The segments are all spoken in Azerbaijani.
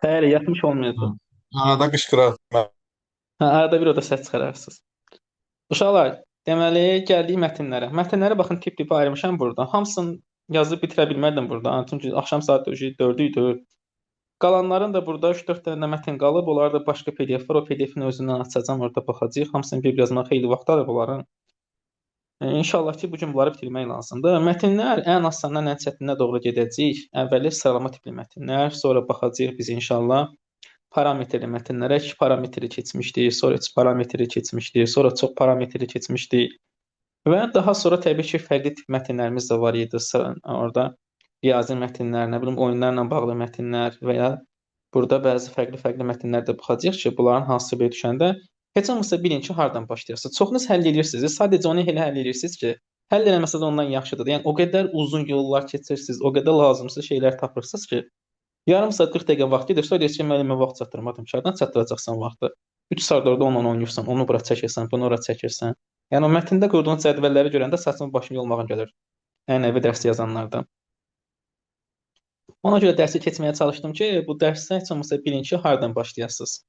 Bəli, yatmış olmayacaq. Hı. Arada qışqırar. Hə, arada bir o da səs çıxararsınız. Uşaqlar, deməli, gəldik mətnlərə. Mətnlərə baxın, tip-tip ayırmışam burada. Hamısını yazıb bitirə bilmədim burada. Çünki axşam saat 4 idi. Qalanların da burada 3-4 dənə mətn qalıb. Onları da başqa PDF var. O PDF-in özündən açacağam, orada baxacağıq. Hamısını bir yazmağa xeyli vaxt alır bunların. İnşallah ki, bu gün bunları bitirmək lazımdır. Mətnlər ən asandan ən çətininə doğru gedəcəyik. Əvvəli sıralama tipli mətnlər, sonra baxacağıq biz inşallah parametrli mətnlərə. 2 parametri keçmişdik, sonra 3 parametri keçmişdik, sonra çox parametri keçmişdik. Və daha sonra təbii ki, fərqli tip mətnlərimiz də var idi. Orada riyazi mətnlər, nə bilim, oyunlarla bağlı mətnlər və ya burada bəzi fərqli-fərqli mətnlər də baxacağıq ki, bunların hansı biri düşəndə heç olmasa bilin ki, hardan başlayırsınız. Çoxunuz həll edirsiniz. Sadəcə onu elə həll edirsiniz ki, həll eləməsəz ondan yaxşıdır. Yəni o qədər uzun yollar keçirsiniz, o qədər lazımsız şeylər tapırsınız ki, yarım saat 40 dəqiqə vaxt gedir. Sonra deyirsən ki, müəllimə vaxt çatdırmadım. Hardan çatdıracaqsan vaxtı? 3 saat orada onunla oynayırsan, onu bura çəkirsən, bunu ora çəkirsən. Yəni o mətndə qurduğun cədvəlləri görəndə saçın başını yolmağın gəlir. Ənəvi dərs yazanlardan. Ona görə dərsi keçməyə çalışdım ki, bu dərsdə heç olmasa bilin ki, hardan başlayasınız.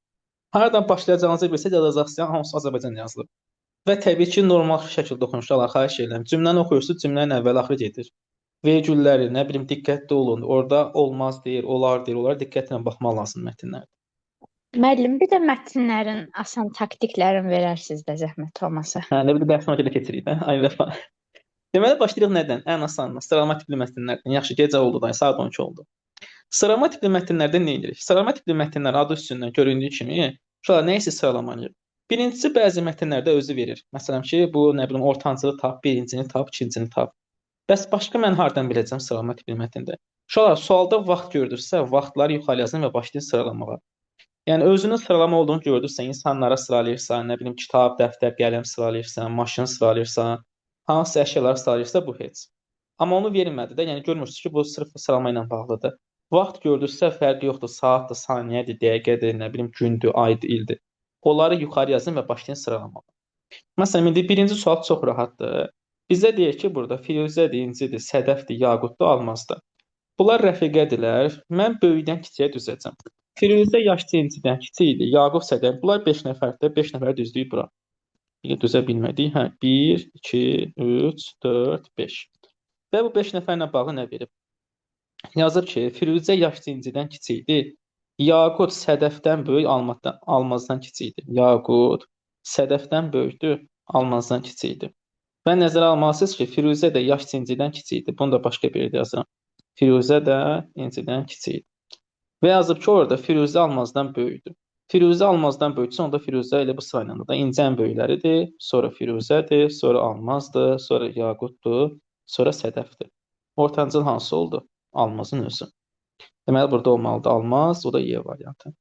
Hardan başlayacağınızı bilsəz yazacaqsınız, hamısı Azərbaycan yazılıb. Və təbii ki, normal şəkildə oxumuşlar, xahiş edirəm. Cümləni oxuyursunuz, cümlənin əvvəl axırı gedir. Vergülləri, nə bilim, diqqətli olun. Orada olmaz deyir, olar deyir. Onlara diqqətlə baxmaq lazımdır mətnlərdə. Müəllim, bir də mətnlərin asan taktiklərini verərsiniz də zəhmət olmasa. Hə, nə bilim, dərsi ona görə keçirik də. Ay vəfa. Deməli, başlayırıq nədən? Ən asanla, sıralama tipli mətnlərdən. Yaxşı, gecə oldu da, saat 12 oldu. Sıralama tipli mətnlərdə nə edirik? Sıralama tipli mətnlər adı üstündən göründüyü kimi, şöyle nə isə sıralamalıyıq. Birincisi bəzi mətnlərdə özü verir. Məsələn ki, bu nə bilim ortancılı tap, birincini tap, ikincini tap. Bəs başqa mən hardan biləcəm sıralama tipli mətndə? Şöyle sualda vaxt gördürsə, vaxtları yuxarı yazın və başlayın sıralamağa. Yəni özünün sıralama olduğunu gördürsə, insanlara sıralayırsan, nə bilim kitab, dəftər, qələm sıralayırsan, maşın sıralayırsan, hansı əşyaları sıralayırsa bu heç. Amma onu vermədi də, yəni görmürsünüz ki, bu sırf sıralama ilə bağlıdır. Vaxt gördürsə fərqi yoxdur, saatdır, saniyədir, dəqiqədir, nə bilim gündür, aydır, ildir. Onları yuxarı yazın və başlayın sıralamağa. Məsələn, indi birinci sual çox rahatdır. Bizə deyir ki, burada firuzədir, incidir, sədəfdir, yaqutdur, almazdır. Bunlar rəfiqədirlər. Mən böyükdən kiçiyə düzəcəm. Firuzə yaşca incidən kiçik idi. Yaqub sədəf. Bunlar 5 nəfərdir. 5 nəfər düzdük bura. Bir düzə bilmədik. Hə, 1, 2, 3, 4, 5. Və bu 5 nəfərlə bağlı nə verib? Yazır ki, Firuzə yaşca incidən kiçik idi. Yaqut sədəfdən böyük, almazdan kiçik idi. Yaqut sədəfdən böyükdür, almazdan kiçik idi. Və nəzərə almalısınız ki, Firuzə də yaşca incidən kiçik idi. Bunu da başqa bir yerdə yazıram. Firuzə də incidən kiçik idi. Və yazıb ki, orada Firuzə almazdan böyükdür. Firuzə almazdan böyükdürsə, onda Firuzə elə bu sırayla da incə ən böyükləridir, sonra Firuzədir, sonra almazdır, sonra yaqutdur, sonra sədəfdir. Ortancıl hansı oldu? Almazın özü. Deməli, burada olmalıdır almaz, o da Y variantı.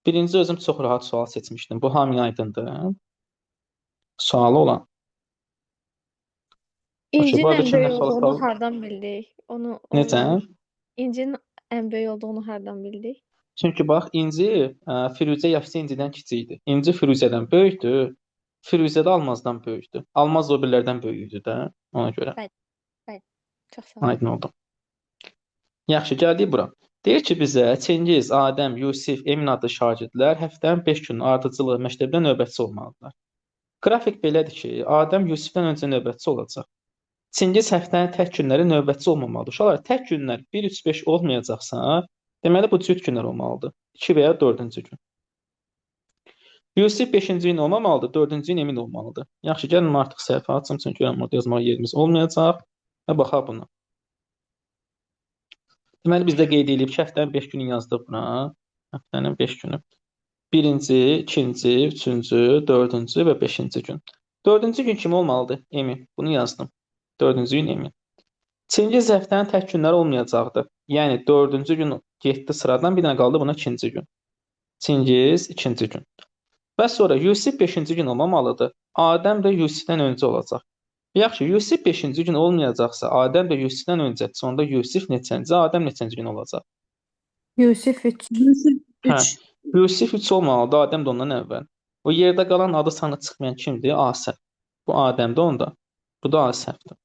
Birinci özüm çox rahat sual seçmişdim. Bu hamıya aydındır. Sualı olan. Başa, bu İncinin arada ən kimdən böyük sual olduğunu sor? hardan bildik? Onu Necə? yazır. İncinin ən böyük olduğunu hardan bildik? Çünki bax, inci Firuzə yaşca incidən kiçik idi. İnci Firuzədən böyükdür. Firuzə də almazdan böyükdür. Almaz o birlərdən böyükdür də, ona görə. Bəli, bəli. Çox sağ ol. Aydın oldu. Yaxşı, gəldik bura. Deyir ki, bizə Çingiz, Adəm, Yusif, Emin adlı şagirdlər həftənin 5 günü ardıcılı məktəbdə növbətçi olmalıdırlar. Qrafik belədir ki, Adəm Yusifdən öncə növbətçi olacaq. Çingiz həftənin tək günləri növbətçi olmamalıdır. Uşaqlar, tək günlər 1, 3, 5 olmayacaqsa, deməli bu cüt günlər olmalıdır. 2 və ya 4-cü gün. Yusif 5-ci gün olmamalıdır, 4-cü gün Emin olmalıdır. Yaxşı, gəlin artıq səhifə açım, çünki orada yazmağa yerimiz olmayacaq və baxaq buna. Deməli, biz də qeyd edib ki, həftənin 5 günü yazdıq buna. Həftənin 5 günü. Birinci, ikinci, üçüncü, dördüncü və 5-ci gün. 4-cü gün kim olmalıdır? Emin. Bunu yazdım. 4-cü gün Emin. Çingiz həftənin tək günləri olmayacaqdır. Yəni 4-cü gün getdi sıradan, bir dənə qaldı buna 2-ci gün. Çingiz 2-ci gün. Və sonra Yusif 5-ci gün olmamalıdır. Adəm də Yusifdən öncə olacaq. Yaxşı, Yusif 5-ci gün olmayacaqsa, Adəm də Yusifdən öncədirsə, onda Yusif neçənci, Adəm neçənci gün olacaq? Yusif 3. Hə, Yusif 3 olmalıdır, Adəm də ondan əvvəl. O yerdə qalan adı sanı çıxmayan kimdir? Asəf. Bu Adəmdə onda. Bu da Asəfdir.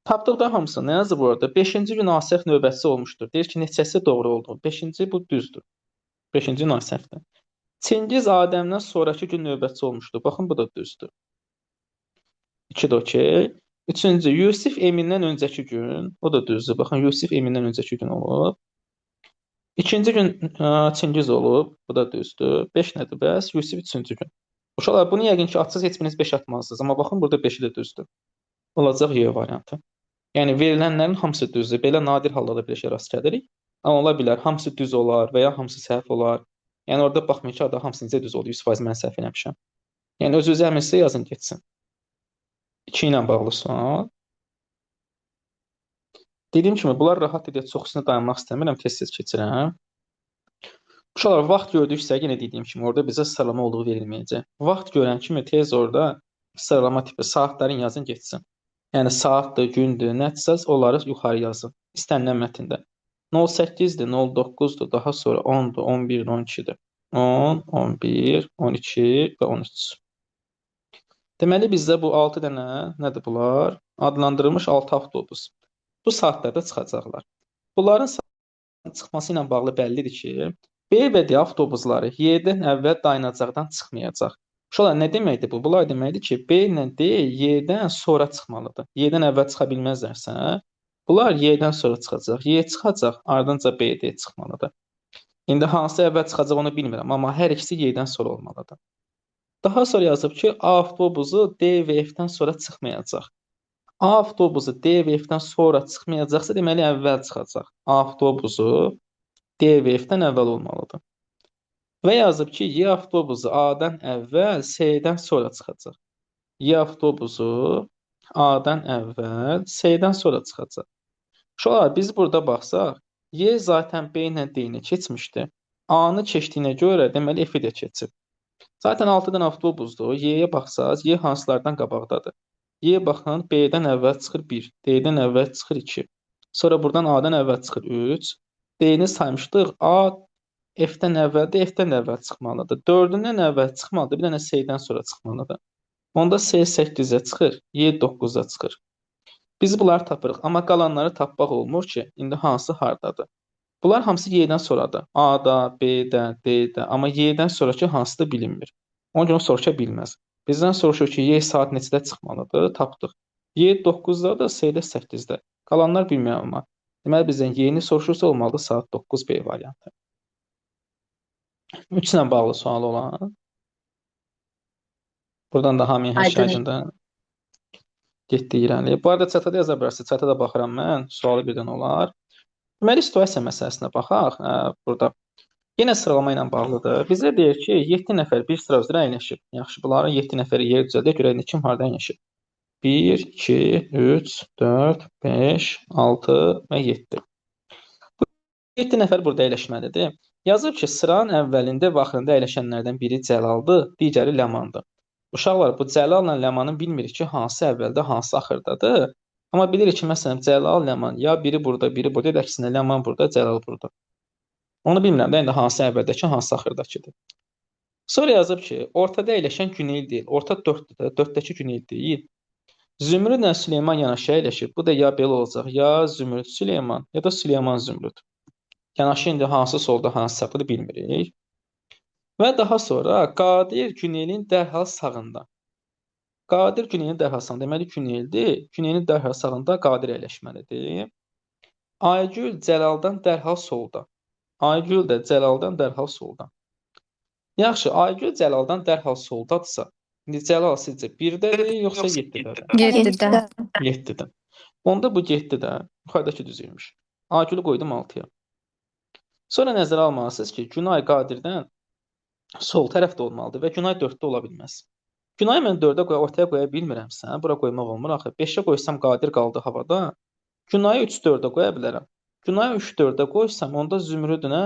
Tapdıqda hamısı nə yazıb orada? 5-ci gün asəf növbəsi olmuşdur. Deyir ki, neçəsi doğru oldu? 5-ci bu düzdür. 5-ci gün asəfdir. Çingiz Adəmdən sonrakı gün növbəsi olmuşdur. Baxın bu da düzdür. 2 də okey. Üçüncü, Yusif Emin'dən öncəki gün. O da düzdür. Baxın, Yusif Emin'dən öncəki gün olub. İkinci gün Çingiz olub. Bu da düzdür. 5 nədir bəs? Yusif üçüncü gün. Uşaqlar, bunu yəqin ki, atsız heç biriniz 5 atmazsınız. Amma baxın, burada 5-i də düzdür. Olacaq Y variantı. Yəni, verilənlərin hamısı düzdür. Belə nadir halda da bir şey rast gəlirik. Amma ola bilər, hamısı düz olar və ya hamısı səhv olar. Yəni, orada baxmayın ki, hamısı necə düz oldu, 100% mən səhv eləmişəm. Yəni, öz-özə əminizsə yazın, getsin. 2 ilə bağlı sual. Dediyim kimi, bunlar rahat edir, çox üstünə dayanmaq istəmirəm, tez-tez keçirəm. Uşaqlar, vaxt gördüksə, yenə dediyim kimi, orada bizə sıralama olduğu verilməyəcək. Vaxt görən kimi tez orada sıralama tipi saatların yazın, getsin. Yəni, saatdır, gündür, nəticəz, onları yuxarı yazın. İstənilən mətndə. 08-dir, 09-dur, daha sonra 10-dur, 11-dir, 12-dir. 10, 11, 12 və 13. Deməli, bizdə bu 6 dənə, nədir bunlar? Adlandırılmış 6 avtobus. Bu saatlarda çıxacaqlar. Bunların çıxması ilə bağlı bəllidir ki, B və D avtobusları Y-dən əvvəl dayanacaqdan çıxmayacaq. Uşaqlar, nə deməkdir bu? Bunlar deməkdir ki, B ilə D Y-dən sonra çıxmalıdır. Y-dən əvvəl çıxa bilməzlərsə, bunlar Y-dən sonra çıxacaq. Y çıxacaq, ardınca B, D çıxmalıdır. İndi hansı əvvəl çıxacaq onu bilmirəm, amma hər ikisi Y-dən sonra olmalıdır. Daha sonra yazıb ki, A avtobusu D və F-dən sonra çıxmayacaq. A avtobusu D və F-dən sonra çıxmayacaqsa, deməli əvvəl çıxacaq. A avtobusu D və F-dən əvvəl olmalıdır. Və yazıb ki, Y avtobusu A-dan əvvəl S-dən sonra çıxacaq. Y avtobusu A-dan əvvəl S-dən sonra çıxacaq. Uşaqlar, biz burada baxsaq, Y zaten B ilə D-ni keçmişdi. A-nı keçdiyinə görə, deməli F-i də keçib. Zaten 6 dənə avtobusdur. Y-yə baxsaq, Y hansılardan qabaqdadır? Y baxın, B-dən əvvəl çıxır 1, D-dən əvvəl çıxır 2. Sonra buradan A-dan əvvəl çıxır 3. D-ni saymışdıq. A F-dən əvvəldir, F-dən əvvəl çıxmalıdır. 4-dən əvvəl çıxmalıdır, bir dənə S-dən sonra çıxmalıdır. Onda S 8-ə çıxır, Y 9-a çıxır. Biz bunları tapırıq, amma qalanları tapmaq olmur ki, indi hansı hardadır? Bunlar hamısı Y-dən sonradır. A-da, B-də, D-də, amma Y-dən sonraki hansı da bilinmir. Onun üçün soruşa bilməz. Bizdən soruşur ki, Y saat neçədə çıxmalıdır? Tapdıq. Y 9-dadır, S-də 8-də. Qalanlar bilmirəm amma. Deməli, bizdən Y-ni soruşursa olmalıdır saat 9 B variantı. 3 ilə bağlı sual olan. Buradan da hamıya hər şey aydındır. Getdi irəli. Bu arada çata da yaza bilərsiniz. Çata da baxıram mən. Sualı birdən olar. Deməli, situasiya məsələsinə baxaq. Burada yenə sıralama ilə bağlıdır. Bizə deyir ki, 7 nəfər bir sıra üzrə əyləşib. Yaxşı, bunların 7 nəfəri yer düzəldir. Görək kim harda əyləşib. 1, 2, 3, 4, 5, 6 və 7. Bu 7 nəfər burada əyləşməlidir. Yazıb ki, sıranın əvvəlində və axırında əyləşənlərdən biri Cəlaldır, digəri Ləmandır. Uşaqlar, bu Cəlalla Ləmanın bilmirik ki, hansı əvvəldə, hansı axırdadır. Amma bilirik ki, məsələn, Cəlal, Ləman, ya biri burada, biri burada, ya da əksinə Ləman burada, Cəlal burada. Onu bilmirəm də, indi hansı əvvəldəki, hansı axırdakıdır. Sonra yazıb ki, ortada əyləşən Güneyl deyil. Orta 4-dür, 4-dəki Güneyl deyil. Zümrüdlə Süleyman yanaşı əyləşib. Bu da ya belə olacaq, ya Zümrüd Süleyman, ya da Süleyman Zümrüd. Yanaşı indi hansı solda, hansı sağda bilmirik. Və daha sonra Qadir Güneylin dərhal sağında. Qadir Güneylin dərhal sağında. Deməli, Güneyldir. Güneylin dərhal sağında Qadir əyləşməlidir. Aygül Cəlaldan dərhal solda. Aygül də Cəlaldan dərhal solda. Yaxşı, Aygül Cəlaldan dərhal soldadırsa, indi Cəlal sizcə 1-dədir, yoxsa 7-dədir? 7-də. 7-də. Onda bu 7-də. Yuxarıdakı düzülmüş. Aygülü qoydum 6-ya. Sonra nəzərə almalısınız ki, Günay Qadirdən sol tərəfdə olmalıdır və Günay 4-də ola bilməz. Günay mən 4-də ortaya qoya bilmirəmsə, bura qoymaq olmur axı. 5-ə qoysam Qadir qaldı havada. Günayı 3-4-də qoya bilərəm. Günayı 3-4-də qoysam, onda Zümrüdlə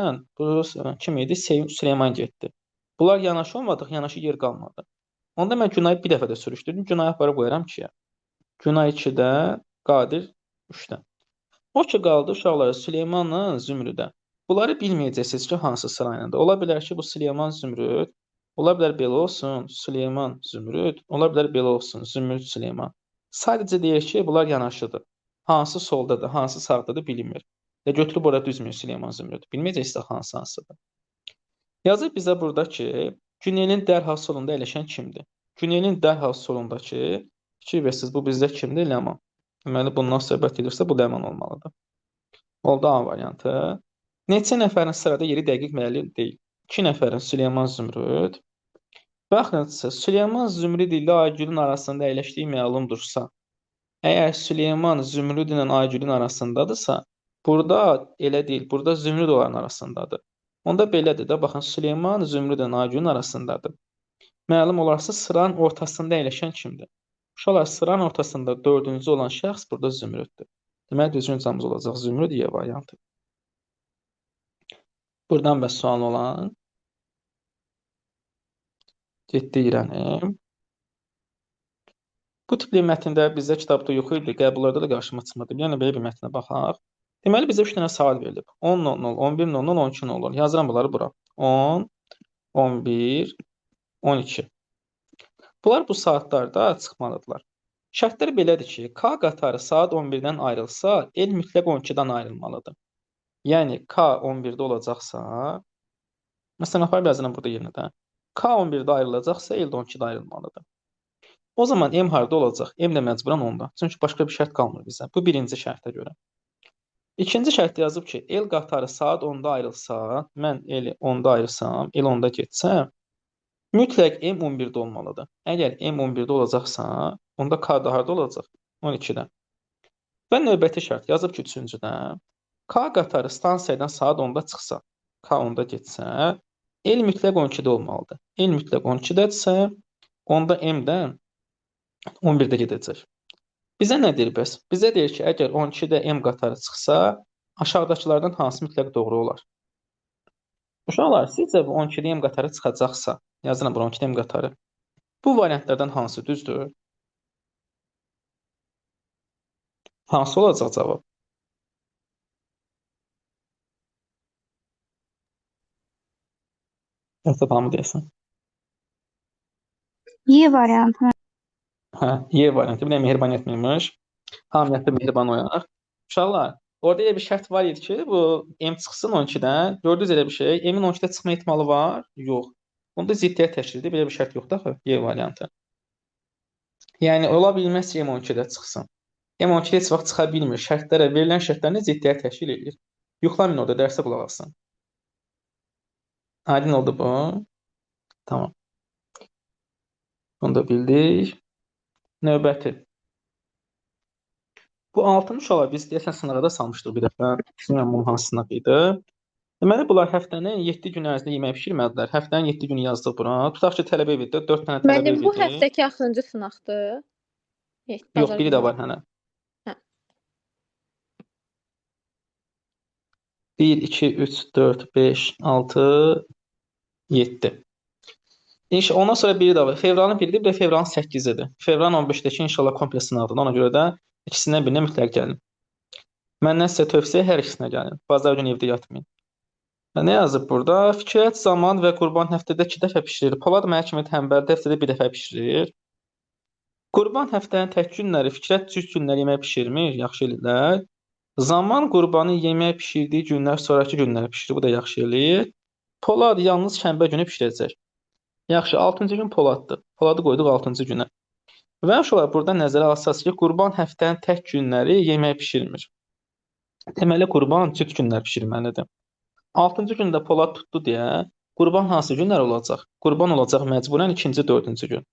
kim idi? Süleyman getdi. Bunlar yanaşı olmadıq, yanaşı yer qalmadı. Onda mən Günayı bir dəfə də sürüşdürdüm. Günayı aparıb qoyuram 2-yə. Günay 2-də, Qadir 3-də. O ki qaldı uşaqlara Süleymanla Zümrüdə. Bunları bilməyəcəksiniz ki, hansı sırayla. Ola bilər ki, bu Süleyman Zümrüd, ola bilər belə olsun, Süleyman Zümrüd, ola bilər belə olsun, Zümrüd Süleyman. Sadəcə deyir ki, bunlar yanaşıdır. Hansı soldadır, hansı sağdadır bilinmir. Və götürüb orada düzmür Süleyman Zümrüd. Bilməyəcəksə hansı hansıdır. Yazır bizə burada ki, Günelin dərhal solunda əyləşən kimdir? Günelin dərhal solundakı fikir versiniz bu bizdə kimdir? Ləman. Deməli bundan söhbət edirsə bu Ləman olmalıdır. Oldu A variantı. Neçə nəfərin sırada yeri dəqiq müəyyən deyil. 2 nəfərin Süleyman Zümrüd. Baxın, Süleyman Zümrüd ilə Aygülün arasında əyləşdiyi məlumdursa, əgər Süleyman Zümrüd ilə Aygülün arasındadırsa, burada elə deyil, burada Zümrüd onların arasındadır. Onda belədir də, baxın, Süleyman Zümrüd ilə Aygülün arasındadır. Məlum olarsa sıranın ortasında əyləşən kimdir? Uşaqlar, sıranın ortasında dördüncü olan şəxs burada Zümrüddür. Deməli, düzgün cavabımız olacaq Zümrüd Y variantı. Buradan bəs sual olan getdi İrənim. Bu tipli mətndə bizdə kitabda yox idi, qəbullarda da qarşıma çıxmadı. Yəni belə bir mətnə baxaq. Deməli bizə 3 dənə saat verilib. 10:00, 11:00, 12:00. Yazıram bunları bura. 10, 11, 12. Bunlar bu saatlarda çıxmalıdırlar. Şərtlər belədir ki, K qatarı saat 11-dən ayrılsa, L mütləq 12-dən ayrılmalıdır. Yəni K 11-də olacaqsa, məsələn aparıb yazıram burada yerinə də. K 11-də ayrılacaqsa, L də 12-də ayrılmalıdır. O zaman M harda olacaq? M də məcburən 10-da. Çünki başqa bir şərt qalmır bizə. Bu birinci şərtə görə. İkinci şərtdə yazıb ki, L qatarı saat 10-da ayrılsa, mən L 10-da ayırsam, L 10-da getsəm, mütləq M 11-də olmalıdır. Əgər M 11-də olacaqsa, onda K da harda olacaq? 12-də. Və növbəti şərt yazıb ki, üçüncüdə, K qatarı stansiyadan saat 10-da çıxsa, K 10-da getsə, L mütləq 12-də olmalıdır. L mütləq 12-dədirsə, onda M də 11-də gedəcək. Bizə nə deyir bəs? Bizə deyir ki, əgər 12-də M qatarı çıxsa, aşağıdakılardan hansı mütləq doğru olar? Uşaqlar, sizcə bu 12-də M qatarı çıxacaqsa, yazıram bura 12-də M qatarı. Bu variantlardan hansı düzdür? Hansı olacaq cavab? Əsəb hamı deyəsən. Y variantı. Hə, Y variantı. Bir də mehriban etməymiş. Hamıniyyətdə mehriban oyaq. Uşaqlar, orada elə bir şərt var idi ki, bu M çıxsın 12-dən. Gördünüz elə bir şey. M-in 12-də çıxma ehtimalı var? Yox. Bunda ziddiyyət təşkil edir. Belə bir şərt yoxdur axı. Y variantı. Yəni ola bilməz ki, M 12-də çıxsın. M 12-də heç vaxt çıxa bilmir. Şərtlərə, verilən şərtlərlə ziddiyyət təşkil edir. Yoxlamayın orada, dərsə qulaq asın. Aydın oldu bu? Tamam. Bunu da bildik. Növbəti. Bu 6-nı uşaqlar biz deyəsən sınağa da salmışdıq bir dəfə. Bilmirəm bunun hansı sınaq idi. Deməli bunlar həftənin 7 günü ərzində yemək bişirmədilər. Həftənin 7 günü yazdıq bura. Tutaq ki, tələbə evidir. 4 dənə tələbə Müəllim, bu evidir. həftəki axırıncı sınaqdır. Yox, biri də var hənə. Hə. 1, 2, 3, 4, 5, 6, 7. Ondan sonra biri də var. Fevralın 1-dir, bir də fevralın 8-idir. Fevralın 15-dəki inşallah kompleks sınaqdır. Ona görə də ikisindən birinə mütləq gəlin. Məndən sizə tövsiyə hər ikisinə gəlin. Bazar günü evdə yatmayın. Nə yazıb burada? Fikrət, Zaman və Qurban həftədə 2 dəfə bişirir. Polad mənə kimi tənbəldə həftədə 1 dəfə bişirir. Qurban həftənin tək günləri, Fikrət cüt günləri yemək bişirmir. Yaxşı eləyirlər. Zaman Qurbanın yemək bişirdiyi günlər sonraki günləri bişirir. Bu da yaxşı eləyir. Polad yalnız şənbə günü bişirəcək. Yaxşı, 6-cı gün Poladdır. Poladı qoyduq 6-cı günə. Və uşaqlar burada nəzərə alsaq ki, Qurban həftənin tək günləri yemək bişirmir. Deməli, Qurban cüt günlər bişirməlidir. 6-cı gündə Polad tutdu deyə, Qurban hansı günlər olacaq? Qurban olacaq məcburən 2-ci, 4-cü gün.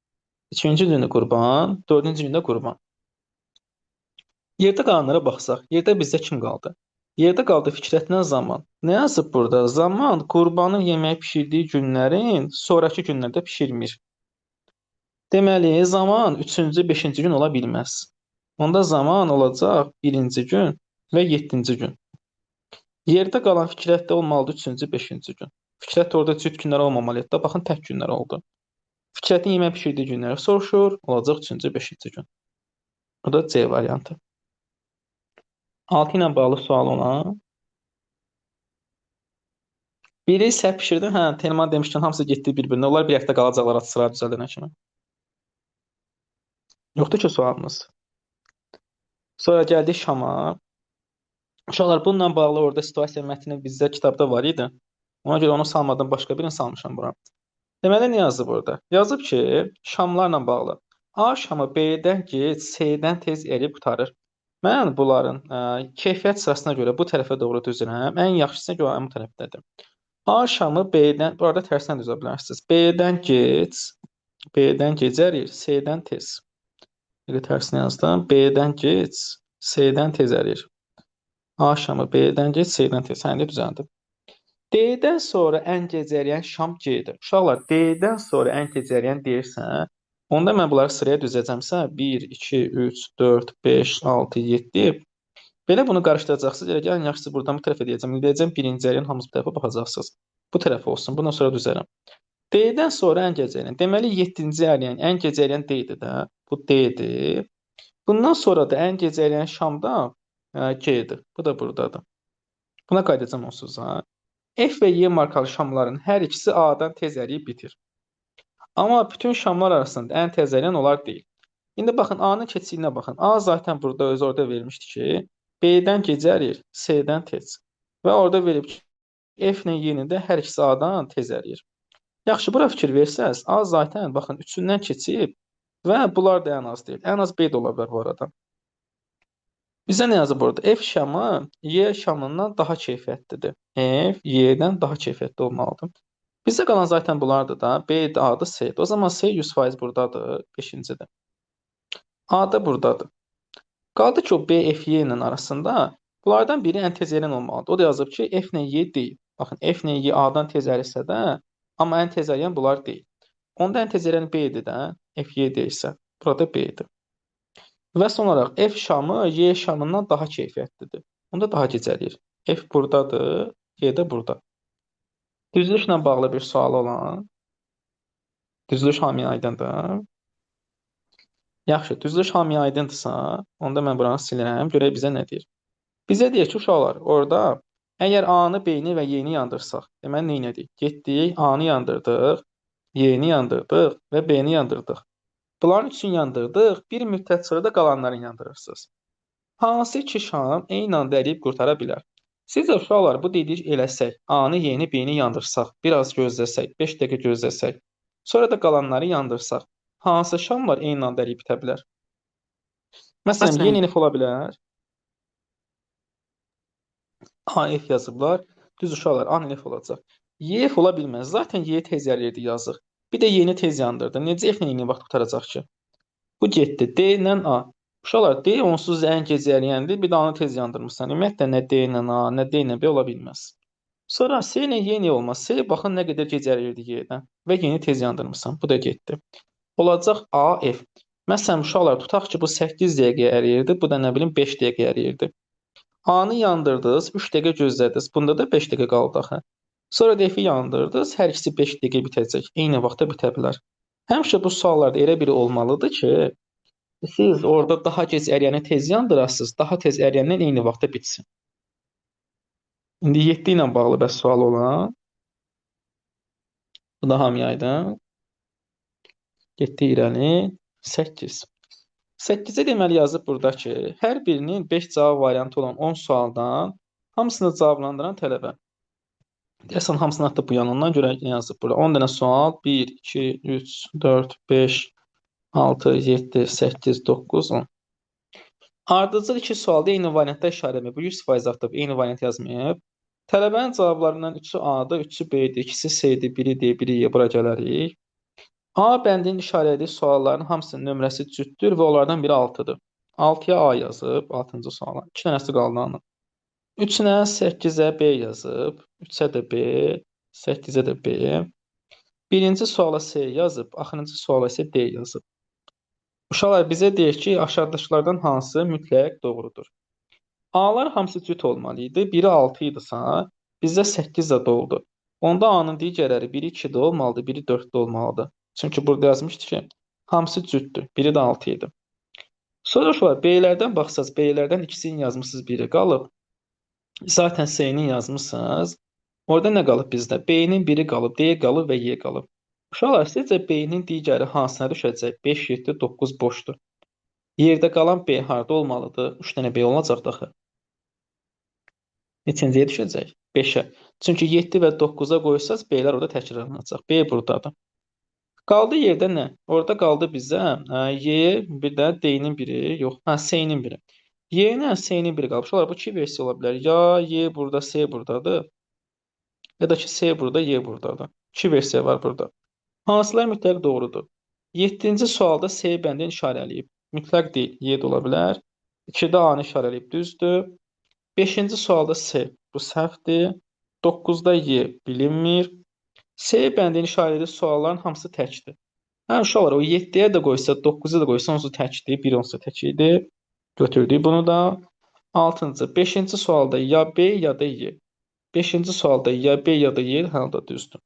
2-ci günü Qurban, 4-cü gündə Qurban. Yerdə qalanlara baxsaq, yerdə bizdə kim qaldı? Yerdə qaldı Fikrətlə Zaman. Nə yazıb burada? Zaman Qurbanın yemək bişirdiyi günlərin sonraki günlərdə bişirmir. Deməli, Zaman 3-cü, 5-ci gün ola bilməz. Onda Zaman olacaq 1-ci gün və 7-ci gün. Yerdə qalan Fikrətdə olmalıdır 3-cü, 5-ci gün. Fikrət orada cüt günlər olmamalıdır. Baxın, tək günlər oldu. Fikrətin yemək bişirdiyi günləri soruşur, olacaq 3-cü, 5-ci gün. Bu da C variantı. 6 ilə bağlı sual olan. Biri səhv pişirdi. Hə, Telman demişkən hamısı getdi bir-birinə. Onlar bir həftə qalacaqlar sıra düzəldənə kimi. Yoxdur ki sualımız. Sonra gəldik Şama. Uşaqlar bununla bağlı orada situasiya mətni bizdə kitabda var idi. Ona görə onu salmadan başqa birini salmışam bura. Deməli nə yazıb orada? Yazıb ki, şamlarla bağlı. A şamı B-dən gec, C-dən tez erib qurtarır. Mən bunların keyfiyyət sırasına görə bu tərəfə doğru düzürəm. Ən yaxşısına görə bu tərəfdədir. A şamı B-dən, bu arada tərsinə düzə bilərsiniz. B-dən gecərir, C-dən tez. Bir tərsinə yazdım. B-dən gec, C-dən tez ərir. A şamı B-dən gec, C-dən tez. Hə, indi düzəldim. D-dən sonra ən gecəriyən şam G-dir. Uşaqlar, D-dən sonra ən gecəriyən deyirsən, onda mən bunları sıraya düzəcəmsə, 1, 2, 3, 4, 5, 6, 7. Belə bunu qarışdıracaqsınız. Elə gəlin, yaxşısı buradan bu tərəfə deyəcəm. Deyəcəm, birinci əriyin hamısı bu tərəfə baxacaqsınız. Bu tərəf olsun. Bundan sonra düzərəm. D-dən sonra ən gecəriyən. Deməli, 7-ci əriyin ən gecəriyən D-dir də. Bu D-dir. Bundan sonra da ən gecəriyən şamda G-dir. Bu da buradadır. Buna qaydacam onsuz ha. F və Y markalı şamların hər ikisi A-dan tez əriyib bitir. Amma bütün şamlar arasında ən tez əriyən onlar deyil. İndi baxın, A-nın keçidinə baxın. A zaten burada öz orada vermişdi ki, B-dən gecərir, C-dən tez. Və orada verib ki, F ilə Y-nin də hər ikisi A-dan tez əriyir. Yaxşı, bura fikir versəz, A zaten baxın 3-ündən keçib və bunlar da ən az deyil. Ən az B də ola bilər bu arada. Bizə nə yazıb orada? F şamı Y şamından daha keyfiyyətlidir. F Y-dən daha keyfiyyətli olmalıdır. Bizdə qalan zaten bunlardır da. B, A-dır, C-dir. O zaman C 100% buradadır. 5-cidir. A da buradadır. Qaldı ki, o B, F, Y ilə arasında bunlardan biri ən tez əriyən olmalıdır. O da yazıb ki, F ilə Y deyil. Baxın, F ilə Y A-dan tez ərirsə də, amma ən tez əriyən bunlar deyil. Onda ən tez əriyən B-dir də. F, Y deyilsə. Burada B-dir. Və son olaraq F şamı Y şamından daha keyfiyyətlidir. Onda daha gecəliyir. F buradadır, Y də burada. Düzülüşlə bağlı bir sual olan. Düzülüş hamıya aydındır. Yaxşı, düzülüş hamıya aydındırsa, onda mən buranı silirəm. Görək bizə nə deyir. Bizə deyir ki, uşaqlar, orada əgər A-nı, B-ni və Y-ni yandırsaq, deməli nə edirik? Getdik, A-nı yandırdıq, Y-ni yandırdıq və B-ni yandırdıq. Bunların üçünü yandırdıq, bir müddət sonra da qalanları yandırırsınız. Hansı iki şam eyni anda əriyib qurtara bilər? Sizcə uşaqlar, bu dedik eləsək, A-nı, Y-ni, B-ni yandırsaq, biraz gözləsək, 5 dəqiqə gözləsək, sonra da qalanları yandırsaq, hansı şamlar eyni anda əriyib bitə bilər? Məsələn, Y nef ola bilər. A, F yazıblar. Düz uşaqlar, A nef olacaq. Y F ola bilməz. Zaten Y tez əriyirdi yazıq. Bir də Y-ni tez yandırdı. Necə F-lə eyni vaxt qutaracaq ki? Bu getdi. D ilə A. Uşaqlar, D onsuz ən gec əriyəndir. Bir də A-nı tez yandırmırsan. Ümumiyyətlə, nə D ilə A, nə D ilə B ola bilməz. Sonra C ilə Y nə olmaz? C, baxın nə qədər gec əriyirdi Y-dən. Və Y-ni tez yandırmırsan. Bu da getdi. Olacaq A, F. Məsələn, uşaqlar, tutaq ki, bu 8 dəqiqə əriyirdi. Bu da nə bilim 5 dəqiqə əriyirdi. A-nı yandırdınız, 3 dəqiqə gözlədiniz. Bunda da 5 dəqiqə qaldı axı. Sonra F-i yandırdınız, hər ikisi 5 dəqiqə bitəcək. Eyni vaxtda bitə bilər. Həmişə bu suallarda elə biri olmalıdır ki, siz orada daha gec əriyəni tez yandırasınız, daha tez əriyəndən eyni vaxtda bitsin. İndi 7 ilə bağlı bəs sual olan. Bu da hamıya aydın. Getdi irəli. 8. 8-ə deməli yazıb burada ki, hər birinin 5 cavab variantı olan 10 sualdan hamısını cavablandıran tələbə. Deyəsən hamısını atdı bu yanından görə nə yazıb burada? 10 dənə sual. 1, 2, 3, 4, 5, 6, 7, 8, 9, 10. Ardıcıl 2 sualda eyni variantda işarələyib. Bu 100% atıb, eyni variant yazmayıb. Tələbənin cavablarından 3-ü A-dır, 3-ü B-dir, 2-si C-dir, biri D, biri Y. Bura gələrik. A bəndinin işarələdiyi sualların hamısının nömrəsi cütdür və onlardan biri 6-dır. 6-ya A yazıb, 6-cı suala. 2 dənəsi qaldı anın. 3-ünə 8-ə B yazıb, 3-ə də B, 8-ə də B. Birinci suala C yazıb, axırıncı suala isə D yazıb. Uşaqlar bizə deyir ki, aşağıdakılardan hansı mütləq doğrudur? A-lar hamısı cüt olmalı idi. Biri 6 idisə, bizdə 8 də oldu. Onda A-nın digərləri biri 2-də olmalıdır, biri 4-də olmalıdır. Çünki burada yazmışdı ki, hamısı cütdür. Biri də 6 idi. Sonra uşaqlar B-lərdən baxsaz, B-lərdən ikisini yazmışsınız, biri qalıb. Zaten C-ni yazmışsınız. Orada nə qalıb bizdə? B-nin biri qalıb, D qalıb və Y qalıb. Uşaqlar, sizcə B-nin digəri hansına düşəcək? 5, 7, 9 boşdur. Yerdə qalan B harda olmalıdır? 3 dənə B olacaq axı. Neçənciyə düşəcək? 5-ə. Çünki 7 və 9-a qoysaz B-lər orada təkrarlanacaq. B burdadır. Qaldı yerdə nə? Orada qaldı bizə Y, bir də D-nin biri, yox, S-nin biri. Y ilə S-nin biri qalmış. Olar bu iki versiya ola bilər. Ya Y burada, S burdadır, ya da ki S burada, Y burdadır. İki versiya var burada. Hansılar mütləq doğrudur? 7-ci sualda S bəndini işarələyib. Mütləq deyil, Y də ola bilər. 2-də A-nı işarələyib, düzdür. 5-ci sualda S, bu səhvdir. 9-da Y bilinmir. S bəndini işarələyir sualların hamısı təkdir. Hə, uşaqlar, o 7-yə də qoysa, 9-a da qoysa, onsuz təkdir. 1 onsuz tək idi. Götürdük bunu da. 6-cı, 5-ci sualda ya B, ya da Y. 5-ci sualda ya B, ya da Y, hə, da düzdür.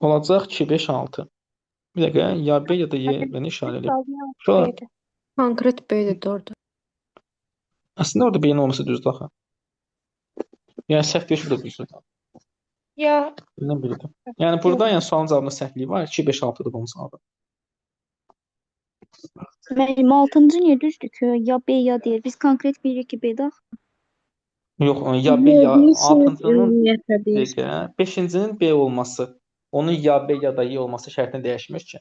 Olacaq 2, 5, 6. Bir dəqiqə, ya B, ya da Y bəni işarələyib. Uşaqlar, Konkret B-dir, doğrudur. əslində orada B-nin olması düzdür axı. Yəni səhv deyil, şurada düzdür. Ya, Bilən biridir. Yəni burada yəni sualın cavabında səhvlik var. 2, 5, 6-dır bunun cavabı. Müəllim 6-cı niyə düzdür ki? Ya B ya D. Biz konkret bilirik ki B-də. Yox, ya B, ya 6-cının ümumiyyətlə bir deyir. dəqiqə, 5-cinin B olması, onun ya B, ya da Y olması şərtini dəyişmir ki.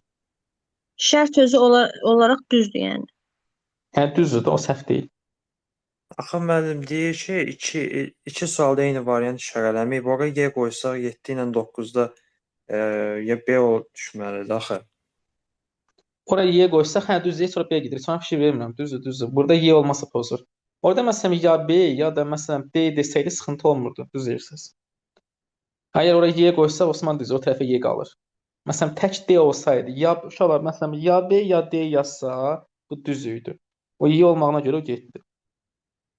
Şərt sözü olaraq düzdür yəni. Yəni düzdür də, o səhv deyil. Axı müəllim deyir ki, iki sualda eyni variant işarələməyib. Ora Y qoysaq 7 ilə 9-da ya B düşməlidir axı. Oraya Y qoysaq, hə düzdür, sonra B gedir. Sonra fikir vermirəm, düzdür, düzdür. Burada Y olmasa pozur. Orada məsələn ya B, ya da məsələn D desəydi sıxıntı olmurdu, düz deyirsiniz. Əgər oraya Y qoysaq, Osman düzdür, o tərəfə Y qalır. Məsələn tək D olsaydı, ya uşaqlar məsələn ya B, ya D yazsa, bu düz idi. O Y olmağına görə o getdi.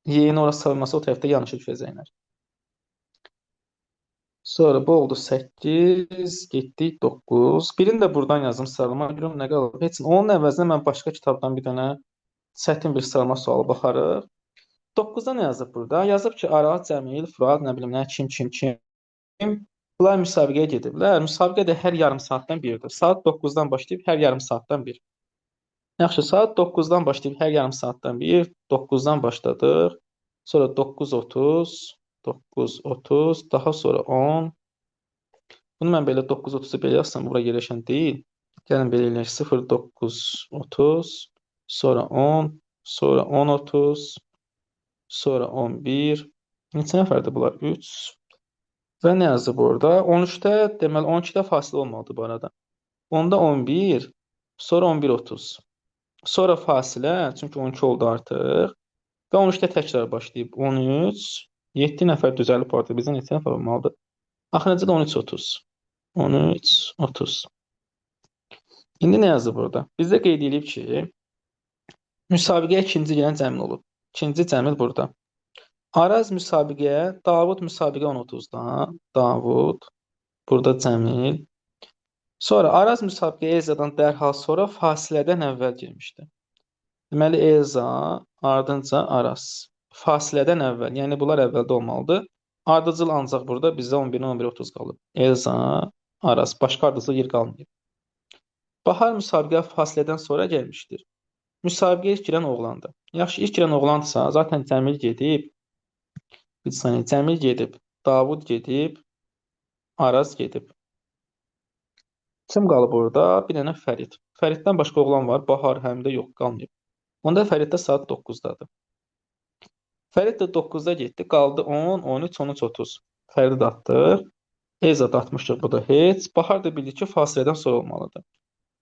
Y-nin orası salınması o tərəfdə yanlışa düşəcəklər. Sonra bu oldu 8, getdik 9. Birini də buradan yazdım sıralama. Görüm nə qalır. Heç onun əvəzinə mən başqa kitabdan bir dənə çətin bir sıralama sualı baxarıq. 9-da nə yazıb burada? Yazıb ki, Arad, Cəmil, Furad, nə bilim nə, kim. Bunlar müsabiqəyə gediblər. Müsabiqə də hər yarım saatdan birdir. Saat 9-dan başlayıb hər yarım saatdan bir. Yaxşı, saat 9-dan başlayıb hər yarım saatdan bir. 9-dan başladıq. Sonra 9:30, 9:30, daha sonra 10. Bunu mən belə 9:30-u belə yazsam, bura yerləşən deyil. Gəlin belə eləyək, 09:30, sonra 10, sonra 10:30, sonra 11. Neçə nəfərdir bunlar? 3. Və nə yazıb orada? 13-də, deməli 12-də fasilə olmalıdır bu arada. 10-da 11, sonra 11:30. Sonra fasilə, çünki 12 oldu artıq. Və 13-də təkrar başlayıb 13, 7 nəfər düzəlib orada. Bizə neçə nəfər olmalıdır? Axırıncı da 13:30. 13:30. İndi nə yazıb burada? Bizdə qeyd edilib ki, müsabiqəyə ikinci gələn Cəmil olub. İkinci Cəmil burada. Araz müsabiqəyə, Davud müsabiqə 10:30-dan, Davud, burada Cəmil. Sonra Araz müsabiqəyə Elzadan dərhal sonra fasilədən əvvəl girmişdi. Deməli Elza, ardınca Araz. Fasilədən əvvəl, yəni bunlar əvvəldə olmalıdır. Ardıcıl ancaq burada bizdə 11-dən 11:30 qalıb. Elza, Araz, başqa ardıcıl yer qalmayıb. Bahar müsabiqəyə fasilədən sonra gəlmişdir. Müsabiqəyə ilk girən oğlandır. Yaxşı, ilk girən oğlandırsa, zaten Cəmil gedib. Bir saniyə, Cəmil gedib, Davud gedib, Araz gedib. Kim qalıb orada? Bir dənə Fərid. Fəriddən başqa oğlan var, Bahar həm də yox, qalmayıb. Onda Fərid də saat 9-dadır. Fərid də 9-da getdi, qaldı 10, 13, 13:30. Fəridi atdıq. Elza da atmışıq, bu da heç. Bahar da bildi ki, fasilədən sonra olmalıdır.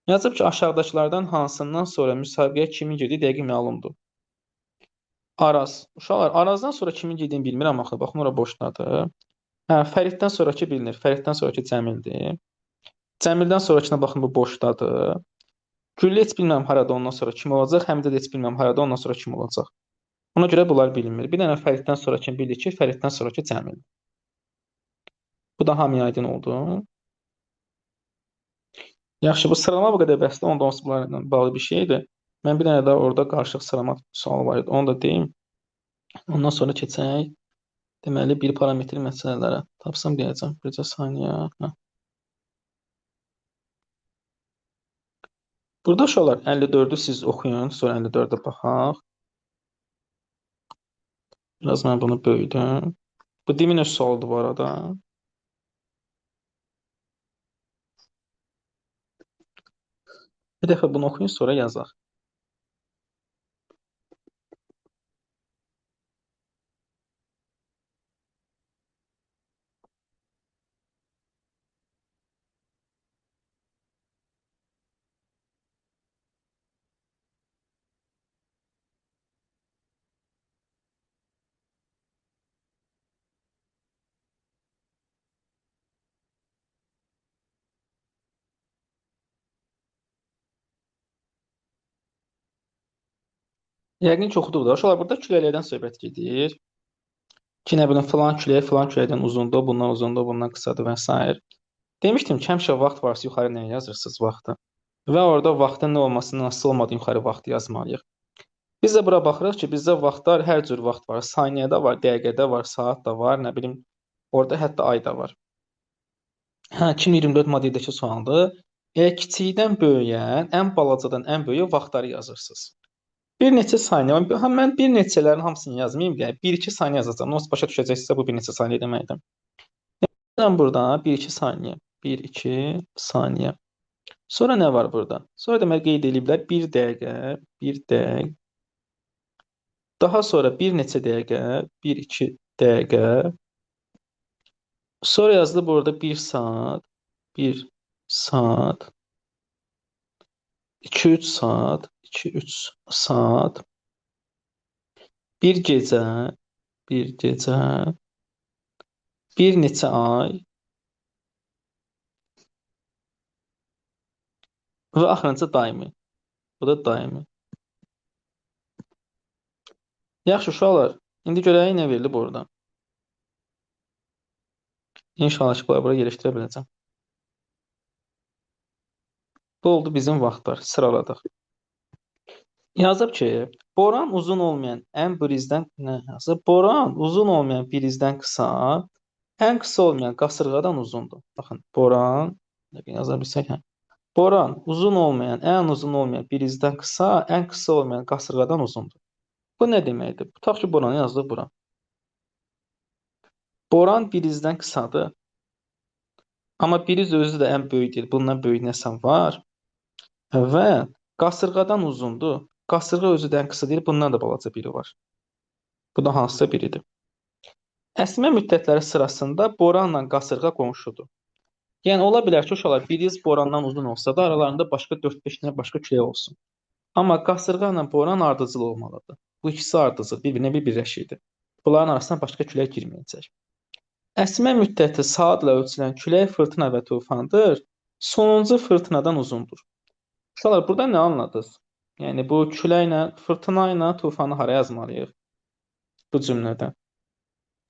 Yazıb ki, aşağıdakılardan hansından sonra müsabiqəyə kimin girdiyi dəqiq məlumdur. Araz. Uşaqlar, Arazdan sonra kimin girdiyini bilmirəm axı. Baxın, ora boşdadır. Hə, Fəriddən sonraki bilinir. Fəriddən sonraki Cəmildir. Cəmildən sonrakına baxın, bu boşdadır. Güllə heç bilmirəm harada ondan sonra kim olacaq. Həmidə də heç bilmirəm harada ondan sonra kim olacaq. Ona görə bunlar bilinmir. Bir dənə Fəriddən sonra kim bildi ki, Fəriddən sonraki Cəmildir. Bu da hamıya aydın oldu. Yaxşı, bu sıralama bu qədər bəsdir. Onda onsuz bunlarla bağlı bir şeydir. Mən bir dənə daha orada qarşılıq sıralama sualı var idi. Onu da deyim. Ondan sonra keçək. Deməli, bir parametr məsələlərə. Tapsam deyəcəm. Bircə saniyə. Hə. Burada uşaqlar 54'ü siz oxuyun, sonra 54'ə baxaq. Biraz mən bunu böyüdüm. Bu Dimin öz sualıdır bu arada. Bir dəfə bunu oxuyun, sonra yazaq. Yəqin ki, oxuduq da. Uşaqlar, burada küləklərdən söhbət gedir. Ki, nə bilim, filan küləkdən uzundur, bundan uzundur, bundan qısadır və s. Demişdim ki, həmişə vaxt varsa yuxarı nəyə yazırsınız? Vaxtı. Və orada vaxtın nə olmasından asılı olmadan yuxarı vaxtı yazmalıyıq. Biz də bura baxırıq ki, bizdə vaxtlar hər cür vaxt var. Saniyədə var, dəqiqədə var, saat da var, nə bilim, orada hətta ay da var. 2024 modeldəki sualdır. Kiçikdən böyüyə, ən balacadan ən böyüyə vaxtları yazırsınız. Bir neçə saniyə. Mən bir neçələrin hamısını yazmayayım. 1-2 saniyə yazacağam. Nasıl başa düşəcəksə bu bir neçə saniyə deməkdir. Yazıram burada 1-2 saniyə. 1-2 saniyə. Sonra nə var burada? Sonra demək qeyd ediblər 1 dəqiqə, 1 dəqiqə. Daha sonra bir neçə dəqiqə, 1-2 dəqiqə. Sonra yazılıb burada 1 saat, 1 saat, 2-3 saat, 2-3 saat. Bir gecə, bir gecə. Bir neçə ay. Və axırıncı daimi. Bu da daimi. Yaxşı uşaqlar, indi görək nə verilib orada. İnşallah ki, bura yerləşdirə biləcəm. Bu oldu bizim vaxtlar. Sıraladıq. Yazıb ki, boran uzun olmayan ən brizdən nə yazıb? Boran uzun olmayan brizdən qısa, ən qısa olmayan qasırğadan uzundur. Baxın, boran, yaza bilsək, boran uzun olmayan, ən uzun olmayan brizdən qısa, ən qısa olmayan qasırğadan uzundur. Bu nə deməkdir? Tutaq ki, boranı yazdıq bura. Boran birizdən qısadır. Amma biriz özü də ən böyük deyil. Bundan böyük nəsə var. Və qasırğadan uzundur. Qasırğa özü də ən qısa deyil. Bundan da balaca biri var. Bu da hansısa biridir. Əsmə müddətləri sırasında boranla qasırğa qonşudur. Yəni, ola bilər ki, uşaqlar, biriz borandan uzun olsa da aralarında başqa 4-5 dənə başqa külək olsun. Amma qasırğa ilə boran ardıcıl olmalıdır. Bu ikisi ardıcıl, bir-birinə birləşikdir. Bunların arasına başqa külək girməyəcək. Əsmə müddəti saatla ölçülən külək, fırtına və tufandır. Sonuncu fırtınadan uzundur. Uşaqlar, burada nə anladınız? Yəni, bu küləklə, fırtına ilə tufanı hara yazmalıyıq? Bu cümlədə.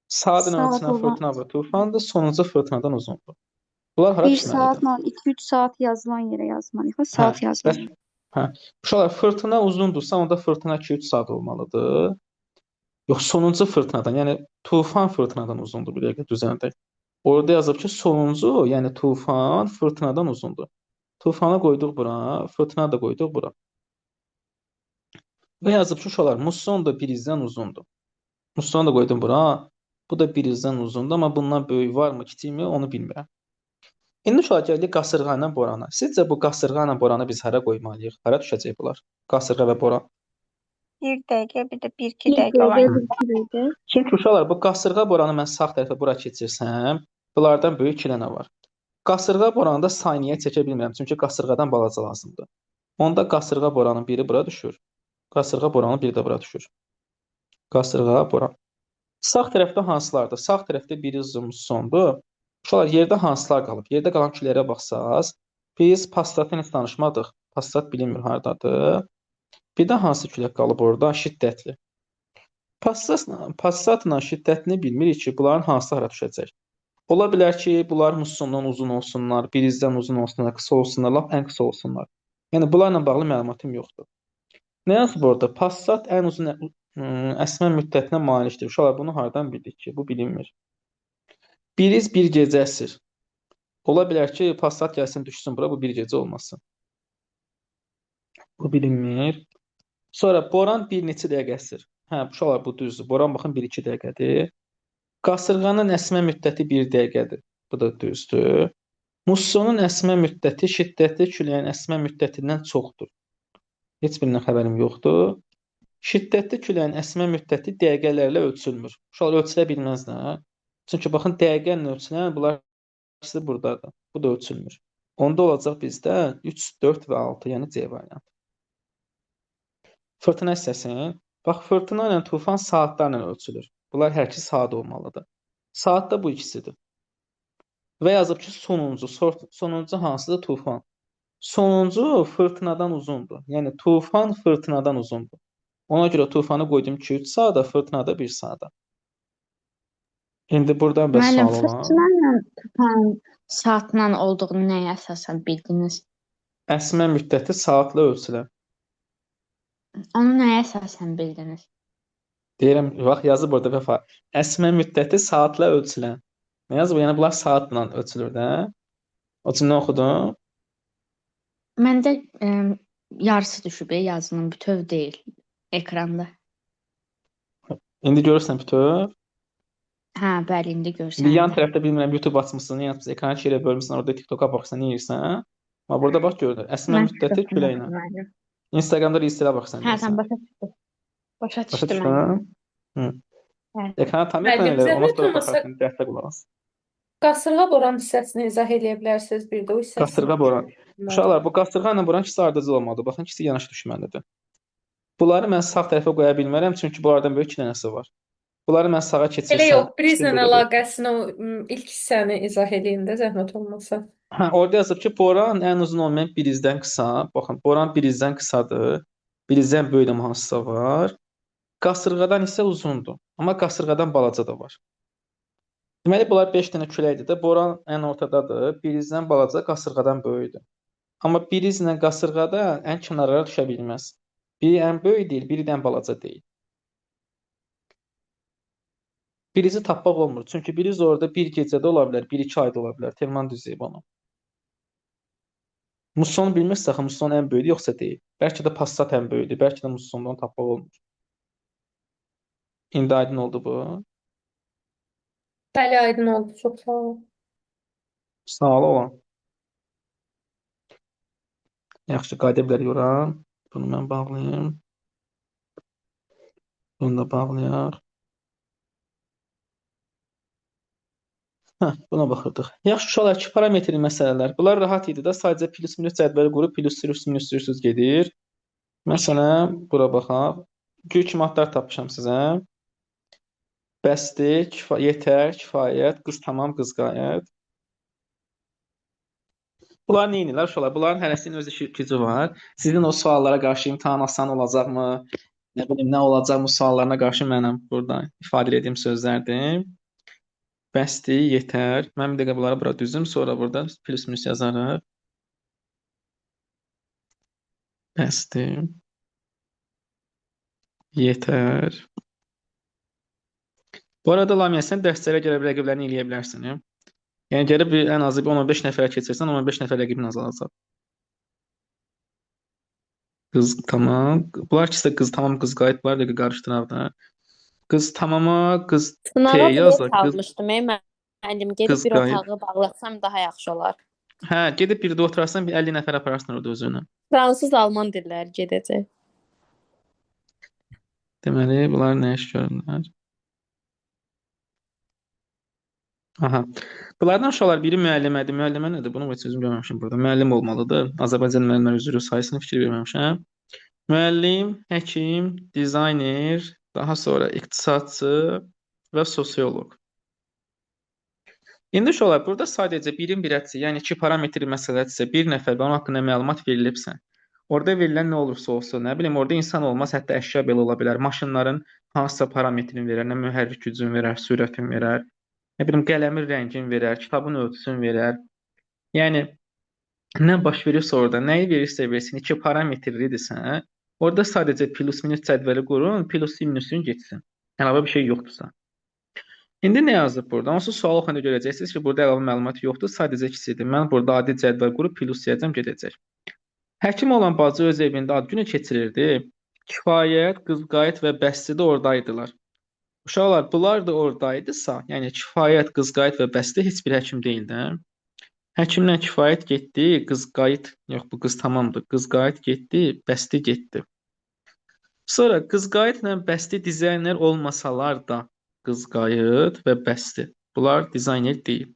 Saat ilə ölçülən fırtına və tufandır. Sonuncu fırtınadan uzundur. Bunlar hara 1 düşməlidir? saatla 2-3 saat yazılan yerə yazmalıyıq. Saat yazmalıyıq. Uşaqlar, fırtına uzundursa, onda fırtına 2-3 saat olmalıdır. Yox, sonuncu fırtınadan, yəni tufan fırtınadan uzundur, bir dəqiqə düzəldək. Orada yazıb ki, sonuncu, yəni tufan fırtınadan uzundur. Tufanı qoyduq bura, fırtına da qoyduq bura. Və yazıb ki, uşaqlar, musson da birizdən uzundur. Mussonu da qoydum bura. Bu da birizdən uzundur, amma bundan böyük varmı, kiçikmi, onu bilmirəm. İndi uşaqlar, gəldik qasırğa ilə borana. Sizcə bu qasırğa ilə boranı biz hara qoymalıyıq? Hara düşəcək bunlar? Qasırğa və boran. 1 dəqiqə, bir də 1-2 dəqiqə var. Çünki uşaqlar, bu qasırğa boranı mən sağ tərəfə bura keçirsəm, bunlardan böyük 2 dənə var. Qasırğa boranında saniyə çəkə bilmirəm, çünki qasırğadan balaca lazımdır. Onda qasırğa boranın biri bura düşür. Qasırğa boranın biri də bura düşür. Qasırğa boran. Sağ tərəfdə hansılardır? Sağ tərəfdə biri sondur. Uşaqlar, yerdə hansılar qalıb? Yerdə qalan küləklərə baxsaq, biz Passatla heç danışmadıq. Passat bilinmir hardadır. Bir də hansı külək qalıb orada? Şiddətli. Passatla şiddətini bilmirik ki, bunların hansı hara düşəcək. Ola bilər ki, bunlar mussondan uzun olsunlar, birizdən uzun olsunlar, qısa olsunlar, lap ən qısa olsunlar. Yəni, bunlarla bağlı məlumatım yoxdur. Nə yazıb orada? Passat ən uzun əsmə müddətinə malikdir. Uşaqlar, bunu hardan bildik ki? Bu bilinmir. Biriz bir gecə əsir. Ola bilər ki, Passat gəlsin, düşsün bura, bu bir gecə olmasın. Bu bilinmir. Sonra boran bir neçə dəqiqə əsir. Hə, uşaqlar bu düzdür. Boran baxın 1-2 dəqiqədir. Qasırğanın əsmə müddəti 1 dəqiqədir. Bu da düzdür. Mussonun əsmə müddəti şiddətli küləyin əsmə müddətindən çoxdur. Heç birindən xəbərim yoxdur. Şiddətli küləyin əsmə müddəti dəqiqələrlə ölçülmür. Uşaqlar ölçülə bilməz də. Çünki baxın dəqiqə ilə ölçülən bunlar ikisi burdadır. Bu da ölçülmür. Onda olacaq bizdə 3, 4 və 6, yəni C variantı. Fırtına hissəsi. Bax, fırtına ilə tufan saatlarla ölçülür. Bunlar hər ikisi saat olmalıdır. Saat da bu ikisidir. Və yazıb ki, sonuncu hansıdır? Tufan. Sonuncu fırtınadan uzundur. Yəni tufan fırtınadan uzundur. Ona görə tufanı qoydum ki, 3 saata, fırtınada 1 saata. İndi burada bəs Müəllim, sual olan. fırtına ilə tufan saatla olduğunu nəyə əsasən bildiniz? Əsmə müddəti saatla ölçülər. Onu nəyə əsasən bildiniz? Deyirəm, bax yazıb burada Vəfa. Əsmə müddəti saatla ölçülən. Nə yazıb? Yəni bunlar saatla ölçülür də. O cümlə oxudum. Məndə yarısı düşüb, yazının bütöv deyil ekranda. İndi görürsən bütöv. Hə, bəli, indi Bir yan görsənir. tərəfdə bilmirəm YouTube açmısan, yəni biz ekranı ikiyə bölmüsən, orada TikTok-a baxırsan, nə edirsən? Amma burada bax görünür. Əsmə Mən müddəti TikTokdan küləklə. baxdım, müəllim. Instagramda reelslərə baxırsan Hə, deyirsən. tam başa düşdüm. Başa Başa düşdüm müəllim. düşdün? Hı. Hə. Ekrana tam Müəllim, ekran elə, ondan zəhmət sonra olmasa baxarsan, dəstək qulaq as. qasırğa boran hissəsini izah eləyə bilərsiniz bir də o hissəsini. Qasırğa boran. Uşaqlar, bu qasırğa ilə boran ikisi ardıcıl olmalıdır. Baxın, ikisi yanaşı düşməlidir. Bunları mən sağ tərəfə qoya bilmərəm, çünki bunlardan böyük 2 dənəsi var. Bunları mən sağa keçirsəm. Elə yox, prizlə ikisini də qoy. əlaqəsini o ilk hissəni izah eləyin də zəhmət olmasa. Hə, orada yazıb ki, boran ən uzun olmayan birizdən qısa. Baxın, boran birizdən qısadır. Birizdən böyük də hansısa var. Qasırğadan isə uzundur. Amma qasırğadan balaca da var. Deməli, bunlar 5 dənə küləkdir də. Boran ən ortadadır. Birizdən balaca, qasırğadan böyükdür. Amma birizlə qasırğada ən kənarlara düşə bilməz. Biri ən böyük deyil, biri də ən balaca deyil. Birizi tapmaq olmur. Çünki biriz orada bir gecədə ola bilər, 1-2 ayda ola bilər. Telman düzeyib onu. Mussonu bilmirsə, axı Musson ən böyüdür, yoxsa deyil. Bəlkə də Passat ən böyüdür, bəlkə də Mussondan tapmaq olmur. İndi aydın oldu bu. Bəli, aydın oldu. Çox sağ olun. Sağ olan. Yaxşı, qayıda bilər yoran. Bunu mən bağlayayım. Bunu da bağlayaq. Buna baxırdıq. Yaxşı, uşaqlar, 2 parametrli məsələlər. Bunlar rahat idi də, sadəcə plus minus cədvəli qurub plus gedir. Məsələn, bura baxaq. Gül kimi adlar tapmışam sizə. Bəsdir, yetər, kifayət, qız tamam, qız qayət. Bunlar nə edirlər uşaqlar? Bunların hərəsinin öz işi gücü var. Sizin o suallara qarşı imtahan asan olacaqmı? Nə bilim, nə olacaq bu suallarına qarşı mənim burada ifadə etdiyim sözlərdir. Bəsdir, yetər. Mən bir dəqiqə bunları bura düzüm, sonra burada plus minus yazarıq. Bəsdir. Yetər. Bu arada Lamiyə, sən dərslərə görə rəqiblərini eləyə bilərsən. Yəni gəlib ən azı 10-15 nəfərə keçirsən, 15 nəfər rəqibin azalacaq. Qız tamam. Bunlar ikisi də qız tamam, qız qayıt. Bunlar da qarışdıraq da. Qız tamama, qız Sınava T bilet yazaq. Qız almışdım. Müəllim, gedib qız bir qayıt. otağı bağlasam daha yaxşı olar. Hə, gedib bir də oturarsan, bir 50 nəfər apararsan orada özünü. Fransız, alman dilləri gedəcək. Deməli, bunlar nə iş görürlər? Aha. Bunlardan uşaqlar biri müəllimədir. Müəllimə nədir? Bunu heç özüm görməmişəm burada. Müəllim olmalıdır. Azərbaycan müəllimlər üzrü sayısını fikir verməmişəm. Müəllim, həkim, dizayner, daha sonra iqtisadçı və sosioloq. İndi uşaqlar, burada sadəcə birin birəçisi, yəni 2 parametrli məsələdirsə, bir nəfər və onun haqqında məlumat verilibsə, orada verilən nə olursa olsun, nə bilim, orada insan olmaz, hətta əşya belə ola bilər. Maşınların hansısa parametrini verər, nə mühərrik gücünü verər, sürətini verər, nə bilim, qələmin rəngini verər, kitabın ölçüsünü verər. Yəni, nə baş verirsə orada, nəyi verirsə versin, 2 parametrlidirsə, orada sadəcə plus minus cədvəli qurun, plus minusunu geçsin. Əlavə bir şey yoxdursa. İndi nə yazıb burada? Onsuz sual oxuyanda görəcəksiniz ki, burada əlavə məlumat yoxdur, sadəcə ikisidir. Mən burada adi cədvəl qurub plus yazacağım, gedəcək. Həkim olan bacı öz evində ad günü keçirirdi. Kifayət, Qızqayıt və Bəsti də oradaydılar. Uşaqlar, bunlar da oradaydısa, yəni Kifayət, Qızqayıt və Bəsti heç bir həkim deyil də. Həkimlə Kifayət getdi, Qızqayıt, yox bu qız tamamdır. Qızqayıt getdi, Bəsti getdi. Sonra Qızqayıtla Bəsti dizayner olmasalar da, Qızqayıt və Bəsti. Bunlar dizayner deyil.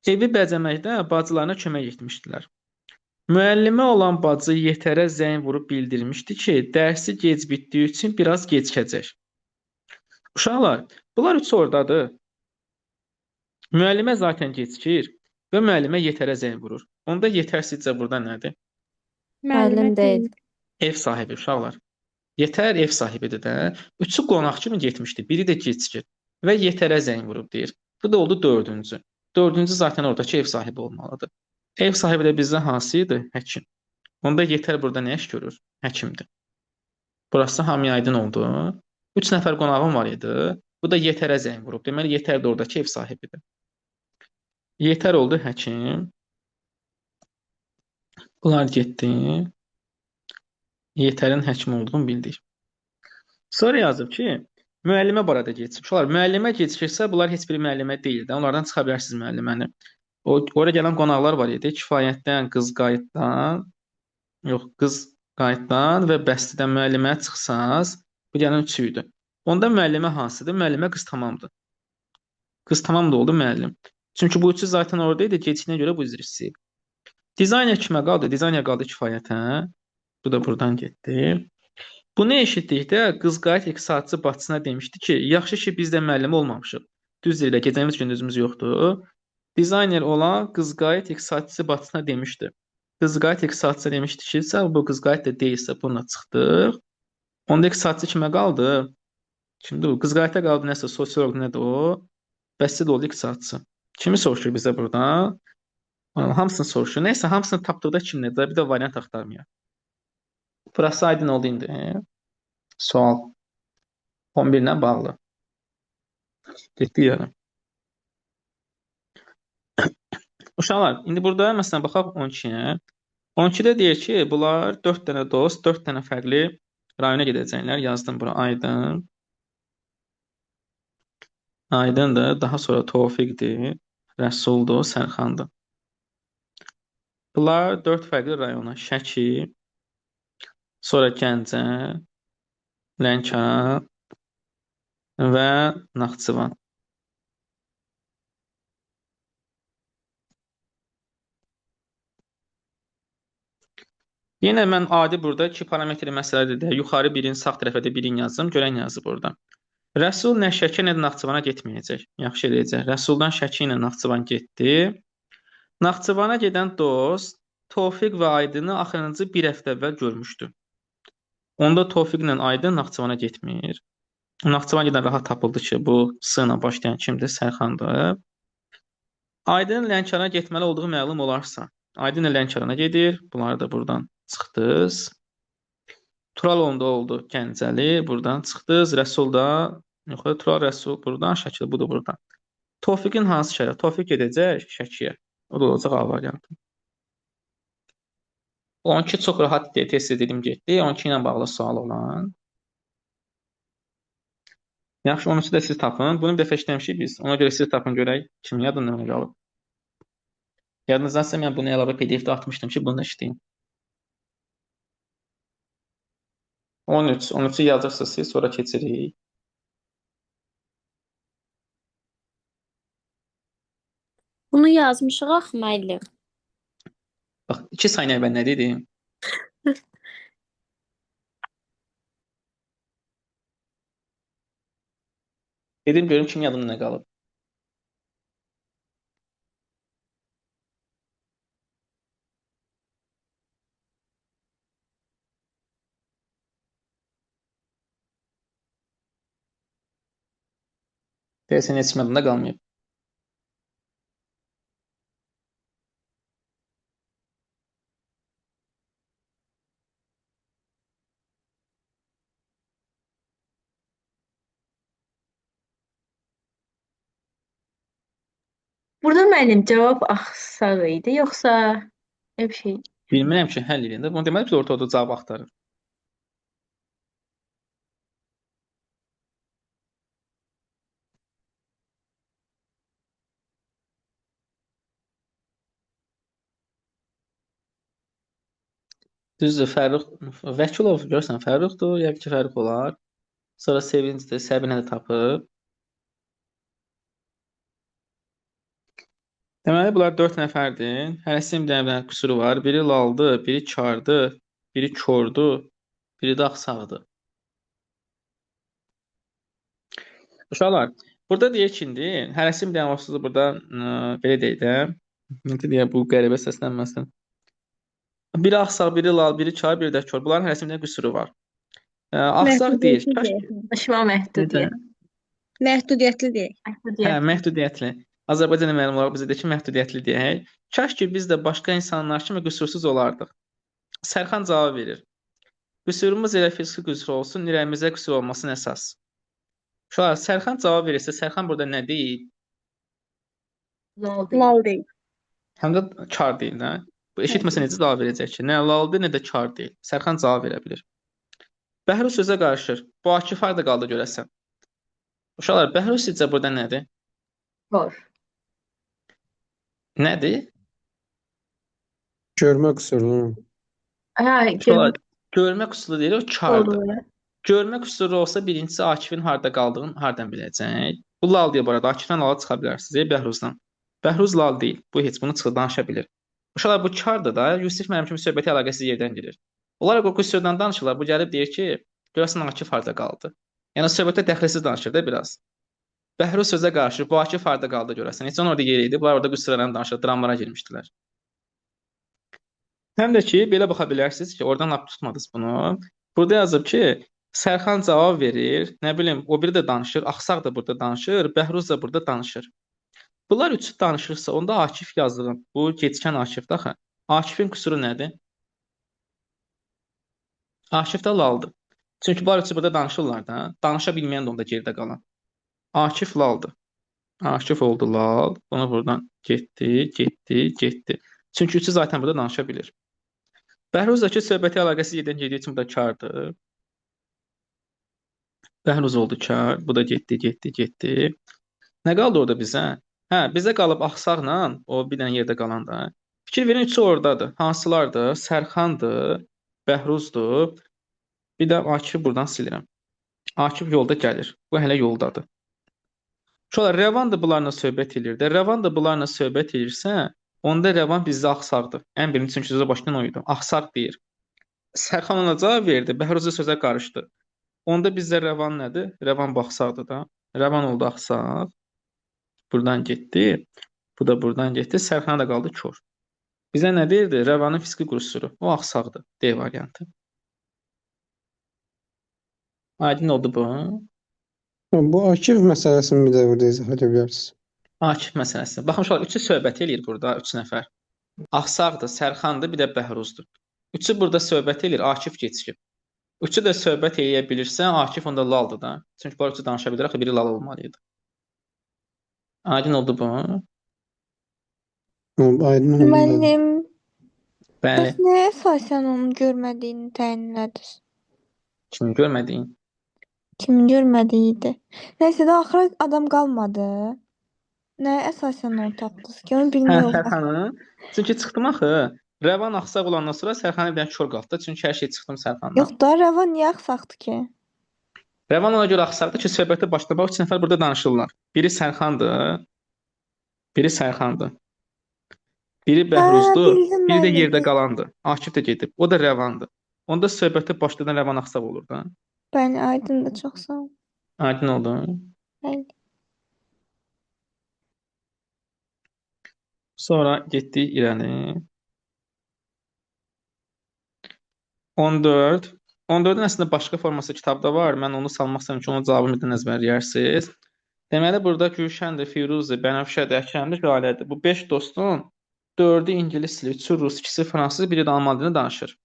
Evi bəzəməkdə bacılarına kömək etmişdilər. Müəllimə olan bacı Yetərə zəng vurub bildirmişdi ki, dərsi gec bitdiyi üçün biraz gecikəcək. Uşaqlar, bunlar üçü oradadır. Müəllimə zaten gecikir və müəllimə Yetərə zəng vurur. Onda Yetər sizcə burada nədir? Müəllimə deyil. Ev sahibi uşaqlar. Yetər ev sahibidir də. Üçü qonaq kimi getmişdi. Biri də gecikir və Yetərə zəng vurub deyir. Bu da oldu dördüncü. Dördüncü zaten oradakı ev sahibi olmalıdır. Ev sahibi də bizdə hansı idi? Həkim. Onda Yetər burada nə iş görür? Həkimdir. Burası hamıya aydın oldu. 3 nəfər qonağım var idi. Bu da Yetərə zəng vurub. Deməli Yetər də oradakı ev sahibidir. Yetər oldu həkim. Bunlar getdi. Yetərin həkim olduğunu bildik. Sonra yazıb ki, müəllimə barədə gecikir. Uşaqlar, müəllimə gecikirsə, bunlar heç bir müəllimə deyil də. Onlardan çıxa bilərsiniz müəlliməni. Oraya gələn qonaqlar var idi. Kifayətdən, Qızqayıtdan, yox, Qızqayıtdan və Bəstidən müəlliməyə çıxsaz, bu gələn üçü idi. Onda müəllimə hansıdır? Müəllimə qız tamamdır. Qız tamam da oldu müəllim. Çünki bu üçü zaten oradaydı. Gecikdiyinə görə bu üzr istəyib. Dizayner kimə qaldı? Dizayner qaldı Kifayətə. Bu da buradan getdi. Bunu eşitdikdə Qızqayıt iqtisadçı bacısına demişdi ki, yaxşı ki biz də müəllim olmamışıq. Düz deyirlər, gecəmiz gündüzümüz yoxdur. Dizayner olan Qızqayıt iqtisadçı bacısına demişdi. Qızqayıt iqtisadçı demişdi ki, sən bu Qızqayıt da deyilsə bununla çıxdıq. Onda iqtisadçı kimə qaldı? Kimdir o? Qızqayıta qaldı nəsə sosioloq nədir o? Bəs də oldu iqtisadçı. Kimi soruşur bizə buradan? Hamısını soruşur. Nəysə, hamısını tapdıqda kim nədir? Bir də variant axtarmayaq. Burası aydın oldu indi. Sual 11 ilə bağlı. Getdik yəni. Uşaqlar, indi burada məsələn baxaq 12-yə. 12-də deyir ki, bunlar 4 dənə dost, 4 dənə fərqli rayona gedəcəklər. Yazdım bura Aydın. Aydındır. Daha sonra Tofiqdir, Rəsuldur, Sərxandır. Bunlar 4 fərqli rayona. Şəki, sonra Gəncə, Lənkəran və Naxçıvan. Yenə mən adi burada 2 parametr məsələdir də. Yuxarı birin, sağ tərəfə də birin yazdım. Görən yazıb orada. Rəsul nə Şəki nə də Naxçıvana getməyəcək. Yaxşı eləyəcək. Rəsuldan Şəki ilə Naxçıvan getdi. Naxçıvana gedən dost Tofiq və Aydını axırıncı bir həftə əvvəl görmüşdü. Onda Tofiqlə Aydın Naxçıvana getmir. Naxçıvan gedən rahat tapıldı ki, bu S ilə başlayan kimdir? Sərxandır. Aydın Lənkərana getməli olduğu məlum olarsa, Aydın Lənkərana gedir. Bunları da buradan çıxdınız. Turalonda oldu Gəncəli. Buradan çıxdınız. Rəsul da, yox, Tural Rəsul buradan, Şəki bu da buradan. Tofiqin hansı şəhərə? Tofiq gedəcək Şəkiyə. O da olacaq A variantı. 12 çox rahat deyə test edelim getdi. 12 ilə bağlı sual olan. Yaxşı, 13-ü də siz tapın. Bunu bir dəfə işləmişik biz. Ona görə siz tapın görək kimin yadında nə qalıb. Yadınızdansa mən bunu əlavə PDF-də atmışdım ki, bunu da işləyim. 13. 13-ü yazırsınız siz, sonra keçirik. Bunu yazmışıq axı müəllim. Bax, 2 saniyə əvvəl nə dedim? Dedim görüm kim yadında nə qalıb. Deyəsən heç kim yadında qalmayıb. Burada müəllim cavab axsaq idi, yoxsa Ev şey. Bilmirəm ki, həll edin də. Bunu deməli biz orta cavab axtarırıq. Düzdür, Fərrux Vəkilov görürsən, Fərruxdur, yəqin ki, Fərrux olar. Sonra Sevincdir, Səbinə də tapıb. Deməli, bunlar 4 nəfərdir. Hərəsinin bir dənə qüsuru var. Biri laldır, biri kardır, biri kordur, biri də axsaqdır. Uşaqlar, burada deyək ki, indi hərəsinin bir dənə olsuz burada belə deyək də. Necə deyə bu qəribə səslənməsin. Biri axsaq, biri lal, biri kar, biri də kor. Bunların hərəsinin bir dənə qüsuru var. Axsaq deyil. Danışma məhdudiyyət. Məhdudiyyətli deyək. Hə, məhdudiyyətli. Azərbaycan müəllim olaraq bizə deyək ki, məhdudiyyətli deyək. Kaş ki biz də başqa insanlar kimi qüsursuz olardıq. Sərxan cavab verir. Qüsurumuz elə fiziki qüsur olsun, ürəyimizdə qüsur olmasın əsas. Uşaqlar, Sərxan cavab verirsə, Sərxan burada nə deyil? Lal deyək. Həm də kar deyil, də. Bu eşitməsə necə cavab verəcək ki? Nə laldır, nə də kar deyil. Sərxan cavab verə bilir. Bəhruz sözə qarışır. Bu Akif harda qaldı görəsən? Uşaqlar, Bəhruz sizcə burada nədir? Kor. Nədir? Görmə qüsurlu. Hə, Uşaqlar, görmə qüsuru deyil, o kardır. olur. Görmə qüsuru olsa birincisi Akifin harda qaldığını hardan biləcək? Bu lal deyə burada Akifdən lala çıxa bilərsiniz, Bəhruzdan. Bəhruz lal deyil. Bu heç bunu çıxıb danışa bilir. Uşaqlar, bu kardır da, Yusif mənim kimi söhbəti əlaqəsiz yerdən girir. Onlar o qüsurdan danışırlar, bu gəlib deyir ki, görəsən Akif harda qaldı. Yəni söhbətə dəxilsiz danışır da biraz. Bəhruz sözə qarşı bu Akif harda qaldı görəsən. Heç onun orada yeri idi. Bunlar orada qüsurlarla danışır, dramlara girmişdilər. Həm də ki, belə baxa bilərsiniz ki, oradan lap tutmadınız bunu. Burada yazıb ki, Sərxan cavab verir, nə bilim, o biri də danışır, Axsaq da burada danışır, Bəhruz da burada danışır. Bunlar üçü danışırsa, onda Akif yazdığım, bu gecikən Akifdir axı. Akifin qüsuru nədir? Akif də laldır. Çünki bunlar üçü burada danışırlar da, danışa bilməyən də onda geridə qalan. Akif laldır. Akif oldu lal, bunu buradan getdi. Çünki üçü zaten burada danışa bilir. Bəhruzdakı söhbəti əlaqəsiz yerdən gediyi üçün bu da kardır. Bəhruz oldu kar, bu da getdi. Nə qaldı orada bizə? Hə, bizə qalıb Axsaqla, o bir dənə yerdə qalan da. Fikir verin, üçü oradadır. Hansılardır? Sərxandır, Bəhruzdur. Bir də Akifi buradan silirəm. Akif yolda gəlir. Bu hələ yoldadır. Şolar, Rəvan da bunlarla söhbət edir də. Rəvan da bunlarla söhbət edirsə, onda Rəvan bizdə Axsaqdır. Ən birinci çünki sözə başlayan o idi. Axsaq deyir. Sərxan ona cavab verdi, Bəhruz'a sözə qarışdı. Onda bizdə Rəvan nədir? Rəvan baxsaqdır da. Rəvan oldu Axsaq. Buradan getdi. Bu da buradan getdi. Sərxana da qaldı kor. Bizə nə deyirdi? Rəvanın fiziki qüsuru. O Axsaqdır. D variantı. Aydın oldu bu. Bu Akif məsələsini bir də burada izah edə bilərsiniz. Akif məsələsi. Baxın uşaqlar, üçü söhbət eləyir burada, 3 nəfər. Axsaqdır, Sərxandır, bir də Bəhruzdur. Üçü burada söhbət eləyir, Akif keçib. Üçü də söhbət eləyə bilirsə, Akif onda laldır da. Çünki bu üçü danışa bilir, axı biri lal olmalıydı. Aydın oldu bu. Aydın oldu. Müəllim, Bəli. bəs nəyə əsasən onun görmədiyini təyin elədiniz? Kimi görmədiyin? Kimin görmədiyi idi? Nəysə də axıra adam qalmadı. Nəyə əsasən onu tapdınız ki? Onu bilmək olmaz. Sərxanı. Çünki çıxdım axı. Rəvan Axsaq olandan sonra Sərxanı bir dənə kör qaldı. Çünki hər şey çıxdım Sərxandan. Yox da, Rəvan niyə axsaqdır ki? Rəvan ona görə Axsaqdır ki, söhbəti başlamaq 3 nəfər burada danışırlar. Biri Sərxandır. Biri Sərxandır. Biri Bəhruzdur, bildim biri də mən, yerdə bildim. qalandır. Akif də gedib. O da Rəvandır. Onda söhbəti başladan Rəvan Axsaq olur da. Bəli, aydındır, çox sağ ol. Aydın oldu. Bəli. Sonra getdik irəli. 14. 14-ün əslində başqa forması kitabda var. Mən onu salmaq istəmirəm ki, onun cavabını birdən əzbərləyərsiniz. Deməli, burada Gülşəndir, Firuzdur, Bənəfşədir, Əkrəmdir, Jalədir. Bu 5 dostun 4-ü ingilisdir, 3-ü rus, 2-si fransız, biri də alman dilini danışır.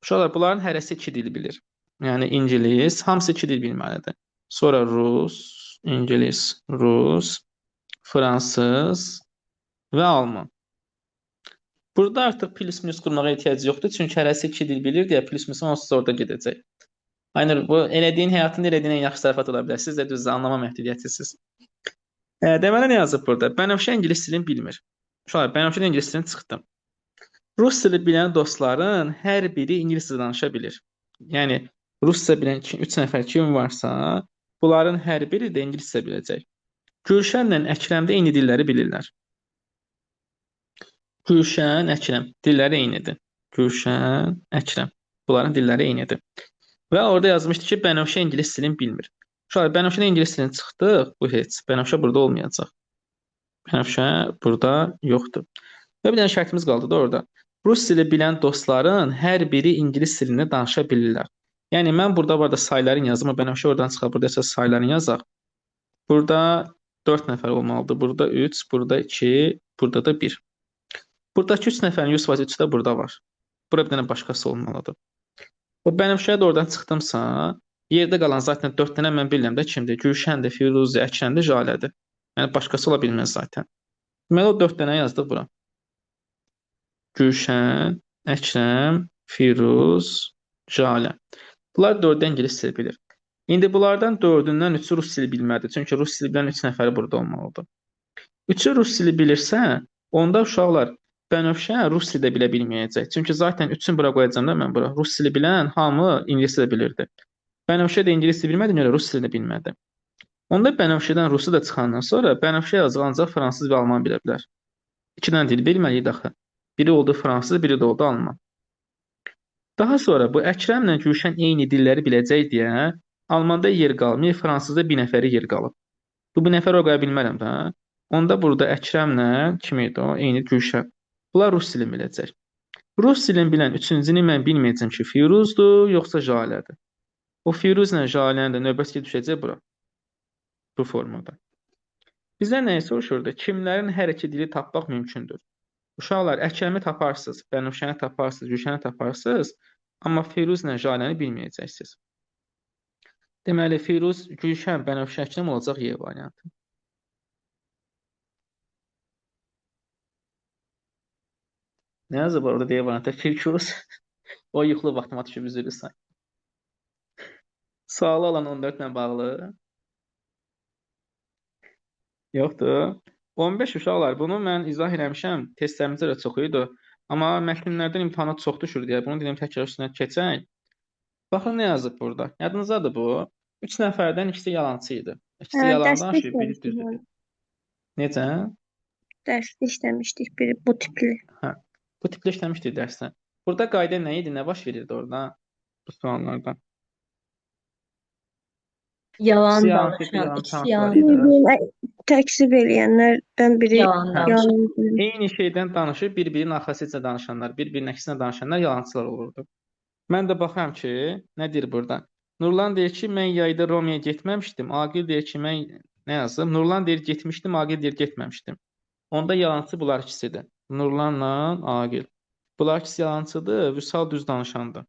Uşaqlar, bunların hərəsi 2 dil bilir. Yəni ingilis, hamısı 2 dil bilməlidir. Sonra rus, ingilis, rus, fransız və alman. Burada artıq plus minus qurmağa ehtiyac yoxdur. Çünki hərəsi iki dil bilir deyə plus minus onsuz orada gedəcək. Aynur, bu elədiyin həyatında elədiyin ən yaxşı zarafat ola bilər. Siz də düzdür, anlama məhdudiyyətisiniz. Deməli nə yazıb burada? Bənövşə ingilis dilini bilmir. Uşaqlar, Bənövşə ingilis dilini çıxdım. Rus dili bilən dostların hər biri ingilis dili danışa bilir. Yəni rusca bilən 3 nəfər kim varsa, bunların hər biri də ingiliscə biləcək. Gülşənlə Əkrəm də eyni dilləri bilirlər. Gülşən, Əkrəm dilləri eynidir. Gülşən, Əkrəm. Bunların dilləri eynidir. Və orada yazmışdı ki, Bənövşə ingilis dilini bilmir. Uşaqlar, Bənövşədən ingilis dilini çıxdıq, bu heç. Bənövşə burada olmayacaq. Bənövşə burada yoxdur. Və bir dənə şərtimiz qaldı da orada. Rus dili bilən dostların hər biri ingilis dilini danışa bilirlər. Yəni mən burada var da sayların yazım, Bənövşə oradan çıxar, burada isə sayların yazaq. Burada 4 nəfər olmalıdır. Burada 3, burada 2, burada da 1. Buradakı 3 nəfərin 100% 3 də burada var. Bura bir dənə başqası olmalıdır. O Bənövşəyə də oradan çıxdımsa, yerdə qalan zaten 4 dənə mən bilirəm də kimdir? Gülşəndir, Firuzdur, Əkrəmdir, Jalədir. Yəni başqası ola bilməz zaten. Deməli o 4 dənə yazdıq bura. Gülşən, Əkrəm, Firuz, Jalə. Bunlar 4-də ingilis dili bilir. İndi bunlardan 4-ündən 3-ü rus dili bilməlidir. Çünki rus dili bilən 3 nəfəri burada olmalıdır. 3-ü rus dili bilirsə, onda uşaqlar Bənövşə rus dili də bilə bilməyəcək. Çünki zaten 3-ünü bura qoyacağam da mən bura. Rus dili bilən hamı ingilis dili bilirdi. Bənövşə də ingilis dili bilmədi, görə rus dilini bilmədi. Onda Bənövşədən rusu da çıxandan sonra Bənövşə yazığı ancaq fransız və alman bilə bilər. 2 dənə dil bilməliyik axı. Biri oldu fransız, biri də oldu alman. Daha sonra bu Əkrəmlə Gülşən eyni dilləri biləcək deyə almanda yer qalmır, fransızda bir nəfəri yer qalıb. Bu bir nəfər o qoya bilmərəm də. Onda burada Əkrəmlə kim idi o? Eyni Gülşən. Bunlar rus dilini biləcək. Rus dilini bilən üçüncünü mən bilməyəcəm ki, Firuzdur, yoxsa Jalədir. O Firuzla Jalənin də növbəti düşəcək bura. Bu formada. Bizdən nəyi soruşurdu? Kimlərin hər iki dili tapmaq mümkündür? Uşaqlar, Əkrəmi taparsınız, Bənövşəni taparsınız, Gülşəni taparsınız, amma Firuzla Jaləni bilməyəcəksiniz. Deməli, Firuz, Gülşən, Bənövşə, Əkrəm olacaq Y variantı. Nə yazıb orada D variantı? Firuz. O yuxulu vaxtıma düşüb üzülü say. Sualı olan 14 ilə bağlı. Yoxdur. 15 uşaqlar, bunu mən izah eləmişəm. Testlərimizdə də çox idi. Amma mətnlərdən imtahanat çox düşür deyə bunu dedim təkrar üstünə keçək. Baxın nə yazıb burada. Yadınızdadır bu. 3 nəfərdən ikisi yalançı idi. İkisi yalan danışır, biri düzdür. Necə? Dərsdə işləmişdik biri bu tipli. Hə. Bu tipli işləmişdik dərsdə. Burada qayda nə idi? Nə baş verirdi orada? Bu suallarda. Yalan Yalan danışan, yalan ikisi tanış yalan var idi. Təkzib eləyənlərdən biri Yalan danışan. Eyni şeydən danışıb bir-birinin arxasıca danışanlar, bir-birinin əksinə danışanlar yalançılar olurdu. Mən də baxıram ki, nə deyir burada? Nurlan deyir ki, mən yayda Romaya getməmişdim. Aqil deyir ki, mən nə yazdım? Nurlan deyir getmişdim, Aqil deyir getməmişdim. Onda yalançı bunlar ikisidir. Nurlanla Aqil. Bunlar ikisi yalançıdır, Vüsal düz danışandır.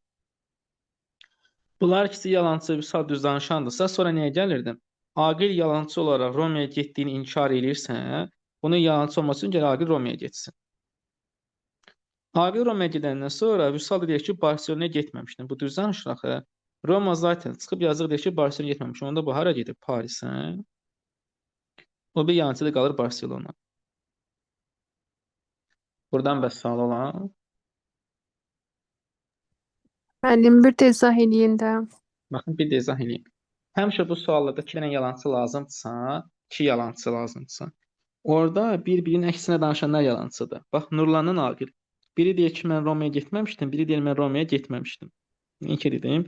Bunlar ikisi yalançı, Vüsal düz danışandırsa, sonra nəyə gəlirdim? Aqil yalançı olaraq Romaya getdiyini inkar edirsə, bunun yalançı olması üçün gəlir Aqil Romaya getsin. Aqil Romaya gedəndən sonra Vüsal deyir ki, Barselonaya getməmişdim. Bu düz danışır axı. Roma zaten çıxıb yazıq deyir ki, Barselonaya getməmişdim. Onda bu hara gedib? Parisə. O bir yalançı da qalır Barselona. Buradan bəs sual olan. Müəllim, bir də izah eləyin də. Baxın, bir də izah edeyim. Həmişə bu suallarda 2 dənə yalançı lazımdırsa, 2 yalançı lazımdırsa, orada bir-birinin əksinə danışanlar yalançıdır. Bax, Nurlanın Aqil. Biri deyir ki, mən Romaya getməmişdim, biri deyir, mən Romaya getməmişdim. İnkar edeyim.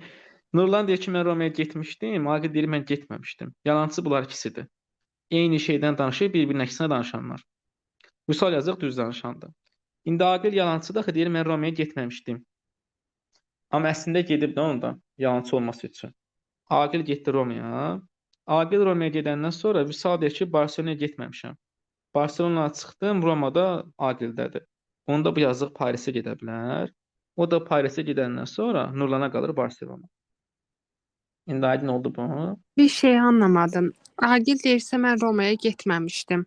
Nurlan deyir ki, mən Romaya getmişdim, Aqil deyir, mən getməmişdim. Yalançı bunlar ikisidir. Eyni şeydən danışır, bir-birinin əksinə danışanlar. Vüsal yazıq düz danışandır. İndi Aqil yalançıdır, deyir, mən Romaya getməmişdim. Amma əslində gedib də onda, yalançı olması üçün. Aqil getdi Romaya. Aqil Romaya gedəndən sonra Vüsal deyir ki, Barselonaya getməmişəm. Barselonaya çıxdım, Romada Aqildədir. Onda bu yazıq Parisə gedə bilər. O da Parisə gedəndən sonra Nurlana qalır Barselona. İndi aydın oldu bu. Bir şey anlamadım. Aqil deyirsə mən Romaya getməmişdim.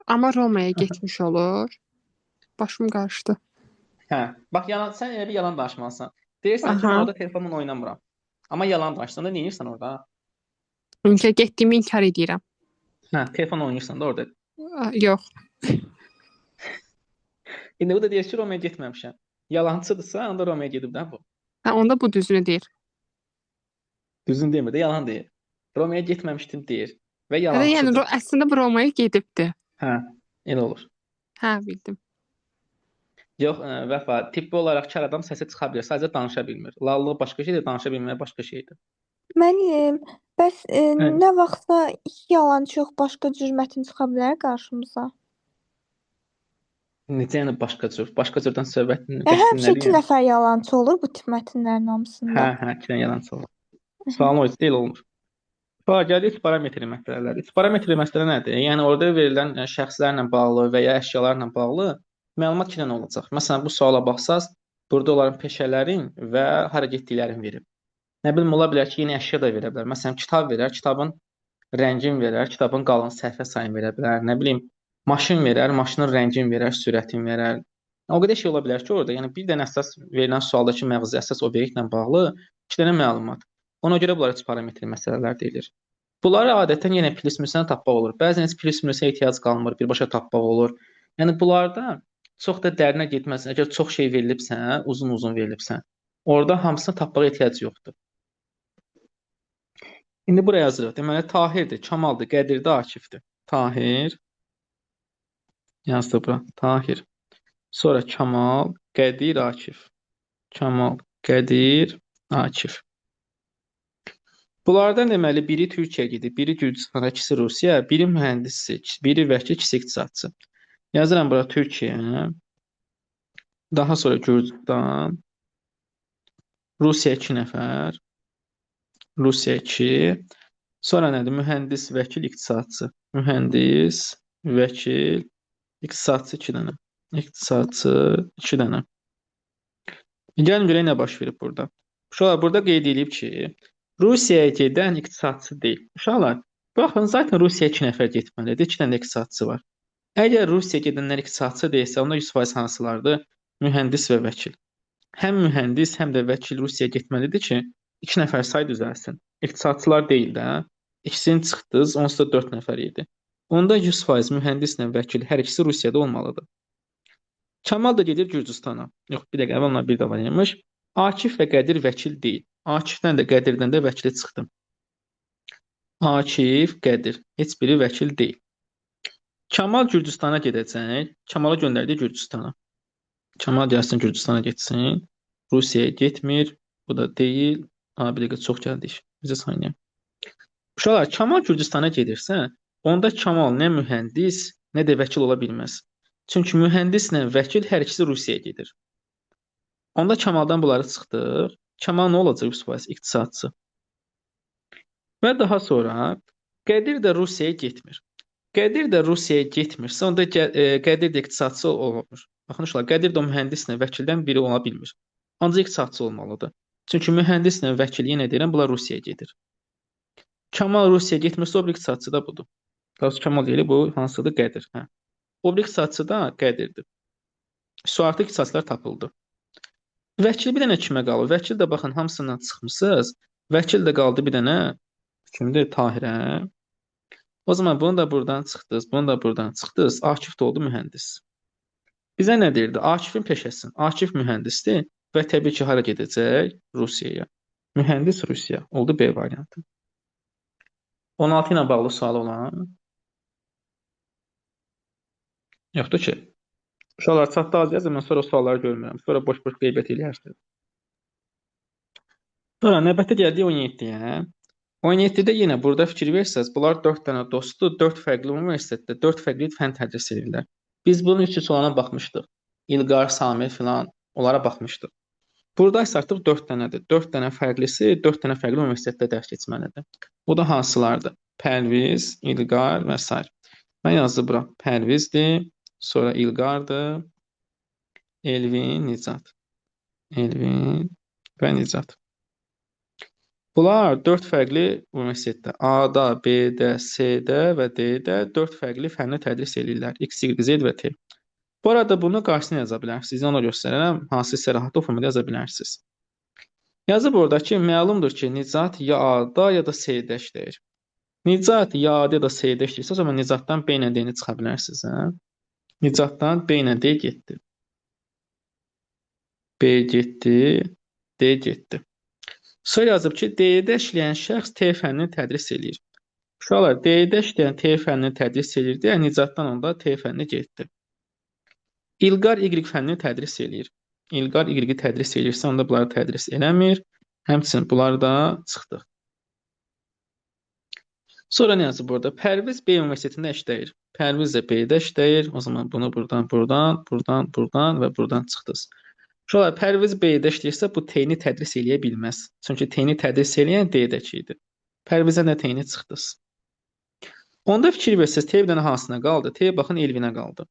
Amma Romaya getmiş olur. Başım qarışdı. Hə, bax yalan, sən elə bir yalan danışmalısan. Deyirsən ki, mən Aha. orada telefonla oynamıram. Amma yalan danışsan da nə edirsən orada? İnkar getdiyimi inkar edirəm. Hə, telefonla oynayırsan da orada. Yox. İndi bu da deyir ki, Romaya getməmişəm. Yalancıdırsa, onda Romaya gedib də bu. Hə, onda bu düzünü deyir. Düzün demir də, yalan deyir. Romaya getməmişdim deyir və Hə, yəni yalancıdır. əslində bu Romaya gedibdi. Hə, elə olur. Hə, bildim. Yox, Vəfa, tibbi olaraq kar adam səsi çıxa bilər, sadəcə danışa bilmir. Lallıq başqa şeydir, danışa bilmək başqa şeydir. Müəllim, bəs Hə. nə vaxtsa iki yalançı yox, başqa cür mətn çıxa bilər qarşımıza? Necə yəni başqa cür? Başqa cürdən söhbətin Həmişə qəsdin iki nədir? nəfər yalançı olur bu tip mətnlərin hamısında. Hə, iki dənə yalançı olur. Sualın o deyil olmur. Gəldik parametri məsələləri. Parametri məsələ nədir? Yəni orada verilən şəxslərlə bağlı və ya əşyalarla bağlı məlumat iki dənə olacaq. Məsələn, bu suala baxsaz, burada onların peşələrin və hara getdiklərini verib. Nə bilim, ola bilər ki, yeni əşya da verə bilər. Məsələn, kitab verər, kitabın rəngini verər, kitabın qalın səhifə sayını verə bilər. Nə bilim, maşın verər, maşının rəngini verər, sürətini verər. O qədər şey ola bilər ki, orada, yəni bir dənə əsas verilən sualdakı məğzi əsas obyektlə bağlı iki dənə məlumat. Ona görə bunlar üç parametri məsələlər deyilir. Bunları adətən yenə plus minusdan tapmaq olur. Bəzən heç plus minusa ehtiyac qalmır, birbaşa tapmaq olur. Yəni bunlarda çox da dərinə getməz. Əgər çox şey verilibsə, uzun-uzun verilibsə, orada hamısını tapmağa ehtiyac yoxdur. İndi buraya yazırıq. Deməli, Tahirdir, Kamaldır, Qədirdir, Akifdir. Tahir yazdı bura. Tahir. Sonra Kamal, Qədir, Akif. Kamal, Qədir, Akif. Bunlardan deməli biri Türkiyə gedib, biri Gürcüstan, ikisi Rusiya, biri mühəndisdir, biri vəkil, ikisi iqtisadçı. Yazıram bura Türkiyə, daha sonra Gürcüstan, Rusiya 2 nəfər, Rusiya 2, sonra nədir? Mühəndis, vəkil, iqtisadçı. Mühəndis, vəkil, iqtisadçı 2 dənə. İqtisadçı 2 dənə. Gəlin görək nə baş verib burada. Uşaqlar burada qeyd edib ki, Rusiyaya gedən iqtisadçı deyil. Uşaqlar, baxın, zaten Rusiyaya 2 nəfər getməlidir, 2 dənə iqtisadçı var. Əgər Rusiyaya gedənlər iqtisadçı deyilsə, onda 100% hansılardır? Mühəndis və vəkil. Həm mühəndis, həm də vəkil Rusiyaya getməlidir ki, 2 nəfər say düzəlsin. İqtisadçılar deyil də. İkisini çıxdınız, onsuz da 4 nəfər idi. Onda 100% mühəndislə vəkil hər ikisi Rusiyada olmalıdır. Kamal da gedir Gürcüstana. Yox, bir dəqiqə, onlar bir də var imiş. Akif və Qədir vəkil deyil. Akifdən də Qədirdən də vəkili çıxdı. Akif, Qədir. Heç biri vəkil deyil. Kamal Gürcüstana gedəcək. Kamalı göndərdi Gürcüstana. Kamal gəlsin Gürcüstana getsin. Rusiyaya getmir. Bu da deyil. Bir dəqiqə, çox gəldik. Bizə saniyə. Uşaqlar, Kamal Gürcüstana gedirsə, onda Kamal nə mühəndis, nə də vəkil ola bilməz. Çünki mühəndislə vəkil hər ikisi Rusiyaya gedir. Onda Kamaldan bunları çıxdıq. Kamal nə olacaq 100% iqtisadçı. Və daha sonra Qədir də Rusiyaya getmir. Qədir də Rusiyaya getmirsə, onda Qədir də iqtisadçı olmur. Baxın uşaqlar, Qədir də mühəndislə vəkildən biri ola bilmir. Ancaq iqtisadçı olmalıdır. Çünki mühəndislə vəkil, yenə deyirəm, bunlar Rusiyaya gedir. Kamal Rusiyaya getmirsə, o bir iqtisadçı da budur. Daha sonra Kamal deyir, bu hansıdır? Qədir. Hə. O bir iqtisadçı da Qədirdir. Su artıq iqtisadçılar tapıldı. Vəkil bir dənə kimə qalır? Vəkil də baxın, hamısından çıxmısınız. Vəkil də qaldı bir dənə kimdir? Tahirə. O zaman bunu da buradan çıxdınız, bunu da buradan çıxdınız. Akif də oldu mühəndis. Bizə nə deyirdi? Akifin peşəsi. Akif mühəndisdir və təbii ki, hara gedəcək? Rusiyaya. Mühəndis Rusiya. Oldu B variantı. 16 ilə bağlı sual olan. Yoxdur ki. Uşaqlar çatda az yazın, mən sonra sualları görmürəm. Sonra boş-boş qeybət eləyərsiniz. Sonra növbətə gəldik 17-yə. 17-də yenə burada fikir versəz, bunlar 4 dənə dostdur, 4 fərqli universitetdə, 4 fərqli fən tədris edirlər. Biz bunun 3 olana baxmışdıq. İlqar, Samir filan, onlara baxmışdıq. Burada isə artıq 4 dənədir. 4 dənə fərqlisi 4 dənə fərqli universitetdə dərs keçməlidir. Bu da hansılardır? Pərviz, İlqar və s. Mən yazdım bura. Pərvizdir, sonra İlqardır, Elvin, Nicat. Elvin və Nicat. Bunlar 4 fərqli universitetdə, A-da, B-də, C-də və D-də 4 fərqli fənni tədris edirlər. X, Y, Z və T. Bu arada bunu qarşısına yaza bilərsiniz. Ona göstərirəm. Hansı hissə rahat formada yaza bilərsiniz. Yazıb orada ki, məlumdur ki, Nicat ya A-da ya da C-də işləyir. Nicat ya A-da ya da C-də işləyirsə, o zaman Nicatdan B ilə D-ni çıxa bilərsiniz. Hə? Nicatdan B ilə D getdi. B getdi, D getdi. Sonra yazıb ki, D-də işləyən şəxs T fənnini tədris eləyir. Uşaqlar, D-də işləyən T fənnini tədris eləyir deyə Nicatdan onda T fənni getdi. İlqar Y fənnini tədris eləyir. İlqar Y-i tədris eləyirsə, onda bunları tədris eləmir. Həmçinin bunlar da çıxdı. Sonra nə yazıb burada? Pərviz B universitetində işləyir. Pərviz də B-də işləyir. O zaman bunu buradan və buradan çıxdınız. Uşaqlar, Pərviz B-də işləyirsə, bu T-ni tədris eləyə bilməz. Çünki T-ni tədris eləyən D-dəki idi. Pərvizə nə T-ni çıxdınız. Onda fikir versiniz, T bir dənə hansına qaldı? T baxın Elvinə qaldı.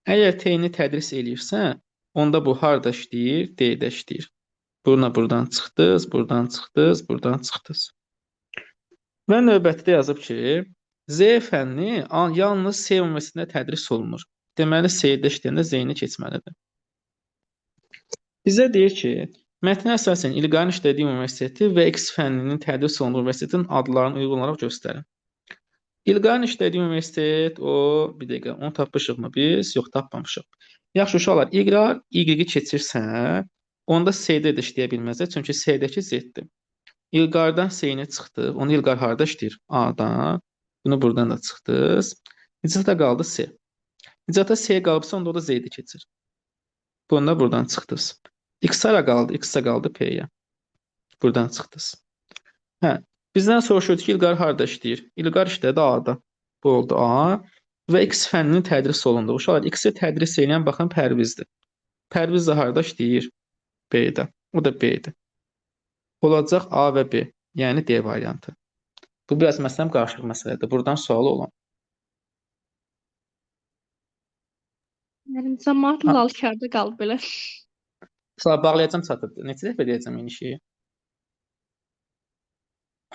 Əgər T-ni tədris eləyirsə, onda bu harda işləyir? D-də işləyir. Buradan çıxdınız, buradan çıxdınız. Və növbətdə yazıb ki, Z fənni yalnız C universitetində tədris olunur. Deməli, C-də işləyəndə Z-ni keçməlidir. Bizə deyir ki, mətnə əsasən İlqarın işlədiyi universiteti və X fənninin tədris olunduğu universitetin adlarını uyğun olaraq göstərin. İlqarın işlədiyi universitet, bir dəqiqə, onu tapmışıq mı biz? Yox, tapmamışıq. Yaxşı, uşaqlar, İlqar Y-i keçirsə, onda C-də də işləyə bilməzdir, çünki C-dəki Z-dir. İlqardan C-ni çıxdı, onu İlqar harada işləyir? A-da. Bunu buradan da çıxdınız. Nicata qaldı C. Nicata C qalıbsa, onda o da Z-i keçir. Bunu da buradan çıxdınız. X-a qaldı, X-a qaldı P-yə. Buradan çıxdınız. Hə. Bizdən soruşurdu ki, İlqar harada işləyir? İlqar işlədi A-da. Bu oldu A. Və X fənninin tədris olundu. Uşaqlar, X-i tədris edən baxın Pərvizdir. Pərviz də harada işləyir? B-də. O da B-dir. Olacaq A və B. Yəni D variantı. Bu biraz məsələn qarışıq məsələdir. Buradan sualı olan. Mənim cəmaat lalkarda qalıb belə. Sonra bağlayacağım çatıb. Neçə dəfə deyəcəm eyni şeyi?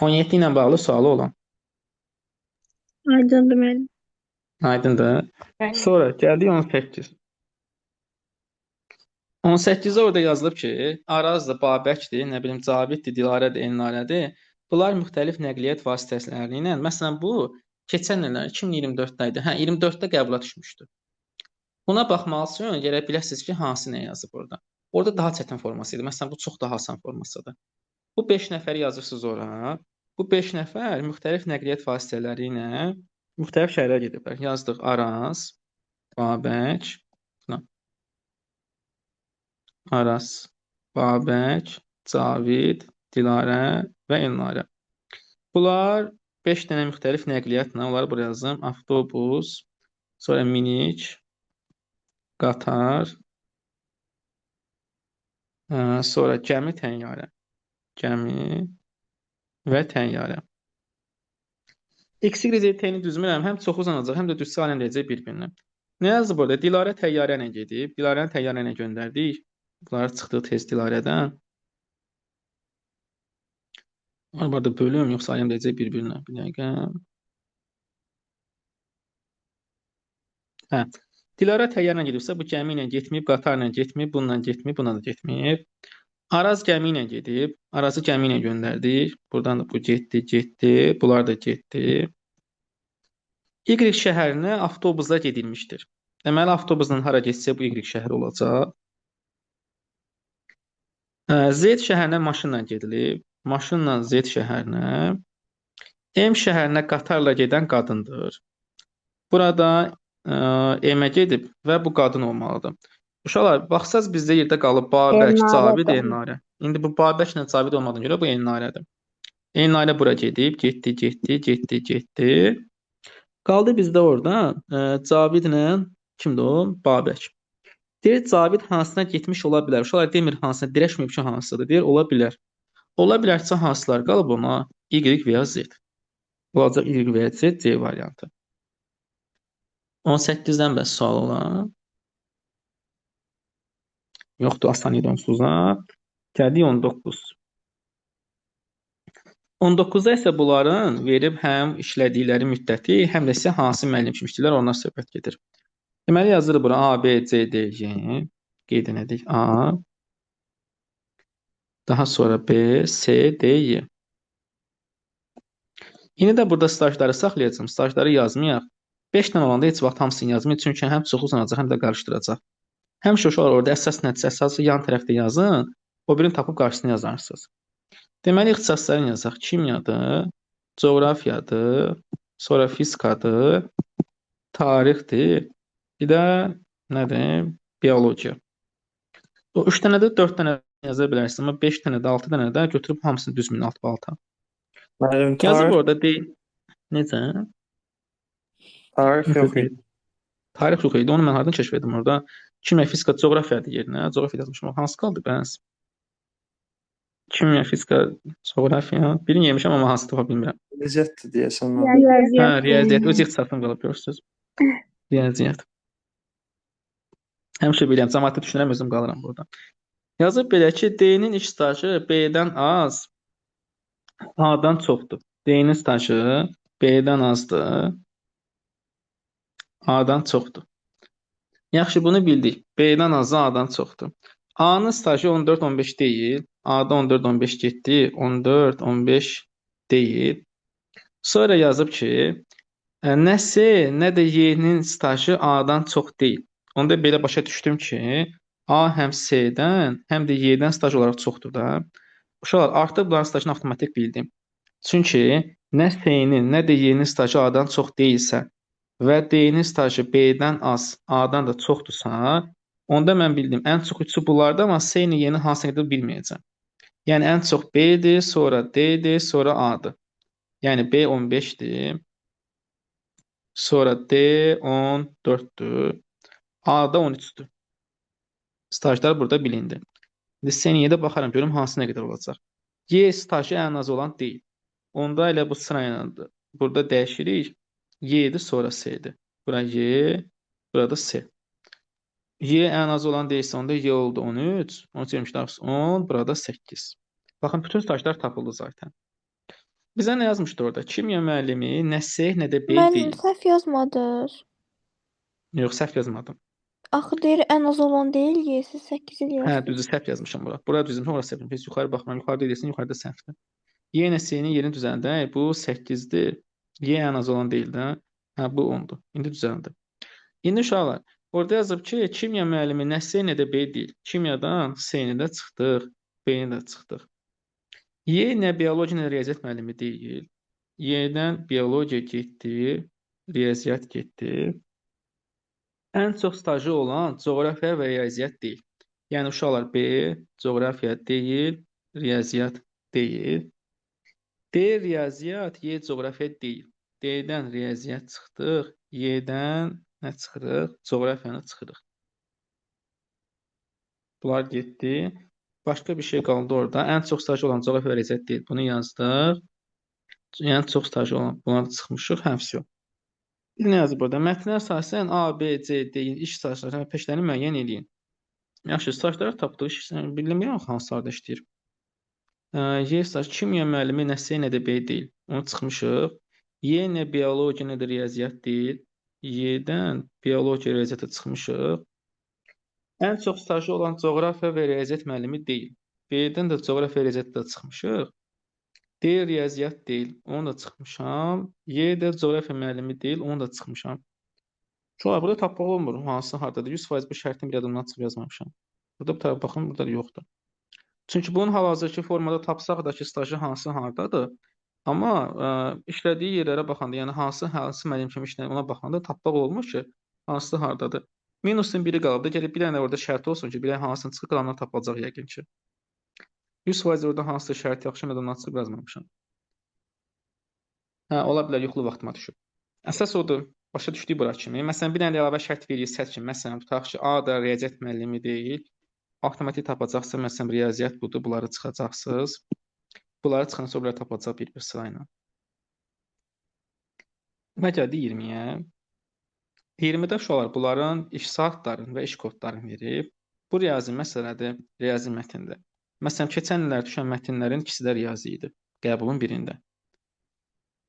17 ilə bağlı sualı olan. Aydındır müəllim. Aydındır. Sonra gəldik 18. 18-də orada yazılıb ki, Arazdır, Babəkdir, nə bilim, Caviddir, Dilarədir, Elnarədir. Bunlar müxtəlif nəqliyyat vasitələri ilə, məsələn, bu keçən illər 2024-də idi. Hə, 24-də qəbula düşmüşdü. Buna baxmalısınız, görə biləsiniz ki, hansı nə yazıb orada. Orada daha çətin forması idi. Məsələn, bu çox daha asan formasıdır. Bu 5 nəfəri yazırsınız ora. Bu 5 nəfər müxtəlif nəqliyyat vasitələri ilə müxtəlif şəhərlərə gediblər. Yazdıq Araz, Babək, Araz, Babək, Cavid, Dilarə və Elnarə. Bunlar 5 dənə müxtəlif nəqliyyatla, onları buraya yazdım. Avtobus, sonra minik, qatar, sonra gəmi, təyyarə. Gəmi və təyyarə. X, Y, T-ni düzmürəm. Həm çox uzanacaq, həm də düz sayla eləyəcək bir-birinə. Nə yazıb burada? Dilarə təyyarə ilə gedib. Dilarəni təyyarə ilə göndərdik. Bunlar çıxdı tez Dilarədən. Var burada bölüm, yoxsa sayla eləyəcək bir-birinə. Bir dəqiqə. Hə. Dilarə təyyarə ilə gedibsə, bu gəmi ilə getməyib, qatar ilə getməyib, bununla getməyib, buna da getməyib. Araz gəmi ilə gedib, Arazı gəmi ilə göndərdik. Buradan da bu getdi, bunlar da getdi. Y şəhərinə avtobusla gedilmişdir. Deməli, avtobusla hara getsə bu Y şəhəri olacaq. Z şəhərinə maşınla gedilib, maşınla Z şəhərinə. M şəhərinə qatarla gedən qadındır. Burada M-ə gedib və bu qadın olmalıdır. Uşaqlar, baxsaz bizdə yerdə qalıb Babək, Cavid, Elnarə. İndi bu Babəklə Cavid olmadığına görə bu Elnarədir. Elnarə bura gedib, getdi. Qaldı bizdə orada Cavidlə kimdir o? Babək. Deyir, Cavid hansına getmiş ola bilər. Uşaqlar demir hansına, dirəşməyib ki, hansıdır. Deyir, ola bilər. Ola bilərsə hansılar qalıb ona? Y və ya Z. Olacaq Y və ya Z, C variantı. 18-dən bəs sual olan. Yoxdur, asan idi onsuza. Gəldik 19. 19-da isə bunların verib həm işlədikləri müddəti, həm də isə hansı müəllim kimi işləyirlər, ondan söhbət gedir. Deməli yazırıq bura A, B, C, D, Y. Qeyd edik A. Daha sonra B, C, D, Y. Yine də burada stajları saxlayacağım. Stajları yazmayaq. 5 dənə olanda heç vaxt hamısını yazmayın. Çünki həm çox uzanacaq, həm də qarışdıracaq. Həmişə uşaqlar orada əsas nəticə, əsası yan tərəfdə yazın. O birini tapıb qarşısına yazarsınız. Deməli ixtisaslarını yazaq. Kimyadır, coğrafiyadır, sonra fizikadır, tarixdir, bir də nədir? Biologiya. O 3 dənə də 4 dənə yaza bilərsiniz, amma 5 dənə də 6 dənə də götürüb hamısını düzməyin alt balta. Müəllim, Yazıb tarix, orada deyil. Necə? tarix yox idi. Tarix yox idi. Onu mən hardan kəşf etdim orada? Kimya, fizika, coğrafiyadır yerinə. Coğrafiya yazmışam. Hansı qaldı bəs? Kimya, fizika, coğrafiya. Birini yemişəm amma hansı tapa bilmirəm. Riyaziyyatdır deyəsən. Hə, riyaziyyat. Öz ixtisasım qalıb görürsüz. Riyaziyyat. Həmişə bilirəm. Cəmaətdə düşünürəm, özüm qalıram burada. Yazıb belə ki, D-nin iş stajı B-dən az, A-dan çoxdur. D-nin stajı B-dən azdır, A-dan çoxdur. Yaxşı, bunu bildik. B-dən azı A-dan çoxdur. A-nın stajı 14-15 deyil. A-da 14-15 getdi. 14-15 deyil. Sonra yazıb ki, nə S, nə də Y-nin stajı A-dan çox deyil. Onda belə başa düşdüm ki, A həm C-dən, həm də Y-dən staj olaraq çoxdur da. Uşaqlar, artıq bunların stajını avtomatik bildim. Çünki nə S-nin, nə də Y-nin stajı A-dan çox deyilsə və D-nin stajı B-dən az, A-dan da çoxdursa, onda mən bildim. Ən çox üçü bunlardır, amma S-ni, Y-ni hansı qədər bilməyəcəm. Yəni ən çox B-dir, sonra D-dir, sonra A-dır. Yəni B 15-dir, sonra D 14-dür, A da 13-dür. Stajlar burada bilindi. İndi S-niyə də baxaram, görüm hansı nə qədər olacaq. Y stajı ən az olan deyil. Onda elə bu sırayla burada dəyişirik. Y-dir, sonra S-dir. Bura Y, burada S. Y ən az olan deyilsə, onda Y oldu 13, 13 yemişlər 10, burada 8. Baxın, bütün stajlar tapıldı zaten. Bizə nə yazmışdı orada? Kimya müəllimi nə S, nə də B Müəllim, deyil. səhv yazmadınız. Yox, səhv yazmadım. Axı deyir ən az olan deyil, siz 8 il Hə, yazdınız. düzdür, səhv yazmışam bura. Bura düzmüşəm, ora səhv yazmışam. Heç yuxarı baxmıram. Yuxarıda deyirsən, yuxarıda səhvdir. Y ilə S-nin yerini düzəldək. Bu 8-dir. Y ən az olan deyil də. Hə, bu 10-dur. İndi düzəldi. İndi uşaqlar, orada yazıb ki, kimya müəllimi nə S, nə də B deyil. Kimyadan S-ni də çıxdıq, B-ni də çıxdıq. Y nə biologiya, nə də riyaziyyat müəllimi deyil. Y-dən biologiya getdi, riyaziyyat getdi. Ən çox stajı olan coğrafiya və riyaziyyat deyil. Yəni uşaqlar B, coğrafiya deyil, riyaziyyat deyil. D riyaziyyat, Y coğrafiya deyil. D-dən riyaziyyat çıxdıq, Y-dən nə çıxırıq? Coğrafiyanı çıxırıq. Bunlar getdi. Başqa bir şey qaldı orada. Ən çox stajı olan coğrafiya və riyaziyyat deyil. Bunu yazdıq. Yəni çox stajı olan bunları çıxmışıq. Həmsi. Nə yazıb burada? Mətnə əsasən A, B, C, D-in iş stajlarını və peşələrini müəyyən edin. Yaxşı, stajları tapdıq. Bilmirəm hansılarda işləyir. Y staj kimya müəllimi nə S, nə də B deyil. Onu çıxmışıq. Y nə biologiya, nə də riyaziyyat deyil. Y-dən biologiya, riyaziyyata çıxmışıq. Ən çox stajı olan coğrafiya və riyaziyyat müəllimi deyil. B-dən də coğrafiya və riyaziyyatda çıxmışıq. D riyaziyyat deyil, onu da çıxmışam. Y də coğrafiya müəllimi deyil, onu da çıxmışam. Şolar, burada tapmaq olmur. Hansı hardadır? 100% bu şərtin bir adımdan çıxıb yazmamışam. Burada bir tərəf baxın, burada da yoxdur. Çünki bunun hal-hazırki formada tapsaq da ki, stajı hansı hardadır. Amma işlədiyi yerlərə baxanda, yəni hansı müəllim kimi işləyir, ona baxanda tapmaq olmur ki, hansı hardadır. Minusun biri qalıb da, gəlib bir dənə orada şərt olsun ki, bir dənə hansını çıxıb qalanlar tapılacaq yəqin ki. 100% orada hansısa şərt yaxşı adamdan çıxıb yazmamışam. Hə, ola bilər yuxulu vaxtıma düşüb. Əsas odur, başa düşdük bura kimi. Məsələn, bir dənə əlavə şərt verir, səs kimi. Məsələn, tutaq ki, A da riyaziyyat müəllimi deyil. Avtomatik tapacaqsa, məsələn, riyaziyyat budur, bunları çıxacaqsınız. Bunları çıxan sonra bunları tapacaq bir sırayla. Və gəldi 20-yə. 20-də uşaqlar bunların iş saatlarını və iş kodlarını verib. Bu riyazi məsələdir, riyazi mətndir. Məsələn, keçən illər düşən mətnlərin ikisi də riyazi idi, qəbulun birində.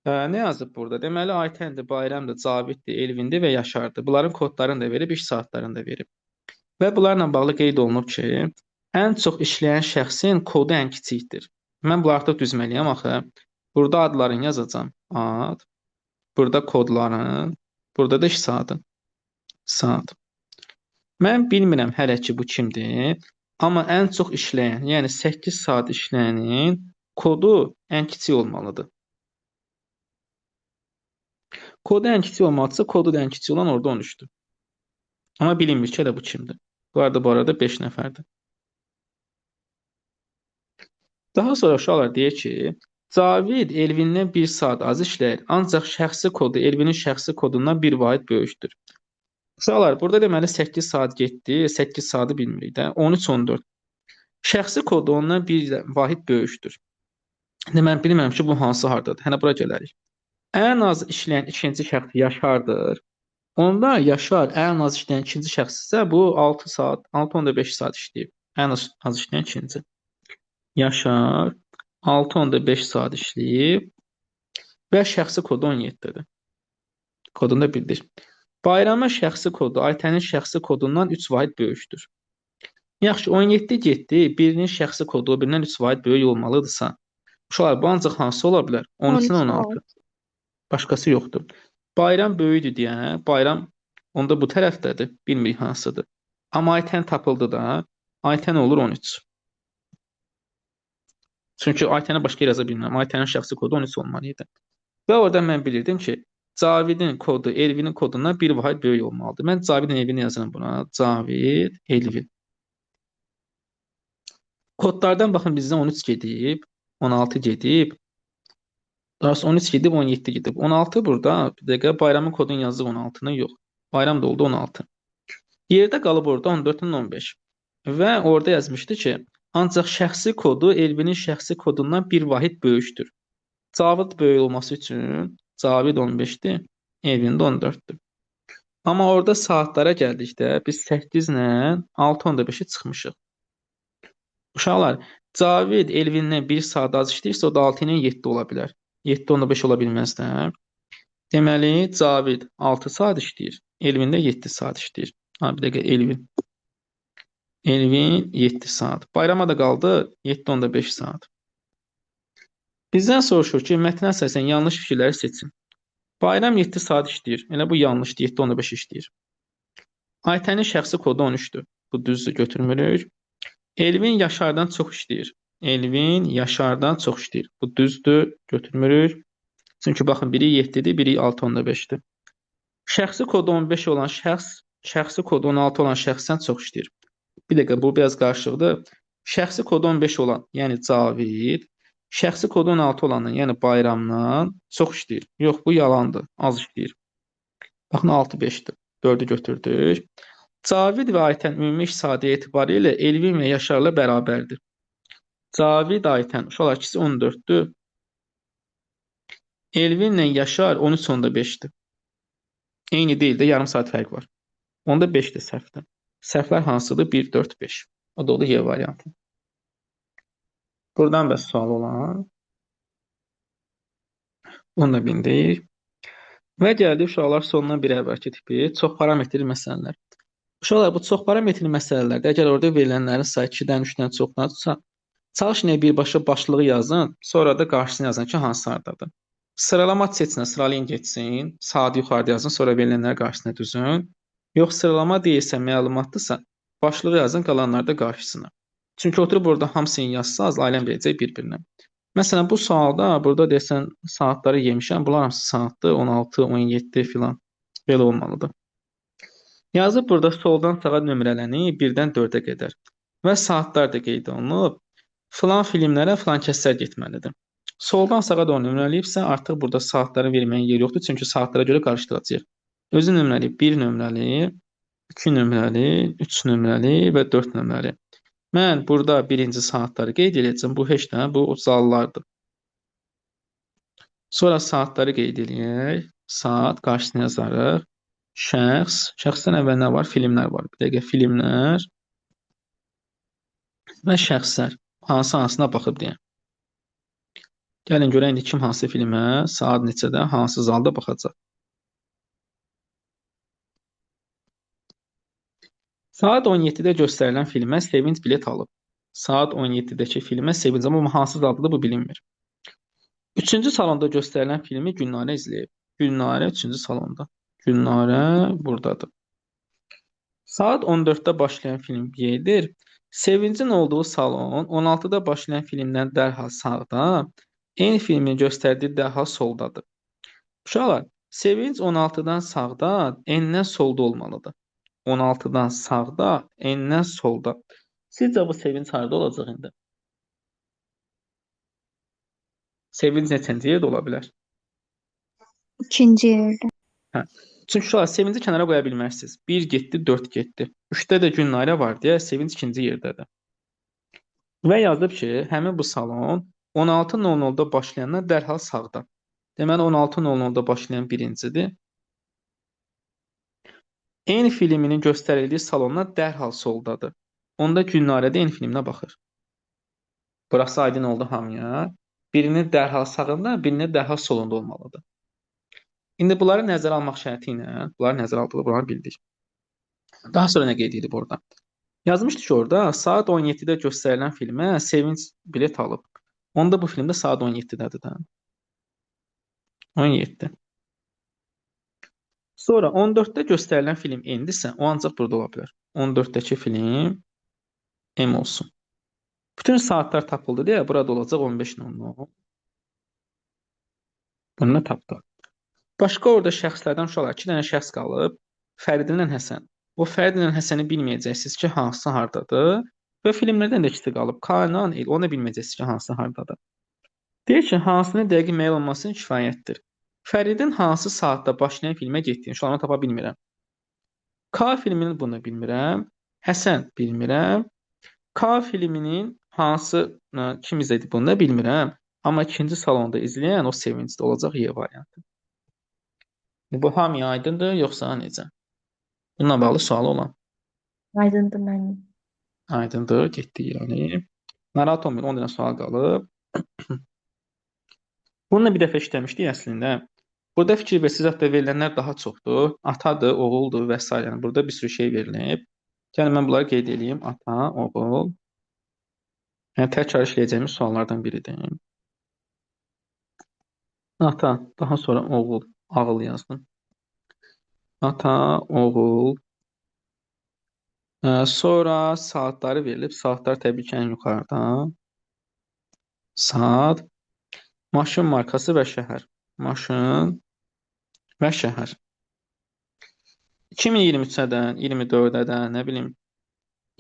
Nə yazıb burada? Deməli, Aytəndir, Bayramdır, Caviddir, Elvindir və Yaşardır. Bunların kodlarını da verib, iş saatlarını da verib. Və bunlarla bağlı qeyd olunub ki, ən çox işləyən şəxsin kodu ən kiçikdir. Mən bunları artıq düzməliyəm axı. Burada adlarını yazacağam. Ad. Burada kodların. Burada da iş saatı. Saat. Mən bilmirəm hələ ki bu kimdir. Amma ən çox işləyən, yəni 8 saat işləyənin kodu ən kiçik olmalıdır. Kodu ən kiçik olmalıdırsa, kodu da ən kiçik olan orada 13-dür. Amma bilinmir ki, elə bu kimdir. Bu arada 5 nəfərdir. Daha sonra uşaqlar deyir ki, Cavid Elvindən 1 saat az işləyir, ancaq şəxsi kodu Elvinin şəxsi kodundan 1 vahid böyükdür. Uşaqlar, burada deməli 8 saat getdi, 8 saatı bilmirik də, 13-14. Şəxsi kodu ondan 1 vahid böyükdür. Mən bilmirəm ki, bu hansı hardadır. Hənə bura gələrik. Ən az işləyən ikinci şəxs Yaşardır. Onda Yaşar ən az işləyən ikinci şəxs isə bu 6 saat, 6.5 saat işləyib. Ən az işləyən ikinci. Yaşar 6.5 saat işləyib və şəxsi kodu 17-dir. Kodunu da bildir. Bayramın şəxsi kodu Aytənin şəxsi kodundan 3 vahid böyükdür. Yaxşı, 17 getdi, birinin şəxsi kodu birindən 3 vahid böyük olmalıdırsa, uşaqlar, bu ancaq hansı ola bilər? 13-dən 16. Başqası yoxdur. Bayram böyükdür deyə, bayram onda bu tərəfdədir, bilmirik hansıdır. Amma Aytən tapıldı da, Aytən olur 13. Çünki Aytəni başqa yaza bilmirəm. Aytənin şəxsi kodu 13 olmalıydı. Və orada mən bilirdim ki, Cavidin kodu Elvinin kodundan 1 vahid böyük olmalıdır. Mən Cavidin Elvini yazıram buna. Cavid, Elvin. Kodlardan baxın bizdən 13 gedib, 16 gedib. Daha sonra 13 gedib, 17 gedib. 16 burada, bir dəqiqə bayramın kodunu yazdı 16-nı, yox. Bayram da oldu 16. Yerdə qalıb orada 14-ün 15. Və orada yazmışdı ki, ancaq şəxsi kodu Elvinin şəxsi kodundan 1 vahid böyükdür. Cavid böyük olması üçün Cavid 15-dir, Elvin də 14-dür. Amma orada saatlara gəldikdə biz 8 ilə 6.5-i çıxmışıq. Uşaqlar, Cavid Elvindən 1 saat az işləyirsə, o da 6 ilə 7 ola bilər. 7.5 ola bilməz də. Deməli, Cavid 6 saat işləyir, Elvin də 7 saat işləyir. Bir dəqiqə, Elvin. Elvin 7 saat. Bayrama da qaldı 7.5 saat. Bizdən soruşur ki, mətnə əsasən yanlış fikirləri seçin. Bayram 7 saat işləyir. Elə bu yanlışdır, 7.5 işləyir. Aytənin şəxsi kodu 13-dür. Bu düzdür, götürmürük. Elvin Yaşardan çox işləyir. Elvin Yaşardan çox işləyir. Bu düzdür, götürmürük. Çünki baxın, biri 7-dir, biri 6.5-dir. Şəxsi kodu 15 olan şəxs, şəxsi kodu 16 olan şəxsdən çox işləyir. Bir dəqiqə, bu biraz qarışıqdır. Şəxsi kodu 15 olan, yəni Cavid, şəxsi kodu 16 olandan, yəni Bayramdan çox işləyir. Yox, bu yalandır, az işləyir. Baxın, 6-5-dir. 4-ü götürdük. Cavid və Aytən ümumi iş saati etibarilə Elvin və Yaşarla bərabərdir. Cavid, Aytən, uşaqlar ikisi 14-dür. Elvinlə Yaşar 13.5-dir. Eyni deyil də, yarım saat fərq var. Onda 5-dir səhvdir. Səhvlər hansıdır? 1, 4, 5. O da olur Y variantı. Buradan bəs sual olan. Onu da bildik. Və gəldik uşaqlar sonuna bir əvvəlki tipi çox parametrli məsələlər. Uşaqlar, bu çox parametrli məsələlərdə əgər orada verilənlərin sayı 2-dən 3-dən çoxdursa, çalışın birbaşa başlığı yazın, sonra da qarşısını yazın ki, hansı hardadır. Sıralama seçinə, sıralayın getsin, saat yuxarıda yazın, sonra verilənləri qarşısına düzün. Yox, sıralama deyilsə, məlumatdırsa, başlığı yazın, qalanları da qarşısına. Çünki oturub burada hamısını yazsaz, ailəm verəcək bir-birinə. Məsələn, bu sualda, burada deyəsən, saatları yemişəm, bunlar hamısı saatdır, 16, 17 filan, belə olmalıdır. Yazıb burada soldan sağa nömrələni 1-dən 4-ə qədər və saatlar da qeyd olunub, filan filmlərə filan kəslər getməlidir. Soldan sağa doğru nömrələyibsə, artıq burada saatları verməyin yeri yoxdur, çünki saatlara görə qarışdıracaq. Özü nömrəli 1 nömrəli, 2 nömrəli, 3 nömrəli və 4 nömrəli. Mən burada birinci saatları qeyd edəcəm. Bu heç nə, bu zallardır. Sonra saatları qeyd edək. Saat qarşısına yazarıq. Şəxs. Şəxsdən əvvəl nə var? Filmlər var. Bir dəqiqə, filmlər və şəxslər. Hansı-hansına baxıb deyəm. Gəlin görək indi kim hansı filmə, saat neçədə, hansı zalda baxacaq. Saat 17-də göstərilən filmə Sevinç bilet alıb. Saat 17-dəki filmə Sevinç, amma hansı zaldadır bu bilinmir. 3-cü salonda göstərilən filmi Gülnarə izləyib. Gülnarə 3-cü salonda. Gülnarə buradadır. Saat 14-də başlayan film Y'dir. Sevincin olduğu salon 16-da başlayan filmdən dərhal sağda, eyni filmin göstərdiyi dərhal soldadır. Uşaqlar, Sevinç 16-dan sağda, enindən solda olmalıdır. 16-dan sağda, enindən solda. Sizcə bu Sevinç harda olacaq indi? Sevinç neçənci yerdə ola bilər? İkinci yerdə. Hə. Çünki uşaqlar Sevinci kənara qoya bilmərsiniz. 1 getdi, 4 getdi. 3-də də Gülnarə var deyə Sevinç ikinci yerdədir. Və yazıb ki, həmin bu salon 16:00-da başlayandan dərhal sağda. Deməli 16:00-da başlayan birincidir. Eyni filminin göstərildiyi salondan dərhal soldadır. Onda Gülnarə də eyni filminə baxır. Burası aydın oldu hamıya. Birinin dərhal sağında, birinin dərhal solunda olmalıdır. İndi bunları nəzərə almaq şərti ilə, bunları nəzərə aldıq, bunları bildik. Daha sonra nə qeyd edib orada? Yazmışdı ki, orada saat 17-də göstərilən filmə Sevinç bilet alıb. Onda bu filmdə saat 17-dədir də. 17. Sonra 14-də göstərilən film N'dirsə, o ancaq burada ola bilər. 14-dəki film M olsun. Bütün saatlar tapıldı deyə burada olacaq 15:00. Bunu da tapdıq. Başqa orada şəxslərdən uşaqlar 2 dənə şəxs qalıb. Fərid ilə Həsən. O Fərid ilə Həsəni bilməyəcəksiniz ki, hansı hardadır. Və filmlərdən də ikisi qalıb. K ilə El, onu da bilməyəcəksiniz ki, hansı hardadır. Deyir ki, hansının dəqiq müəyyən olması kifayətdir. Fəridin hansı saatda başlayan filmə getdiyini şu an tapa bilmirəm. K filminin bunu bilmirəm. Həsən bilmirəm. K filminin hansı kim izlədi bunu da bilmirəm. Amma ikinci salonda izləyən o Sevincdə olacaq Y variantı. Bu hamıya aydındır, yoxsa necə? Bununla bağlı sualı olan. Aydındır mənim. Aydındır, getdik yəni. Narahat olmayın, 10 dənə sual qalıb. Bununla bir dəfə işləmişdik əslində. Burada fikir versiniz, hətta verilənlər daha çoxdur. Atadır, oğuldur və s. Yəni burada bir sürü şey verilib. Gəlin mən bunları qeyd edeyim. Ata, oğul. Yəni təkrar işləyəcəyimiz suallardan biridir. Ata, daha sonra oğul, ağıl yazdım. Ata, oğul. Sonra saatları verilib. Saatlar təbii ki, ən yuxarıda. Saat. Maşın markası və şəhər. Maşın və şəhər. 2023-dən, 24-dən, nə bilim,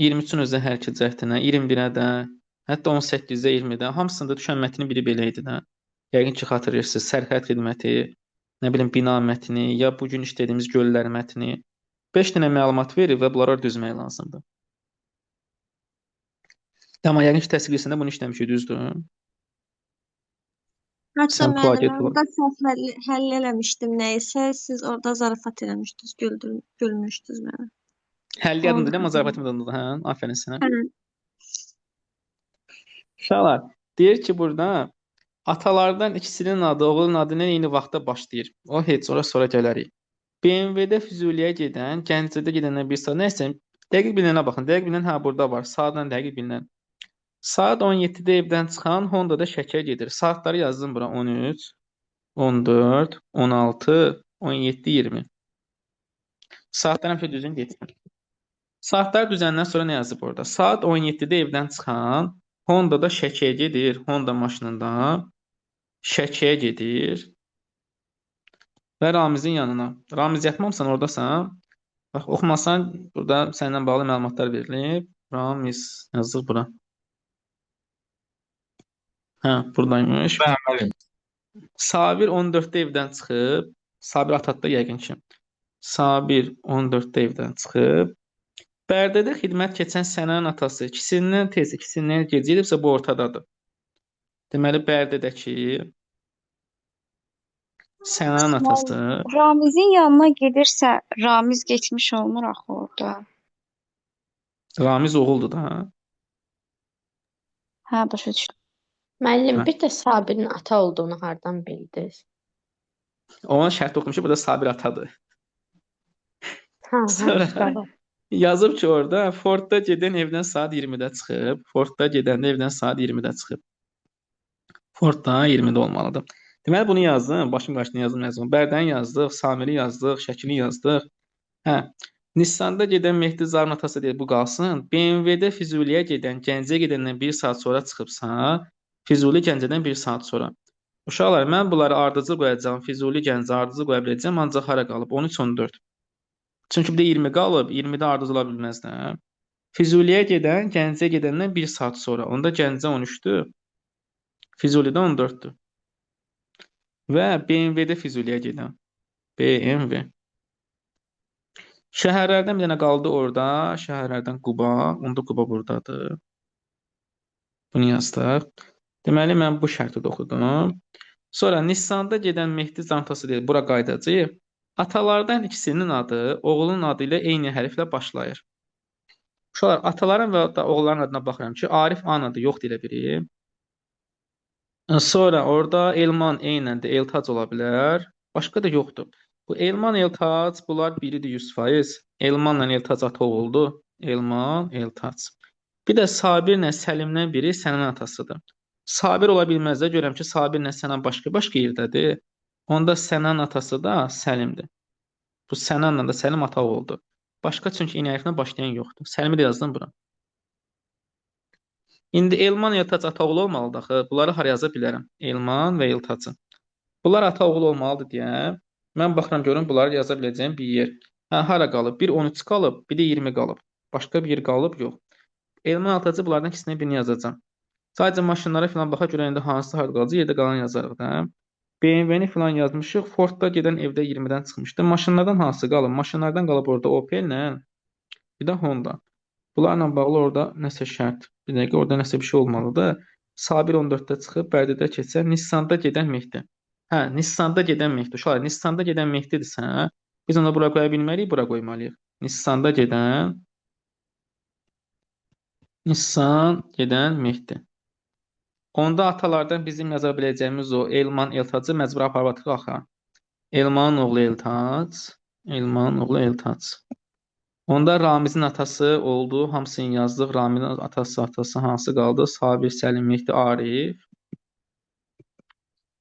23-ün özə hərəkət cəhdinə, 21-dən, hətta 18-də, 20-də, hamısında düşən mətnin biri belə idi də. Yəqin ki, xatırlayırsınız, sərhəd xidməti, nə bilim, bina mətni, ya bugün işlədiyimiz göllər mətni. 5 dənə məlumat verir və bunları düzmək lazımdır. Amma yəqin ki, təsdiq hissəsində bunu işləmişik, düzdür? Hətta Sən müəllim, plaket mən var. burada səhv həll eləmişdim nəysə, siz orada zarafat eləmişdiniz, gülmüşdünüz mənə. Həll yadımdır, amma zarafatım yadımdır, hə? Aferin sənə. Hə. Uşaqlar, deyir ki, burada atalardan ikisinin adı, oğlun adı ilə eyni vaxtda başlayır. O heç sonra gələrik. BMW-də Füzuliyə gedən, Gəncədə gedəndən bir saat. Nəysə, dəqiq bilinənə baxın. Dəqiq bilinən hə burada var. Saatla dəqiq bilinən. Saat 17-də evdən çıxan Honda-da Şəkər gedir. Saatları yazdım bura. 13, 14, 16, 17, 20. Saatlar həmişə düzgün getmir. Saatlar düzəndən sonra nə yazıb orada? Saat 17-də evdən çıxan Honda-da Şəkiyə gedir. Honda maşınında Şəkiyə gedir. Və Ramizin yanına. Ramiz yatmamısan, oradasan. Bax, oxumasan, burada səninlə bağlı məlumatlar verilib. Ramiz yazıq bura. Hə, buradaymış. Sabir 14-də evdən çıxıb. Sabir Atatda yəqin ki. Sabir 14-də evdən çıxıb. Bərdədə xidmət keçən Sənənin atası ikisindən tez, ikisindən gec gedibsə bu ortadadır. Deməli, Bərdədəki Sənənin atası. Ramizin yanına gedirsə, Ramiz geçmiş olmur axı orada. Ramiz oğuldur da. Hə, başa düşdüm. Müəllim, Hə. bir də Sabirin ata olduğunu hardan bildiniz? Ona şərt oxumuş ki, burada Sabir atadır. Hə, Sonra tamam. yazıb ki, orada Fordda gedən evdən saat 20-də çıxıb. Fordda gedəndə evdən saat 20-də çıxıb. Fordda 20-də olmalıdır. Deməli bunu yazdım. Başım qarşısına yazdım yazdım. Bərdəni yazdıq, Samiri yazdıq, Şəkili yazdıq. Hə. Nissanda gedən Mehdi Zarın atası deyir bu qalsın. BMW-də Füzuliyə gedən, Gəncəyə gedəndən 1 saat sonra çıxıbsa, Füzuli Gəncədən 1 saat sonra. Uşaqlar, mən bunları ardıcıl qoyacağam. Füzuli Gəncə ardıcıl qoya biləcəm, ancaq hara qalıb? 13-14. Çünki bir də 20 qalıb, 20-də ardıcıl ola bilməz də. Füzuliyə gedən, Gəncəyə gedəndən 1 saat sonra. Onda Gəncə 13-dür, Füzulidə 14-dür. Və BMW-də Füzuliyə gedən. BMW. Şəhərlərdən bir dənə qaldı orada. Şəhərlərdən Quba. Onda Quba buradadır. Bunu yazdıq. Deməli, mən bu şərti də oxudum. Sonra Nissanda gedən Mehdi Zantası deyir. Bura qayıdacaq. Atalardan ikisinin adı oğlunun adı ilə eyni hərflə başlayır. Uşaqlar, ataların və da oğulların adına baxıram ki, Arif A adı yoxdur elə biri. Sonra orada Elman eynən də Eltac ola bilər. Başqa da yoxdur. Bu Elman Eltac, bunlar biridir 100%. Elmanla Eltac ata oğuldur. Elman, Eltac. Bir də Sabirlə Səlimdən biri Sənan atasıdır. Sabir ola bilməz də, görürəm ki, Sabirlə Sənan başqa yerdədir. Onda Sənan atası da Səlimdir. Bu Sənanla da Səlim ata oğuldur. Başqa çünki eyni hərflə başlayan yoxdur. Səlimi də yazdım bura. İndi Elman, Eltac ata oğlu olmalıdır axı. Bunları hara yaza bilərəm? Elman və Eltacı. Bunlar ata oğlu olmalıdır deyə. Mən baxıram görüm bunları yaza biləcəyim bir yer. Hə, hara qalıb? Bir 13 qalıb, bir də 20 qalıb. Başqa bir yer qalıb yox. Elman Eltacı bunlardan ikisindən birini yazacağam. Sadəcə maşınlara filan baxa görə indi hansı harda qalacaq, yerdə qalan yazarıq da. BMW-ni filan yazmışıq. Fordda gedən evdə 20-dən çıxmışdı. Maşınlardan hansı qalıb? Maşınlardan qalıb orada Opel-lə, bir də Honda. Bunlarla bağlı orada nəsə şərt. Bir dəqiqə orada nəsə bir şey olmalıdır. Sabir 14-də çıxıb, Bərdədə keçər. Nissanda gedən Mehdi. Hə, Nissanda gedən Mehdi. Uşaqlar, Nissanda gedən Mehdidirsə, biz onu bura qoya bilmərik, bura qoymalıyıq. Nissanda gedən Mehdi. Onda atalardan bizim yaza biləcəyimiz o Elman, Eltacı məcbur aparatıq axı. Elmanın oğlu Eltac, Elmanın oğlu Eltac. Onda Ramizin atası oldu, hamısını yazdıq. Ramizin atası hansı qaldı? Sabir, Səlim, Mehdi, Arif.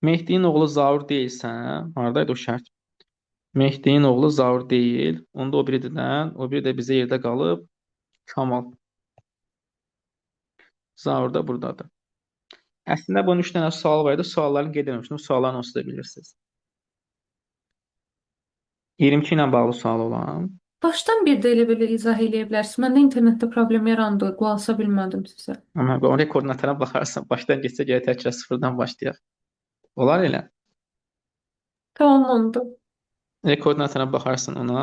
Mehdinin oğlu Zaur deyilsə, haradaydı o şərt? Mehdinin oğlu Zaur deyil. Onda o biridən, o biri də bizə yerdə qalıb. Kamal. Zaur da buradadır. Əslində bunun 3 dənə sual var idi. Suallarını qeyd etməmişdim. Sualların onsuz da bilirsiniz. 22 ilə bağlı sual olan. Başdan bir də elə belə izah eləyə bilərsiniz. Məndə internetdə problem yarandı. Qulaq asa bilmədim sizə. Amma o rekordinatına baxarsan, başdan getsə gələ təkrar sıfırdan başlayaq. Olar elə. Tamamlandı. Rekordinatına baxarsan ona.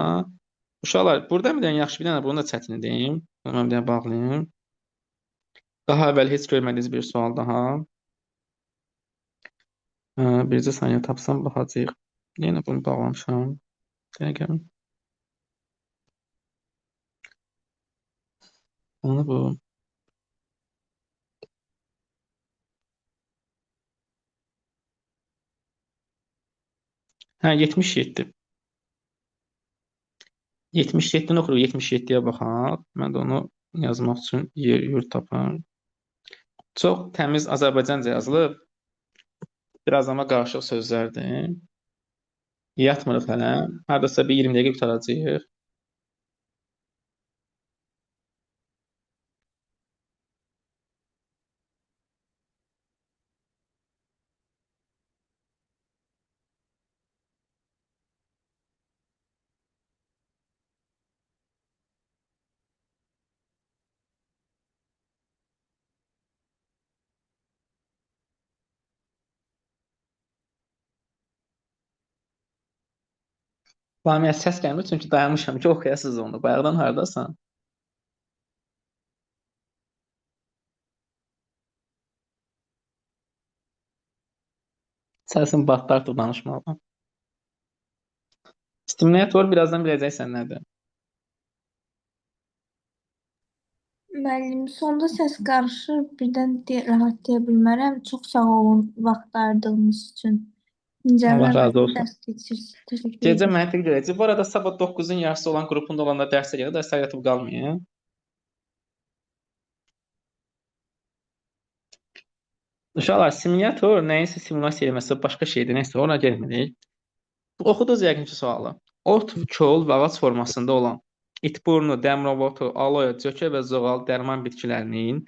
Uşaqlar, burada bir dənə yaxşı, bir dənə bunu da çətin edeyim. Onu bir dənə bağlayım. Daha əvvəl heç görmədiyiniz bir sual daha. Bircə saniyə tapsam baxacağıq. Yenə bunu bağlamışam. Dəqiqə. Onu bu. Hə, 77. 77-ni oxuruq, 77-yə baxaq. Mən də onu yazmaq üçün yurt tapım. Çox təmiz Azərbaycanca yazılıb. Biraz amma qarışıq sözlərdir. Yatmırıq hələ. Hardasa bir 20 dəqiqə qutaracağıq. Lamiyə səs gəlmir çünki dayanmışam ki, oxuyasınız onu. Bayaqdan hardasan? Səsin batdı artıq danışmaqdan. Stimulator birazdan biləcəksən nədir? Müəllim, sonda səs qarışır, birdən rahat deyə bilmərəm. Çox sağ olun vaxt ayırdığınız üçün. Allah İncəliklə razı olsun. dərs keçirsiniz. Təşəkkür Gecə edirəm. məntiq görəcək. Bu arada sabah 9-un yarısı olan qrupunda olanlar dərsə gəlir, dərsə yatıb qalmayın. Uşaqlar, simulyator nəyinsə simulyasiya eləməsi başqa şeydir, nəysə ona gəlmirik. Oxudunuz yəqin ki sualı. Ot, kol və ağac formasında olan itburnu, dəmrobotu, aloe, cökə və zoğal dərman bitkilərinin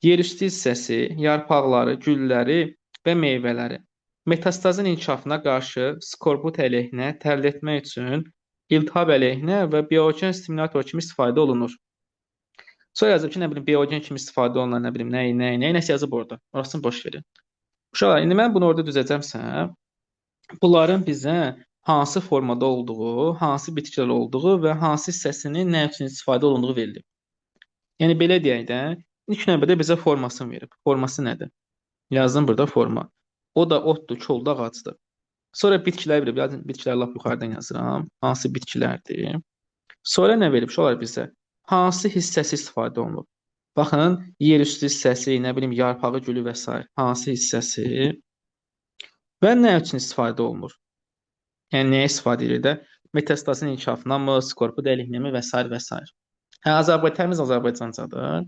yerüstü hissəsi, yarpaqları, gülləri və meyvələri metastazın inkişafına qarşı skorbut əleyhinə, təhlil etmək üçün iltihab əleyhinə və biogen stimulator kimi istifadə olunur. Sonra yazıb ki, nə bilim, biogen kimi istifadə olunan, nə bilim, nəsə yazıb orada. Orasını boş verin. Uşaqlar, indi mən bunu orada düzəcəmsə, bunların bizə hansı formada olduğu, hansı bitkilər olduğu və hansı hissəsinin nə üçün istifadə olunduğu verilib. Yəni, belə deyək də, ilk növbədə bizə formasını verib. Forması nədir? Yazdım burada forma. O da otdur, kolda ağacdır. Sonra bitkiləri verib. Yazın, bitkiləri lap yuxarıdan yazıram. Hansı bitkilərdir? Sonra nə verib? Şolar bizə hansı hissəsi istifadə olunur? Baxın, yerüstü hissəsi, nə bilim, yarpağı, gülü və s. Hansı hissəsi və nə üçün istifadə olunur? Yəni, nəyə istifadə edir də? Metastazın inkişafına mı, skorput əleyhinə mi və s. və s. Təmiz Azərbaycancadır.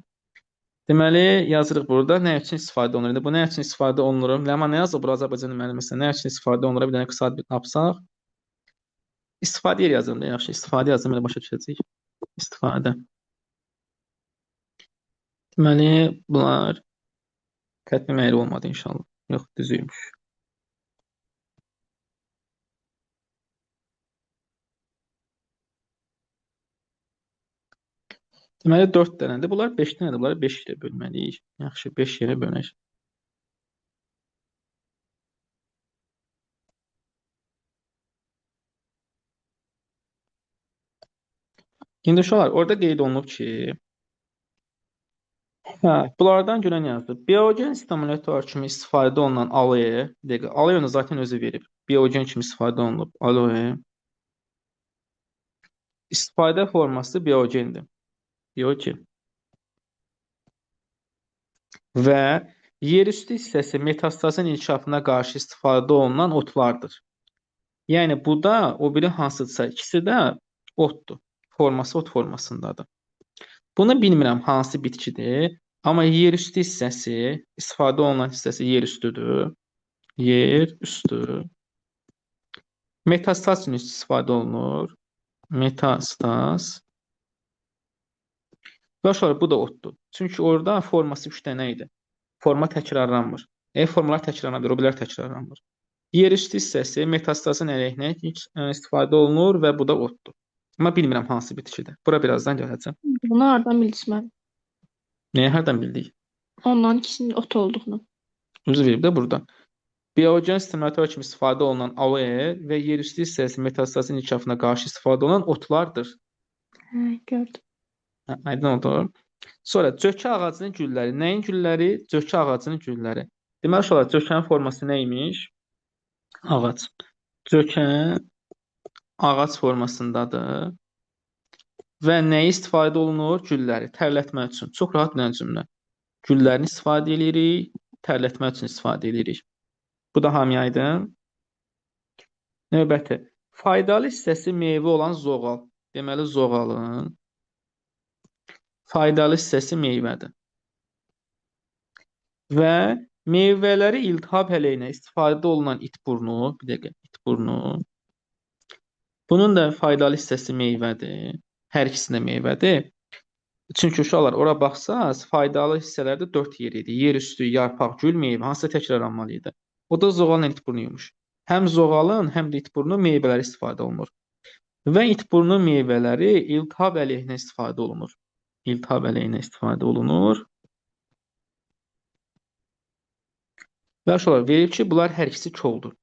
Deməli, yazırıq burada nə üçün istifadə olunur. İndi bu nə üçün istifadə olunur? Ləman nə yazır? Burada Azərbaycan müəlliməsə nə üçün istifadə olunur? Bir dənə qısa tapsaq. İstifadə yeri yazırım da, yaxşı. İstifadə yazırım, elə başa düşəcək. İstifadə. Deməli, bunlar xətmi məyli olmadı inşallah. Yox, düzüymüş. Deməli, 4 dənədir. Bunlar 5 dənədir. Bunları 5 ilə bölməliyik. Yaxşı, 5 yerə bölək. İndi uşaqlar, orada qeyd olunub ki, bunlardan görən yazdı. Biogen stimulator kimi istifadə olunan aloe, aloe zaten özü verib. Biogen kimi istifadə olunub aloe. İstifadə forması biogendir. Biogen. Və yerüstü hissəsi metastazın inkişafına qarşı istifadə olunan otlardır. Yəni, bu da o biri hansıdırsa, ikisi də otdur. Forması ot formasındadır. Bunu bilmirəm hansı bitkidir, amma yerüstü hissəsi, istifadə olunan hissəsi yerüstüdür. Yerüstü. Metastaz üçün istifadə olunur. Metastaz. Və aşağı bu da otdur. Çünki orada forması 3 dənə idi. Forma təkrarlanmır. Formalar təkrarlanır, o bilər təkrarlanmır. Yerüstü hissəsi metastazın əleyhinə istifadə olunur və bu da otdur. Amma bilmirəm hansı bitkidir. Bura birazdan gələcəm. Bunu hardan bildiniz mən? Nəyə hardan bildik? Onların ikisinin ot olduğunu. Üzü verib də burada. Biogen stimulator kimi istifadə olunan aloe və yerüstü hissəsi metastazın inkişafına qarşı istifadə olunan otlardır. Gördüm. Aydın oldu. Sonra cökə ağacının gülləri. Nəyin gülləri? Cökə ağacının gülləri. Deməli, uşaqlar, cökənin forması nə imiş? Ağac. Cökə ağac formasındadır. Və nəyə istifadə olunur? Gülləri. Tərlətmək üçün. Çox rahat bir cümlə. Güllərini istifadə edirik, tərlətmək üçün istifadə edirik. Bu da hamıya aydın. Növbəti. Faydalı hissəsi meyvə olan zoğal. Deməli, zoğalın faydalı hissəsi meyvədir. Və meyvələri iltihab əleyhinə istifadə olunan itburnu, bir dəqiqə, itburnu. Bunun da faydalı hissəsi meyvədir. Hər ikisi də meyvədir. Çünki uşaqlar, ora baxsaz, faydalı hissələrdə 4 yer idi. Yerüstü, yarpaq, gül, meyvə, hansı təkrarlanmalı idi. O da zoğalın itburnuymuş. Həm zoğalın, həm də itburnu meyvələri istifadə olunur. Və itburnu meyvələri iltihab əleyhinə istifadə olunur. İltihab əleyhinə istifadə olunur. Və uşaqlar, verir ki, bunlar hər ikisi koldur.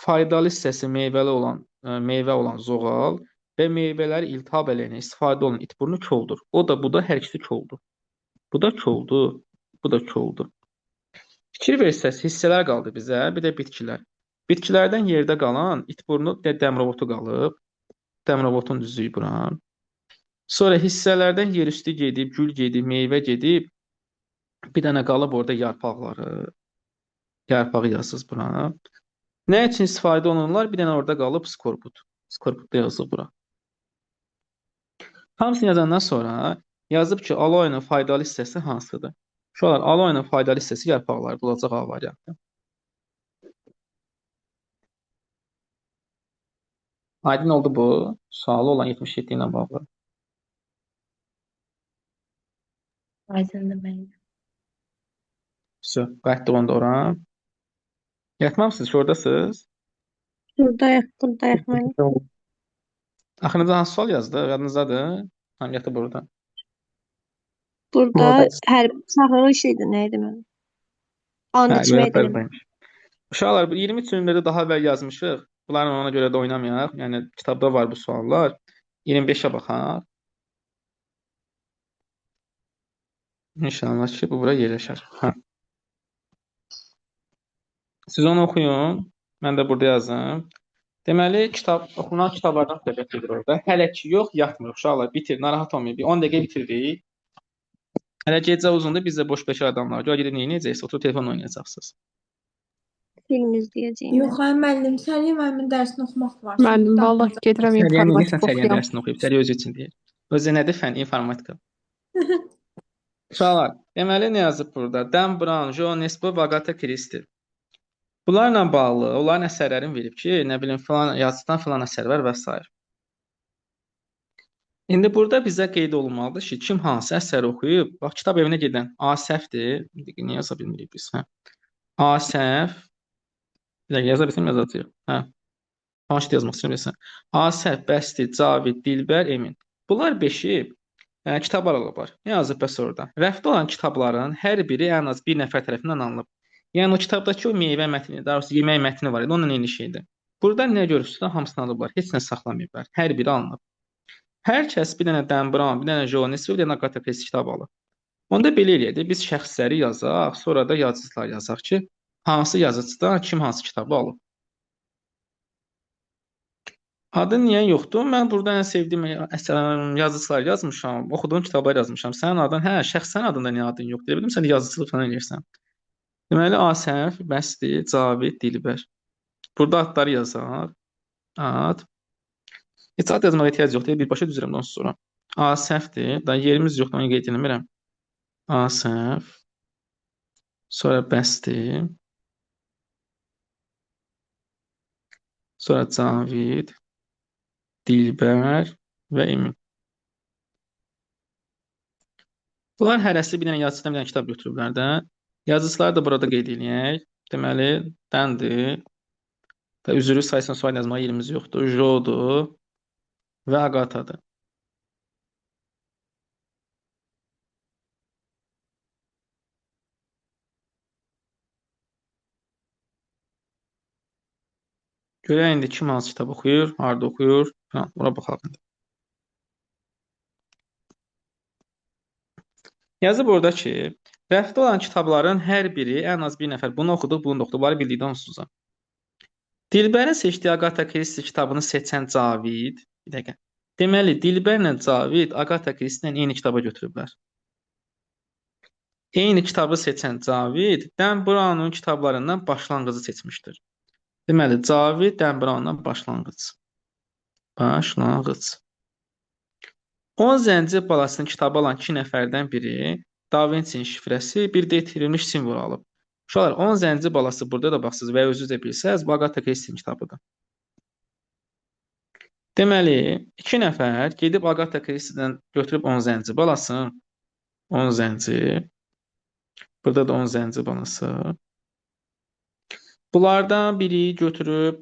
Faydalı hissəsi meyvə olan zoğal və meyvələri iltihab əleyhinə istifadə olunan itburnu koldur. O da, bu da hər ikisi koldur. Bu da koldur, bu da koldur. Fikir versəz, hissələr qaldı bizə, bir də bitkilər. Bitkilərdən yerdə qalan itburnu dəmrobotu qalıb. Dəmrobotun düzüyü bura. Sonra hissələrdən yerüstü gedib, gül gedib, meyvə gedib, bir dənə qalıb orada yarpaqları. Yarpağı yazsız bura. Nə üçün istifadə olunurlar? Bir dənə orada qalıb skorbut. Skorbut da yazılıb bura. Hamısını yazandan sonra yazıb ki, aloenin faydalı hissəsi hansıdır? Uşaqlar, aloenin faydalı hissəsi yarpaqlarda olacaq A variantı. Aydın oldu bu. Sualı olan 77 ilə bağlı. Aydındır mənim. Qayıtdıq onda ora. Yatmamısınız ki, oradasınız? Buradayıq, buradayıq müəllim. Axırıncı hansı sual yazdı? Yadınızdadır? Tam yatıb orada. Burada hərbi çağırış idi, nə idi müəllim? And Hə, içmək löyətlər idi. buradaymış. Uşaqlar, bu 20 cümlədə daha əvvəl yazmışıq. Bunların ona görə də oynamayaq. Yəni, kitabda var bu suallar. 25-ə baxaq. İnşallah ki, bu bura yerləşər. Hə. Siz onu oxuyun. Mən də burada yazım. Deməli, oxunan kitablardan söhbət gedir orada. Hələ ki yox, yatmır. Uşaqlar, bitir, narahat olmayın. Bir 10 dəqiqə bitirdik. Hələ gecə uzundur, biz də boş bekar adamlar. Görə gedib neynəyəcəksiniz? Oturub telefon oynayacaqsınız. Film izləyəcəyim. Yox, ay müəllim, Səliyə müəllimin dərsini oxumaq var. Müəllim, vallahi gedirəm Səriyə neynəyirsən? informatik Səriyə oxuyam. dərsini oxuyub. Səriyə özü üçün deyir. Özü nədir? Fən, informatika. Uşaqlar, deməli nə yazıb burada? Dan Brown, Jo Nesbo və Agatha Christie. Bunlarla bağlı, onların əsərlərini verib ki, nə bilim, filan yazıdan filan əsər var və s. İndi burada bizə qeyd olunmalıdır ki, kim hansı əsəri oxuyub, bax, kitab evinə gedən Asəfdir. Niyə yaza bilmirik biz? Hə. Asəf. Bir dəqiqə, yaza bilsəm yazacağıq. Hə. Hansı yazmaq istəyirsən? Asəf, Bəsti, Cavid, Dilbər, Emin. Bunlar 5-i kitab alıblar. Nə yazıb bəs orada? Rəfdə olan kitabların hər biri ən az bir nəfər tərəfindən alınıb. Yəni o kitabdakı o meyvə mətni, daha doğrusu yemək mətni var idi, onunla eyni şeydir. Burada nə görürsünüz? Hamısını alıblar. Heç nə saxlamayıblar. Hər biri alınıb. Hər kəs bir dənə Dan Brown, bir dənə Jo Nesbo, bir dənə Agatha Christie kitab alır. Onda belə eləyək. Biz şəxsləri yazaq, sonra da yazıçılar yazaq ki, hansı yazıcıdan kim hansı kitabı alıb. Adı niyə yoxdur? Mən burada ən sevdiyim yazıçılar yazmışam, oxuduğum kitablar yazmışam. Sənin adın, hə, şəxsən adında niyə adın yoxdur? Deyə bildim, sən yazıçılıq falan eləyirsən. Deməli, Asəf, Bəsti, Cavid, Dilbər. Burada adları yazaq. Ad. Heç ad yazmağa ehtiyac yoxdur. Birbaşa düzürəm ondan sonra. Asəfdir. Da yerimiz yoxdur, onu qeyd etmirəm. Asəf. Sonra Bəsti. Sonra Cavid, Dilbər və Emin. Bunlar hərəsi bir dənə yazıçıdan bir dənə kitab götürüblər də. Yazıçıları da burada qeyd edək. Deməli, Dəndir. Və üzrü sayısına sual yazmağa yerimiz yoxdur. Jodur və Agathadır. Görək indi kim hansı kitab oxuyur, harada oxuyur. Buna baxaq indi. Yazıb orada ki, rəfdə olan kitabların hər biri ən az bir nəfər. Bunu oxuduq, bunu da oxuduq. Bunları bildikdən onsuzdan. Dilbərin seçdiyi Agatha Christie kitabını seçən Cavid, bir dəqiqə. Deməli, Dilbərlə Cavid Agatha Christie-lə eyni kitaba götürüblər. Eyni kitabı seçən Cavid Dan Brown'un kitablarından başlanğıcı seçmişdir. Deməli, Cavid Dan Brown'dan başlanğıc. Başlanğıc. 10 zənci balasının kitabı alan 2 nəfərdən biri Da Vinci-nin şifrəsi, bir də itirilmiş simvol alıb. Uşaqlar, 10 zənci balası burada da baxsınız və özünüz də bilsəz, bu Agatha Christie-nin kitabıdır. Deməli, 2 nəfər gedib Agatha Christie-dən götürüb 10 zənci balasını, 10 zənci, burada da 10 zənci balası. Bunlardan biri götürüb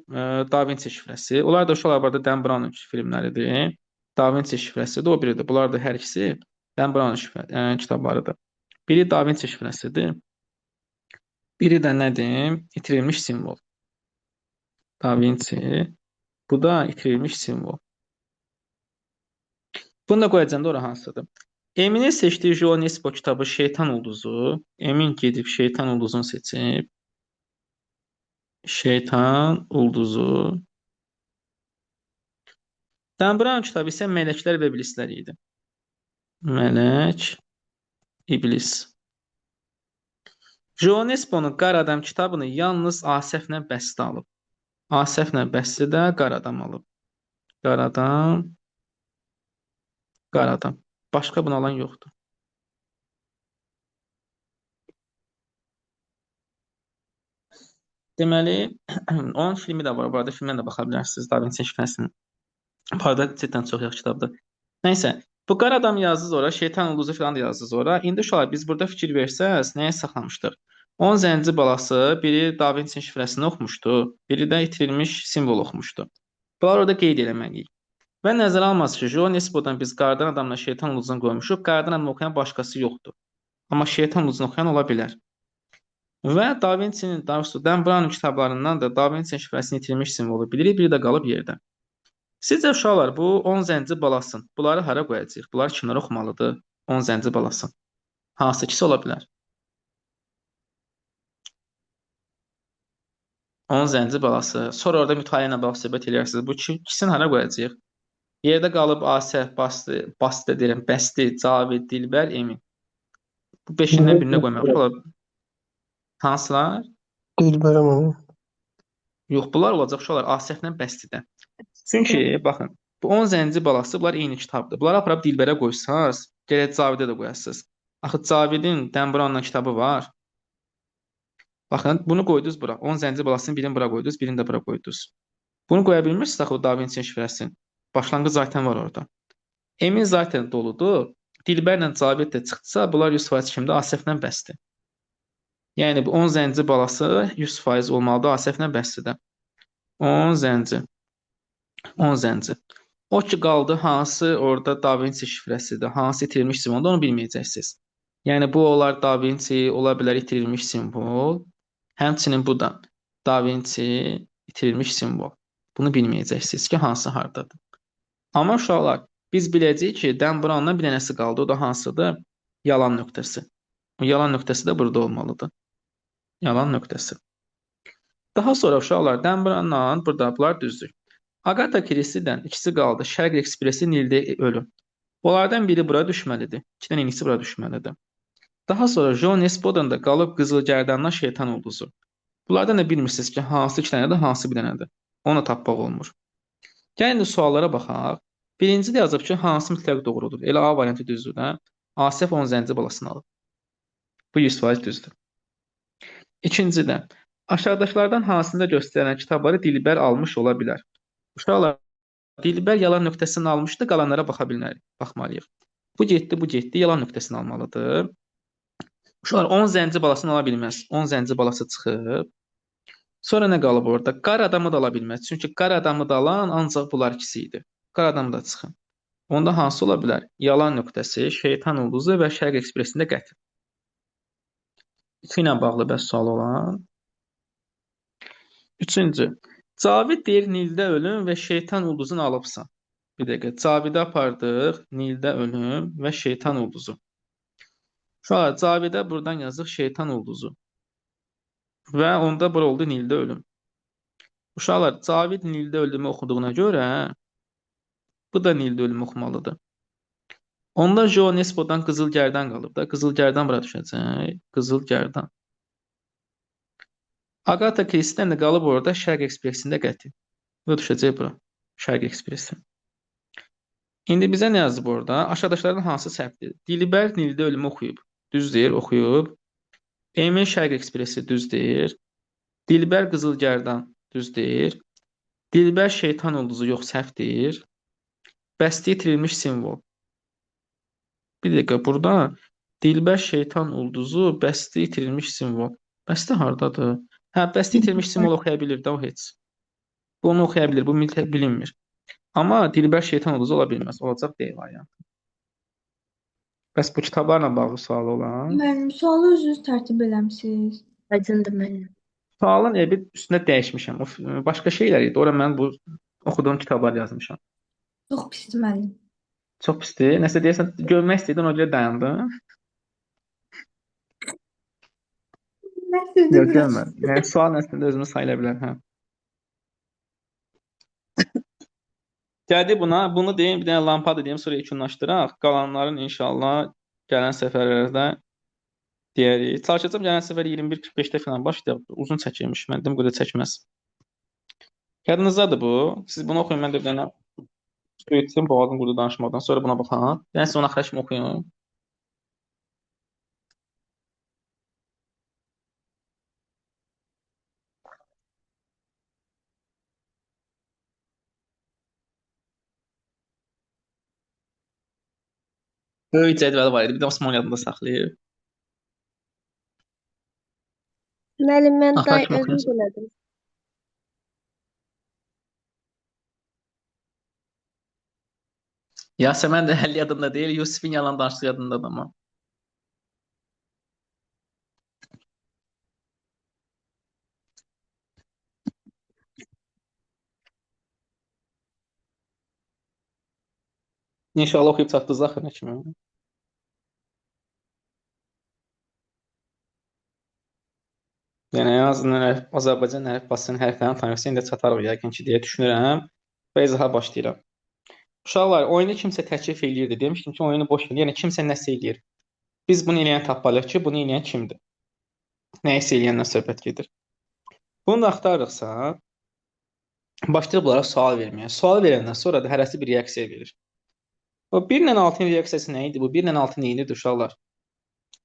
Da Vinci şifrəsi. Onlar da uşaqlar burada Dan Brown'un filmləridir. Da Vinci şifrəsidir, o biridir. Bunlar da hər ikisi Dan Brown'un kitablarıdır. Biri Da Vinci şifrəsidir. Biri də nədir? İtirilmiş simvol. Da Vinci. Bu da itirilmiş simvol. Bunu da qoyacağım da ora hansıdır? Eminin seçdiyi Jo Nesbo kitabı Şeytan Ulduzu. Emin gedib Şeytan Ulduzunu seçib. Şeytan Ulduzu. Dan Brown kitabı isə Mələklər və İblislər idi. Mələk, iblis. Jonesponun Qara Adam kitabını yalnız Asəflə Bəstə alıb. Asəflə Bəstə də Qara Adam alıb. Qara Adam, Qara Adam. Başqa bunu alan yoxdur. Deməli, onun filmi də var. Bu arada filmdən də baxa bilərsiniz. Da Vinci şifrəsinin. Bu arada cidden çox yaxşı kitabdır. Nəysə, bu Qara Adam yazdı sonra, Şeytan Ulduzu falan da yazdı sonra. İndi uşaqlar biz burada fikir versəz, nəyə saxlamışdıq? 10 zənci balası, biri Da Vinci şifrəsini oxumuşdu, biri də itirilmiş simvol oxumuşdu. Bunlar orada qeyd eləməliyik. Və nəzərə almaz ki, Jo Nesbodan biz Qardan Adamla Şeytan Ulduzunu qoymuşuq. Qardan Adamı oxuyan başqası yoxdur. Amma Şeytan Ulduzunu oxuyan ola bilər. Və Da Vinci'nin, daha doğrusu Dan Brown'un kitablarından da Da Vinci şifrəsini itirilmiş simvolu bilirik, biri də qalıb yerdə. Sizcə uşaqlar bu 10 zənci balasın. Bunları hara qoyacağıq? Bunlar kimlər oxumalıdır? 10 zənci balasın. Hansı ikisi ola bilər? 10 zənci balası. Sonra orada mütaliə ilə bağlı söhbət eləyirsiniz. Bu ikisini hara qoyacağıq? Yerdə qalıb Asəf, Bastı deyirəm, Bəsti, Cavid, Dilbər, Emin. Bu 5-dən birinə qoymaq olar. Hansılar? Dilbərəm onu. Yox, bunlar olacaq uşaqlar Asəflə Bəstidən. Çünki baxın, bu 10 zənci balası bunlar eyni kitabdır. Bunları aparıb Dilbərə qoysaz, gələk Cavidə də qoyasınız. Axı Cavidin Dan Brown'la kitabı var. Baxın, bunu qoydunuz bura. 10 zənci balasının birini bura qoydunuz, birini də bura qoydunuz. Bunu qoya bilmirsiniz axı Da Vinci şifrəsini. Başlanğıc zaten var orada. Emin zaten doludur. Dilbərlə Cavid də çıxsa, bunlar 100% kimdə? Asəflə Bəsti. Yəni bu 10 zənci balası 100% olmalıdır Asəflə Bəstidə. 10 zənci. 10 zənci. O ki qaldı hansı orada Da Vinci şifrəsidir, hansı itirilmiş simvoldur onu bilməyəcəksiniz. Yəni bu olar Da Vinci, ola bilər itirilmiş simvol. Həmçinin bu da Da Vinci itirilmiş simvol. Bunu bilməyəcəksiniz ki, hansı hardadır. Amma uşaqlar, biz biləcəyik ki, Dan Brown'dan bir dənəsi qaldı. O da hansıdır? Yalan nöqtəsi. O yalan nöqtəsi də burada olmalıdır. Yalan nöqtəsi. Daha sonra uşaqlar, Dan Brown'dan burada bunlar düzdür. Agatha Christie'dən ikisi qaldı. Şərq Ekspresi, Nildə ölüm. Bunlardan biri bura düşməlidir. İkidən enisi bura düşməlidir. Daha sonra Jo Nesbod'un da qalıb Qızıl Gərdandan Şeytan Ulduzu. Bunlardan da bilmirsiniz ki, hansı iki dənədir, hansı bir dənədir. Onu tapmaq olmur. Gəlin suallara baxaq. Birinci də yazıb ki, hansı mütləq doğrudur? Elə A variantı düzdür də. Asəf 10 zənci balasını alıb. Bu 100% düzdür. İkinci də aşağıdakılardan hansında göstərilən kitabları Dilbər almış ola bilər? Uşaqlar, Dilbər yalan nöqtəsini almışdı, qalanlara baxmalıyıq. Bu getdi, yalan nöqtəsini almalıdır. Uşaqlar 10 zənci balasını ala bilməz. 10 zənci balası çıxıb. Sonra nə qalıb orada? Qara adamı da ala bilməz. Çünki qara adamı da alan ancaq bunlar ikisi idi. Qara adam da çıxın. Onda hansı ola bilər? Yalan nöqtəsi, Şeytan Ulduzu və Şərq Ekspresində qətl. İki ilə bağlı bəs sual olan. Üçüncü. Cavid deyir Nildə ölüm və Şeytan Ulduzunu alıbsan. Bir dəqiqə. Cavidə apardıq. Nildə ölüm və Şeytan Ulduzu. Uşaqlar, Cavidə buradan yazıq Şeytan Ulduzu. Və onda bura oldu Nildə ölüm. Uşaqlar, Cavid Nildə ölümü oxuduğuna görə bu da Nildə ölümü oxumalıdır. Onda Jo Nesbodan Qızıl Gərdan qalıb da. Qızıl Gərdan bura düşəcək. Qızıl Gərdan. Agatha Christie'dən də qalıb orada Şərq Ekspresində qətl. Bu düşəcək bura. Şərq Ekspresi. İndi bizə nə yazıb orada? Aşağıdakılardan hansı səhvdir? Dilbər Nildə ölümü oxuyub. Düz deyir, oxuyub. Emil Şərq Ekspresi düz deyir. Dilbər Qızıl Gərdan düz deyir. Dilbər Şeytan Ulduzu yox, səhv deyir. Bəsti itirilmiş simvol. Bir dəqiqə, burada Dilbər Şeytan Ulduzu, bəsti itirilmiş simvol. Bəsti hardadır? Hə, bəsti itirilmiş simvol oxuya bilir də o heç. Bu onu oxuya bilir, bu bilinmir. Amma Dilbər Şeytan Ulduzu ola bilməz. Olacaq deyil variant. Bəs bu kitablarla bağlı sual olan? Müəllim, sualı özünüz tərtib eləmisiniz. Aydındır müəllim. Sualın bir üstündə dəyişmişəm. O başqa şeylər idi. Ora mən bu oxuduğum kitablar yazmışam. Çox pisdir müəllim. Çox pisdir. Nəsə deyəsən, görmək istəyirdin, ona görə dayandım. Yox, görmə. Yəni, sual əslində özünü sayıla bilər, hə. Gəldi bunu deyim, bir dənə lampada deyim, sonra yekunlaşdıraq. Qalanların inşallah gələn səfərlərdə deyərik. Çalışacağam gələn səfər 21:45-də falan başlayaq. Uzun çəkilmiş. Mən dedim belə çəkməz. Yadınızdadır bu. Siz bunu oxuyun, mən də bir dənə su içsin, boğazım qurudu danışmaqdan. Sonra buna baxaq. Yəni siz ona xəşm oxuyun. Böyük cədvəl var idi. Bir də Osman yadında saxlayıb. Müəllim, mən Xəşm özüm oxuyun. elədim. Yasəmən də həll yadında deyil. Yusifin yalan danışdığı yadındadır amma. İnşallah oxuyub çatdınız axırına kimi. Yəni ən azından Azərbaycan əlifbasının hərflərini tanıyırsa indi çatarıq yəqin ki deyə düşünürəm və izaha başlayıram. Uşaqlar, oyunu kimsə təklif eləyirdi. Demişdim ki, oyunu boş verin. Yəni kimsə nəsə eləyir. Biz bunu eləyən tapmalıyıq ki, bunu eləyən kimdir? Nəyisə eləyəndən söhbət gedir. Bunu da axtarırıqsa, başlayırıq bunlara sual verməyə. Sual verəndən sonra da hərəsi bir reaksiya verir. O 1 ilə 6-ın reaksiyası nə idi? Bu 1 ilə 6 nə idi uşaqlar?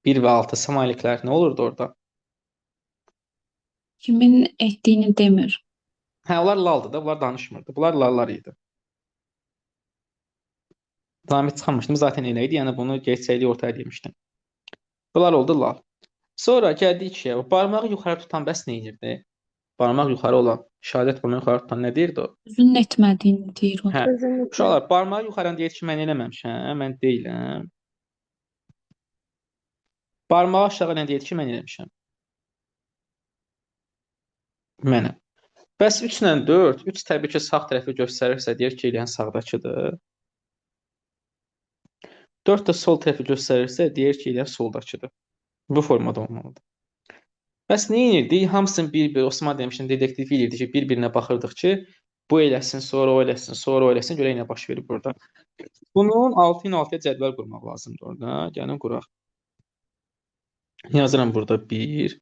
1 və 6 samaliklər nə olurdu orada? Kimin etdiyini demir. Hə, onlar laldı da, bunlar danışmırdı. Bunlar lallar idi. Zahmet çıxanmışdım, zaten elə idi. Yəni bunu gerçəkliyi ortaya demişdim. Bunlar oldu lal. Sonra gəldik ki, o barmağı yuxarı tutan bəs nə edirdi? Barmaq yuxarı olan, şəhadət barmağı yuxarı tutan nə deyirdi o? Özünün etmədiyini deyir o. Hə. Özüm Uşaqlar, barmağı yuxarı deyir ki, mən eləməmişəm, mən deyiləm. Barmağı aşağı nə deyir ki, mən eləmişəm. Mənəm. Bəs 3 ilə 4, 3 təbii ki, sağ tərəfi göstərirsə, deyir ki, eləyən sağdakıdır. 4 də sol tərəfi göstərirsə, deyir ki, eləyən soldakıdır. Bu formada olmalıdır. Bəs nə edirdik? Hamısını bir-bir, Osman demişdim, dedektiv edirdi ki, bir-birinə baxırdıq ki, bu eləsin, sonra o eləsin, sonra o eləsin, görə nə baş verir burada. Bunun 6 ilə 6-ya cədvəl qurmaq lazımdır orada. Gəlin quraq. Yazıram burada 1,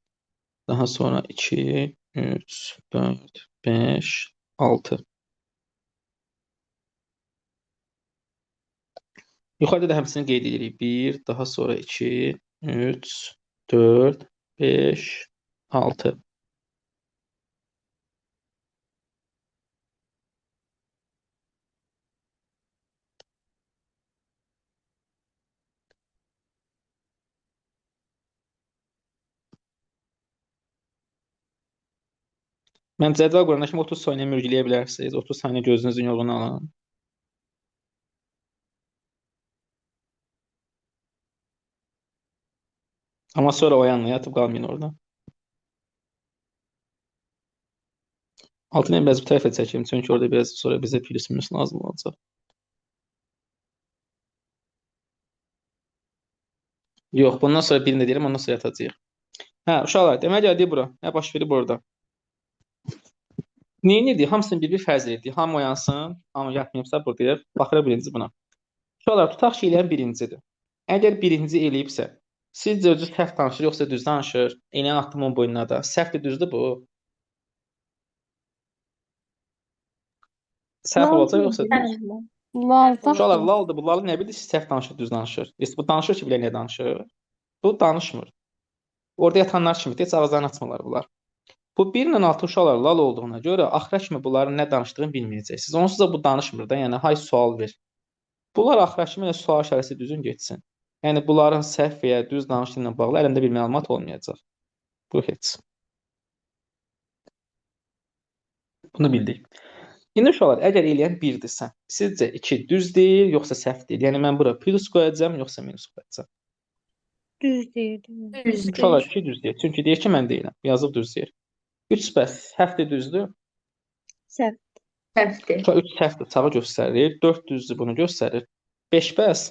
daha sonra 2, 3, 4, 5, 6. Yuxarıda da həmsini qeyd edirik. 1, daha sonra 2, 3, 4, 5, 6. Mən cədvəl quranda kimi 30 saniyə mürgüləyə bilərsiniz. 30 saniyə gözünüzün yolunu alın. Amma sonra oyanla yatıb qalmayın orada. Altına biraz bu tərəfə çəkeyim, çünki orada biraz sonra bizə plus minus lazım olacaq. Yox, bundan sonra birini də deyirəm, ondan sonra yatacağıq. Hə, uşaqlar, demək gəldik bura. Nə baş verib orada? Nə edirdik? Hamısını bir-bir fərz edirdik. Hamı oyansın, hamı yatmayıbsa buradayıq. Baxırıq birinci buna. Uşaqlar, tutaq ki, eləyən birincidir. Əgər birinci eləyibsə, sizcə özü səhv danışır, yoxsa düz danışır? Eləyən atdımın boynuna da. Səhvdir, düzdür bu? Səhv olacaq, yoxsa düz? Uşaqlar, laldır. Bu lalı nə bilir, səhv danışır, düz danışır. Bu danışır ki, bilən nə danışır? Bu danışmır. Orada yatanlar kimi heç ağızlarını açmırlar bunlar. Bu 1 ilə 6 uşaqlar lal olduğuna görə axıra kimi bunların nə danışdığını bilməyəcəksiniz. Onsuz da bu danışmır da, yəni hay sual ver. Bunlar axıra kimi elə sual işarəsi düzün getsin. Yəni bunların səhv və ya düz danışdığı ilə bağlı əlində bir məlumat olmayacaq. Bu heç. Bunu bildik. İndi uşaqlar, əgər eləyən 1-dirsə, sizcə 2 düz deyil, yoxsa səhv deyil? Yəni mən bura plus qoyacağam, yoxsa minus qoyacağam? düz deyirdim. Uşaqlar 2 düz deyil. Çünki deyir ki, mən deyiləm. Yazıb düz deyir. 3 bəs səhvdir, düzdür? Səhv. Səhvdir. 3 səhvdir, sağı göstərir. 4 düzdür, bunu göstərir. 5 bəs?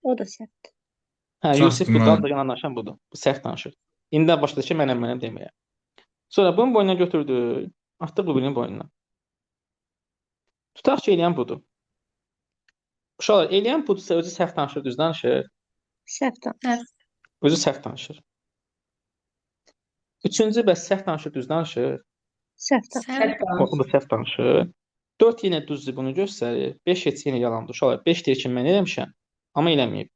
O da səhvdir. Hə, Səhvdir, Yusif bu müəllim. danışan danışan budur. Bu səhv danışır. İndi başladı ki, mənəm deməyə. Sonra bunun boynuna götürdük. Atdıq bu birinin boynuna. Tutaq ki, eləyən budur. Uşaqlar, eləyən budursa özü səhv danışır, düz danışır. Səhvdən. Özü səhv danışır. Üçüncü bəs səhv danışır, düz danışır. Səhvdən. O da səhv danışır. 4 yenə düzdür, bunu göstərir. 5 heç yenə yalandır. Uşaqlar, 5 deyir ki, mən eləmişəm, amma eləməyib.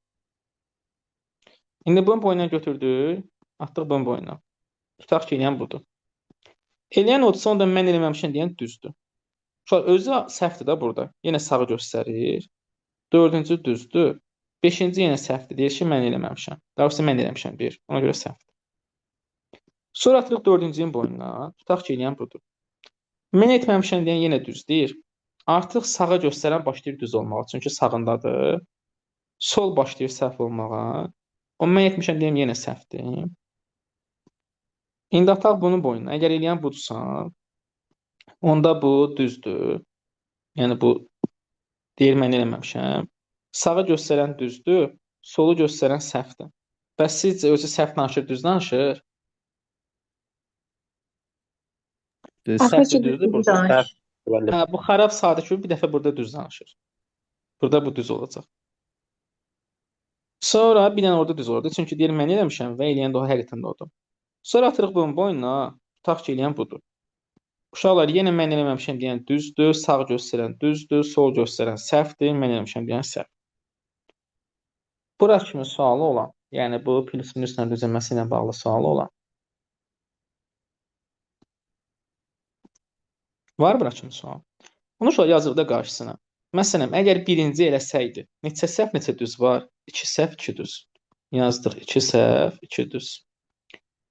İndi bunun boyundan götürdük, atdıq bunun boyundan. Tutaq ki, eləyən budur. Eləyən odur, onda mən eləməmişəm deyən düzdür. Uşaqlar, özü səhvdir də burada. Yenə sağı göstərir. 4-cü düzdür. 5-ci yenə səhvdir. Deyir ki, mən eləməmişəm. Daha doğrusu mən eləmişəm deyir. Ona görə səhvdir. Sonra atırıq 4-cünün boyundan. Tutaq ki, eləyən budur. Mən etməmişəm deyən yenə düz deyir. Artıq sağa göstərən başlayır düz olmağa. Çünki sağındadır. Sol başlayır səhv olmağa. O mən etmişəm deyəm yenə səhvdir. İndi ataq bunun boyundan. Əgər eləyən budursa, onda bu düzdür. Yəni bu deyir mən eləməmişəm. Sağı göstərən düzdür. Solu göstərən səhvdir. Bəs sizcə özü səhv danışır, düz danışır? Səhv düzdür burada. Hə, bu xarab sadə ki, bir dəfə burada düz danışır. Burada bu düz olacaq. Sonra bir dənə orada düz olurdu. Çünki deyir mən eləmişəm və eləyən də o həqiqətən də odur. Sonra atırıq bunun boyuna. Tutaq ki, eləyən budur. Uşaqlar, yenə mən eləməmişəm deyən düzdür. Sağ göstərən düzdür. Sol göstərən səhvdir. Mən eləmişəm deyən səhv. Bura kimi sualı olan, yəni bu plus minusla düzəlməsi ilə bağlı sualı olan. Var bura kimi sual. Bunu şöyle yazıqda qarşısına. Məsələn, əgər birinci eləsəydi, neçə səhv, neçə düz var? 2 səhv, 2 düz. Yazdıq 2 səhv, 2 düz.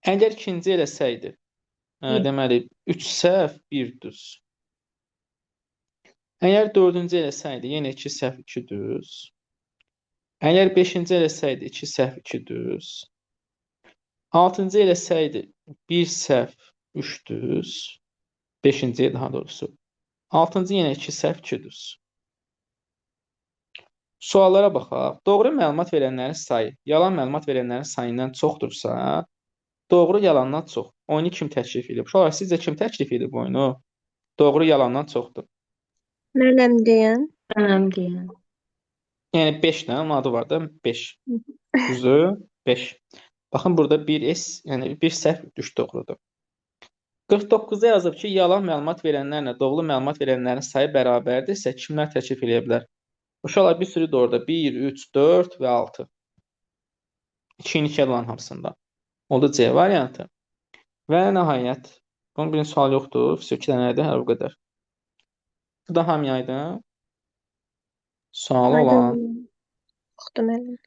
Əgər ikinci eləsəydi, deməli 3 səhv, 1 düz. Əgər dördüncü eləsəydi, yenə 2 səhv, 2 düz. Əgər beşinci eləsəydi, 2 səhv, 2 düz. Altıncı eləsəydi, 1 səhv, 3 düz. Beşinciyə daha doğrusu. Altıncı yenə 2 səhv, 2 düz. Suallara baxaq. Doğru məlumat verənlərin sayı, yalan məlumat verənlərin sayından çoxdursa, doğru yalandan çox. Oyunu kim təklif edib? Uşaqlar, sizcə kim təklif edib oyunu? Doğru yalandan çoxdur. Mənəm deyən. Yəni 5 də, onun adı var da 5. Düzdür? 5. Baxın burada 1S, yəni 1 səhv, 3 doğrudur. 49-da yazıb ki, yalan məlumat verənlərlə doğru məlumat verənlərin sayı bərabərdirsə, kimlər təklif edə bilər? Uşaqlar, bir sürüdür orada. 1, 3, 4 və 6. 2-ni 2 yalan hamısında. Oldu C variantı. Və nəhayət, bunun bir sual yoxdur. 2 dənədir, hər o qədər. Bu da hamıyaydı. Sualı olan. Yoxdur mənim.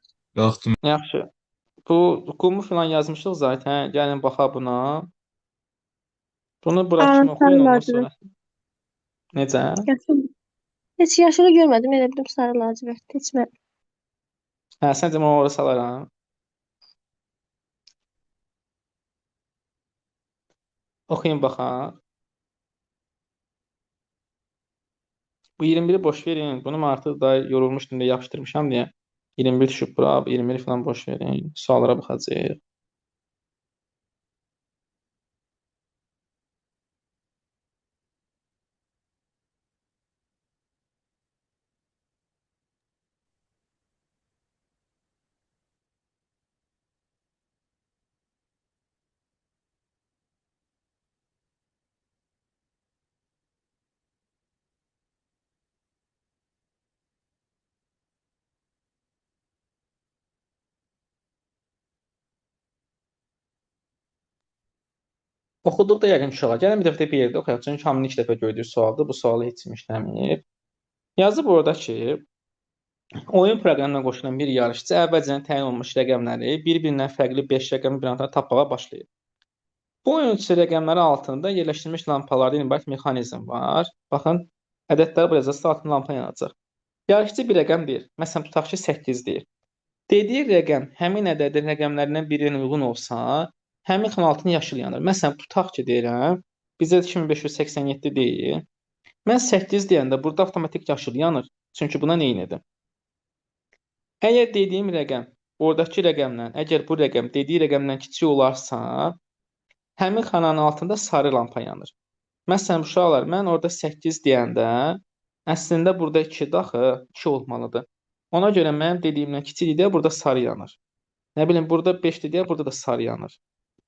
Yaxşı. Bu qumu filan yazmışıq zaten. Gəlin baxa buna. Bunu bura kimi oxuyun ondan sonra. Necə? Heç yaşılı görmədim, elə bildim sarı lacivert. Heç mən. Hə, səncə mən orada salaram. Oxuyun baxaq. Bu 21'i boş verin. Bunu artıq da yorulmuşdum da yapışdırmışam deyə. 21 düşüb bura, 21 falan boş verin. Suallara baxacağıq. Oxuduqda yəqin uşağa. Gəlin bir dəfə də bir yerdə oxuyaq. Çünki hamının ilk dəfə gördüyü sualdır. Bu sualı heç kim işləməyib. Yazıb orada ki, oyun proqramına qoşulan bir yarışçı əvvəlcədən təyin olunmuş rəqəmləri bir-birindən fərqli 5 rəqəmi bir anda tapmağa başlayır. Bu oyun üçün rəqəmləri altında yerləşdirilmiş lampalardan ibarət mexanizm var. Baxın, ədədləri buracaqsa altında lampa yanacaq. Yarışçı bir rəqəm deyir. Məsələn, tutaq ki, 8 deyir. Dediyi rəqəm həmin ədədin rəqəmlərindən birinə uyğun olsa, həmin xanın altında yaşıl yanır. Məsələn, tutaq ki, deyirəm, bizdə 2587 deyil. Mən 8 deyəndə burada avtomatik yaşıl yanır. Çünki buna neyin edim? Əgər dediyim rəqəm, oradakı rəqəmdən, əgər bu rəqəm dediyi rəqəmdən kiçik olarsa, həmin xananın altında sarı lampa yanır. Məsələn, uşaqlar, mən orada 8 deyəndə Əslində burada 2-dir axı, 2 olmalıdır. Ona görə mənim dediyimdən kiçik deyə burada sarı yanır. Nə bilim, burada 5-dir deyə burada da sarı yanır.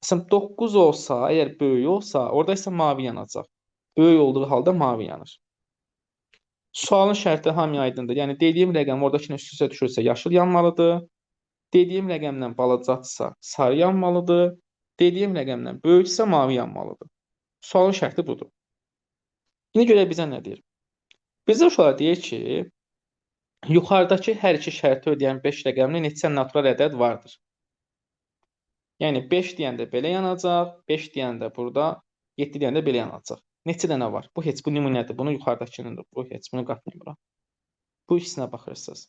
Məsələn, 9 olsa, əgər böyük olsa, orada isə mavi yanacaq. Böyük olduğu halda mavi yanır. Sualın şərti hamıya aydındır. Yəni, dediyim rəqəm oradakının üst-üstə düşürsə yaşıl yanmalıdır. Dediyim rəqəmdən balacaqdırsa sarı yanmalıdır. Dediyim rəqəmdən böyüksə mavi yanmalıdır. Sualın şərti budur. İndi görək bizə nə deyir? Bizə uşaqlar deyir ki, yuxarıdakı hər iki şərti ödəyən 5 rəqəmli neçə natural ədəd vardır? Yəni 5 deyəndə belə yanacaq, 5 deyəndə burada, 7 deyəndə belə yanacaq. Neçə dənə var? Bu heç, bu nümunədir. Bunu yuxarıdakınındır. Bu heç, bunu qatmıram. Bu ikisinə baxırsınız.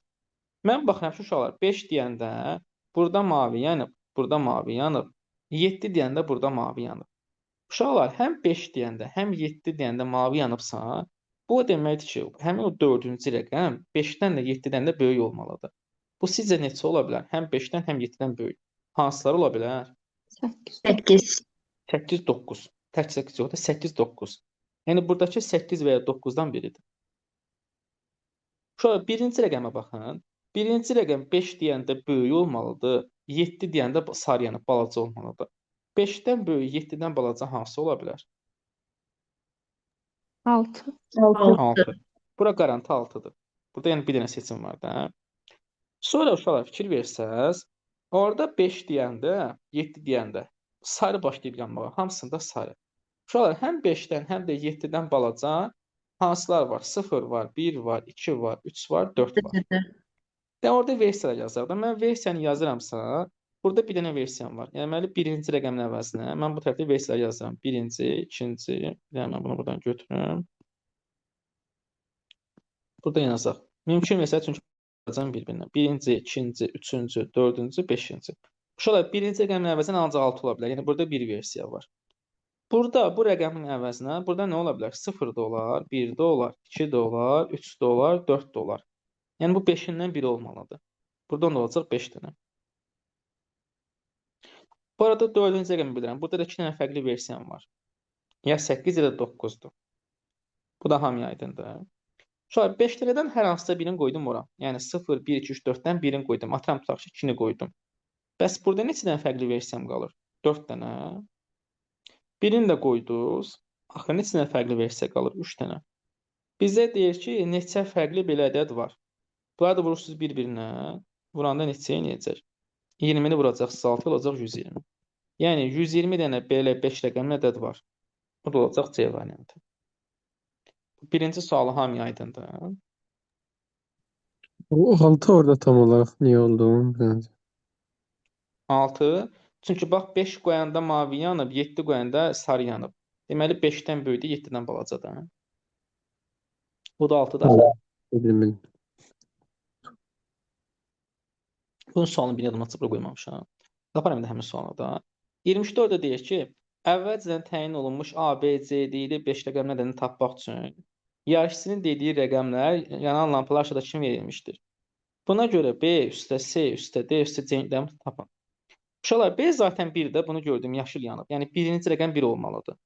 Mən baxıram ki, uşaqlar 5 deyəndə burada mavi yanıb, burada mavi yanıb. 7 deyəndə burada mavi yanıb. Uşaqlar həm 5 deyəndə, həm 7 deyəndə mavi yanıbsa, bu o deməkdir ki, həmin o 4-cü rəqəm 5-dən də 7-dən də böyük olmalıdır. Bu sizcə neçə ola bilər? Həm 5-dən, həm 7-dən böyük. Hansılar ola bilər? 8. 8, 9. Tək 8 yox da 8, 9. Yəni buradakı 8 və ya 9-dan biridir. Şöyle birinci rəqəmə baxın. Birinci rəqəm 5 deyəndə böyük olmalıdır. 7 deyəndə sarı yanıb balaca olmalıdır. 5-dən böyük, 7-dən balaca hansı ola bilər? 6. 6. Bura qaranti 6-dır. Burada yəni bir dənə seçim var da. Sonra uşaqlar fikir versəz, orada 5 deyəndə, 7 deyəndə sarı başlayıb yanmağa. Hamısında sarı. Uşaqlar həm 5-dən, həm də 7-dən balaca hansılar var? 0 var, 1 var, 2 var, 3 var, 4 var. De orada versiya yazar da. Mən versiyanı yazıramsa, burada bir dənə versiyam var. Yəni deməli birinci rəqəmin əvəzinə mən bu tərəfdə versiyalar yazıram. Birinci, ikinci, bir dənə mən bunu buradan götürürüm. Burada yazacaq. Mümkün versiya çünki yazacağım bir-birinə. Birinci, ikinci, üçüncü, dördüncü, beşinci. Uşaqlar birinci rəqəmin əvəzinə ancaq 6 ola bilər. Yəni burada bir versiya var. Burada bu rəqəmin əvəzinə burada nə ola bilər? 0 da olar, 1 də olar, 2 də olar, 3 də olar, 4 də olar. Yəni bu 5-dən biri olmalıdır. Buradan da olacaq 5 dənə. Bu arada 4-cü rəqəmi bilirəm. Burada da 2 dənə fərqli versiyam var. Ya 8 ya da 9-dur. Bu da hamıya aydındır. Sonra 5 dənədən hər hansısa birini qoydum ora. Yəni 0, 1, 2, 3, 4-dən birini qoydum. Atıram tutaq ki, 2-ni qoydum. Bəs burada neçə dənə fərqli versiyam qalır? 4 dənə. Birini də qoydunuz. Axı neçə dənə fərqli versiya qalır? 3 dənə. Bizə deyir ki, neçə fərqli belə ədəd var. Bunları da vurursunuz bir-birinə. Vuranda neçəyə inəcək? 20-ni vuracaqsınız 6 olacaq 120. Yəni 120 dənə belə 5 rəqəmli ədəd var. Bu da olacaq C variantı. Birinci sualı hamıya aydındır. O 6 orada tam olaraq niyə olduğunu biləcəm. 6. Çünki bax 5 qoyanda mavi yanıb, 7 qoyanda sarı yanıb. Deməli 5-dən böyükdür, 7-dən balacadır. Bu da 6-dır. Bilmiyorum. Bunun sualını bir yadıma bura qoymamışam. Yaparam da həmin sualı da. 24-də deyir ki, əvvəlcədən təyin olunmuş A, B, C, D ilə 5 rəqəmli ədədini tapmaq üçün yarışçının dediyi rəqəmlər yanan lampalar aşağıda kimi verilmişdir. Buna görə B üstə C üstə D üstə C rəqəmini tapın. Uşaqlar B zaten 1-də bunu gördüm yaşıl yanıb. Yəni birinci rəqəm 1 olmalıdır.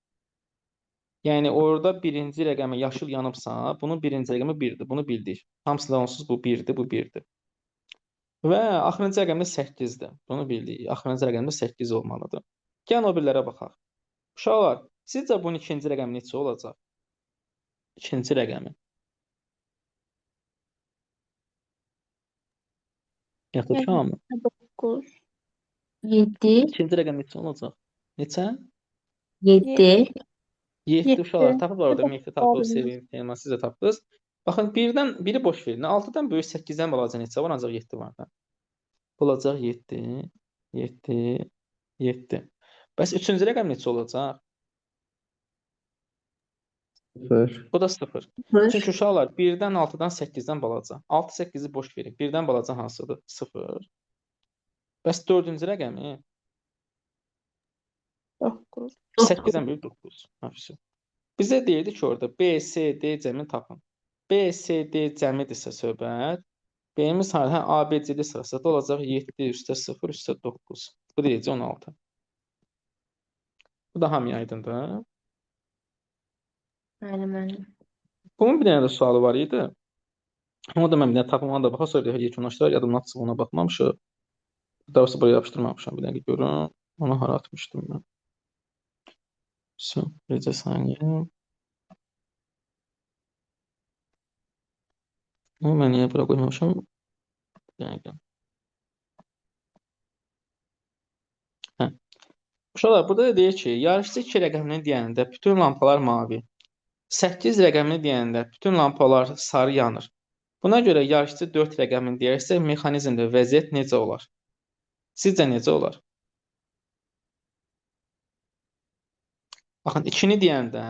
Yəni orada birinci rəqəmə yaşıl yanıbsa, bunun birinci rəqəmi 1-dir. Bunu bildik. Hamısından onsuz bu 1-dir, bu 1-dir. Və axırıncı rəqəm də 8-dir. Bunu bildik. Axırıncı rəqəm də 8 olmalıdır. Gəlin o birlərə baxaq. Uşaqlar, sizcə bunun ikinci rəqəmi neçə olacaq? İkinci rəqəmi. Yaxud hamı. 9. 7. İkinci rəqəm neçə olacaq? Neçə? 7. 7 uşaqlar Yeddi. tapıblar orada. Mehdi tapıb, Sevin, Teğmen siz də tapdınız. Baxın, birdən biri boş verin. 6-dan böyük 8-dən balaca neçə var? Ancaq 7 var da. Olacaq 7, 7, 7. Bəs üçüncü rəqəm neçə olacaq? 0. Bu da 0. Çünki uşaqlar 1-dən 6-dan 8-dən balaca. 6 8-i boş verin. 1-dən balaca hansıdır? 0. Bəs 4-cü rəqəmi 9. 8-dən böyük 9. Hafif. Bizə deyirdi ki, orada B, C, D cəmini tapın. B, C, D cəmidirsə söhbət. B-miz hə, A, B, C, D sırasında olacaq 7 üstə 0 üstə 9. Bu deyəcək 16. Bu da hamıya aydındır. Bəli, bəli. Bunun bir dənə də sualı var idi. Onu da mən bir dənə tapım, ona da baxa, sonra da yekunlaşdırar, yadımdan çıxıb ona baxmamışıq. Daha doğrusu buraya yapışdırmamışam, bir dəqiqə görüm. Onu hara atmışdım mən? Bircə saniyə. Onu mən niyə bura qoymamışam? Bir dəqiqə. Hə. Uşaqlar, burada da deyir ki, yarışçı 2 rəqəmini deyəndə bütün lampalar mavi. 8 rəqəmini deyəndə bütün lampalar sarı yanır. Buna görə yarışçı 4 rəqəmini deyərsə, mexanizmdə vəziyyət necə olar? Sizcə necə olar? Baxın, 2-ni deyəndə,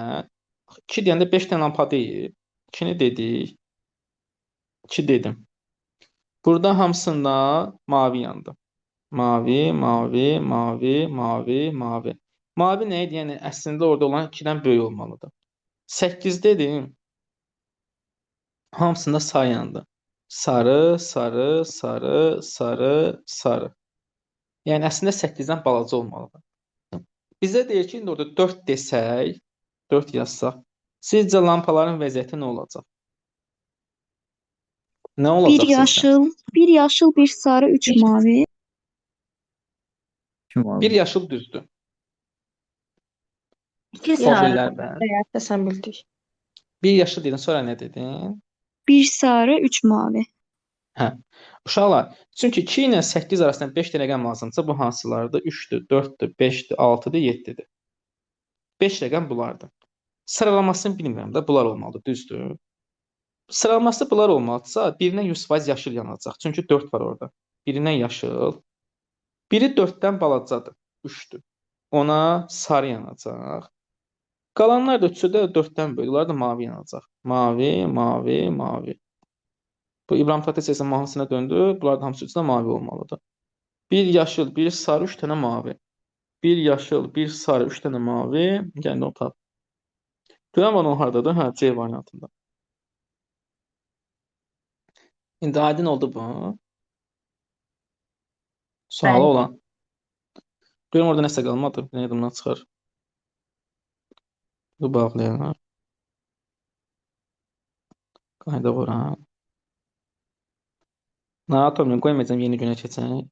2 deyəndə 5 dənə lampa deyil. 2-ni dedik. 2 dedim. Burada hamısında mavi yandı. Mavi, mavi, mavi, mavi, mavi. Mavi nə idi? Yəni əslində orada olan 2-dən böyük olmalıdır. 8 dedim. Hamısında sarı yandı. Sarı, sarı, sarı, sarı, sarı. Yəni əslində 8-dən balaca olmalıdır. Bizə deyir ki, indi orada 4 desək, 4 yazsaq, sizcə lampaların vəziyyəti nə olacaq? Nə Bir olacaq sizcə? yaşıl, bir yaşıl, bir sarı, 3 mavi. Bir yaşıl düzdür. İki O sarı birlərdən. həyatda sən bildik. Bir yaşıl dedin, sonra nə dedin? Bir sarı, 3 mavi. Hə. Uşaqlar, çünki 2 ilə 8 arasında 5 dənə rəqəm lazımdırsa, bu hansılardır? 3-dür, 4-dür, 5-dir, 6-dır, 7-dir. 5 rəqəm bunlardır. Sıralamasını bilmirəm də, bunlar olmalıdır, düzdür. Sıralaması bunlar olmalıdırsa, birinə 100% yaşıl yanacaq. Çünki 4 var orada. Birinə yaşıl. Biri 4-dən balacadır, 3-dür. Ona sarı yanacaq. Qalanlar da 3-ü də 4-dən böyük. Bunlar da mavi yanacaq. Mavi, mavi, mavi. Bu İbrahim Tatlıses'in mahnısına döndü. Bunlar da hamısı üçü də mavi olmalıdır. Bir yaşıl, bir sarı, 3 dənə mavi. Bir yaşıl, bir sarı, 3 dənə mavi. Yəni o tap. Görən var o hardadır? Hə, C variantında. İndi aydın oldu bu. Sualı Bəli. olan. Görüm orada nəsə qalmadı. Bir yadımdan çıxar. Bu bağlayaq. Qayda vuram. Narahat olmayın, qoymayacağım yeni günə keçək.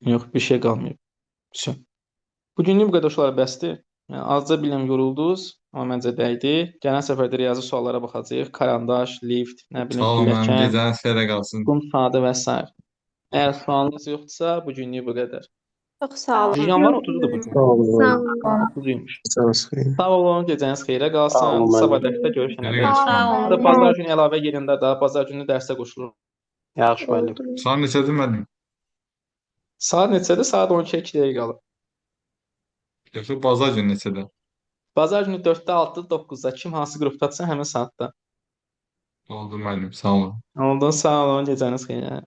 Yox, bir şey qalmayıb. Все. Bugünlük bu qədər uşaqlar bəsdir. Yəni, azca biləm yoruldunuz, amma məncə dəydi. Gələn səfərdə riyazi suallara baxacağıq. Karandaş, lift, nə bilim, Sağ olun müəllim. pilləkən, Gecəniz xeyrə qalsın. qum saatı və s. Əgər sualınız yoxdursa, bugünlük bu qədər. Çox sağ olun. Yanvar 30-dur bugün. Sağ olun. Sağ olun. 30-ymuş. Sağ olun. Sağ olun, gecəniz xeyrə qalsın. Sabah dərsdə görüşənə Xeyrə qədər. qalsın. Sağ olun. Hətta bazar günü əlavə yerində də, bazar günü dərsə qoşulur. Yaxşı müəllim. Oldu. Saat neçədir müəllim? Saat neçədir? Saat 12-yə 2 dəqiqə qalıb. Yoxsa bazar günü neçədə? Bazar günü 4-də, 6-da, 9-da. Kim hansı qrupdadırsa həmin saatda. Oldu müəllim. Sağ olun. Oldu, sağ olun, gecəniz xeyrə.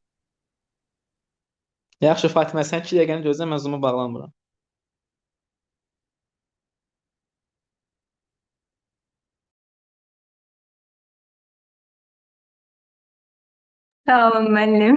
Yaxşı, Fatimə, sən 2 dəqiqəni gözlə, mən Zoom-u bağlamıram. Sağ olun müəllim.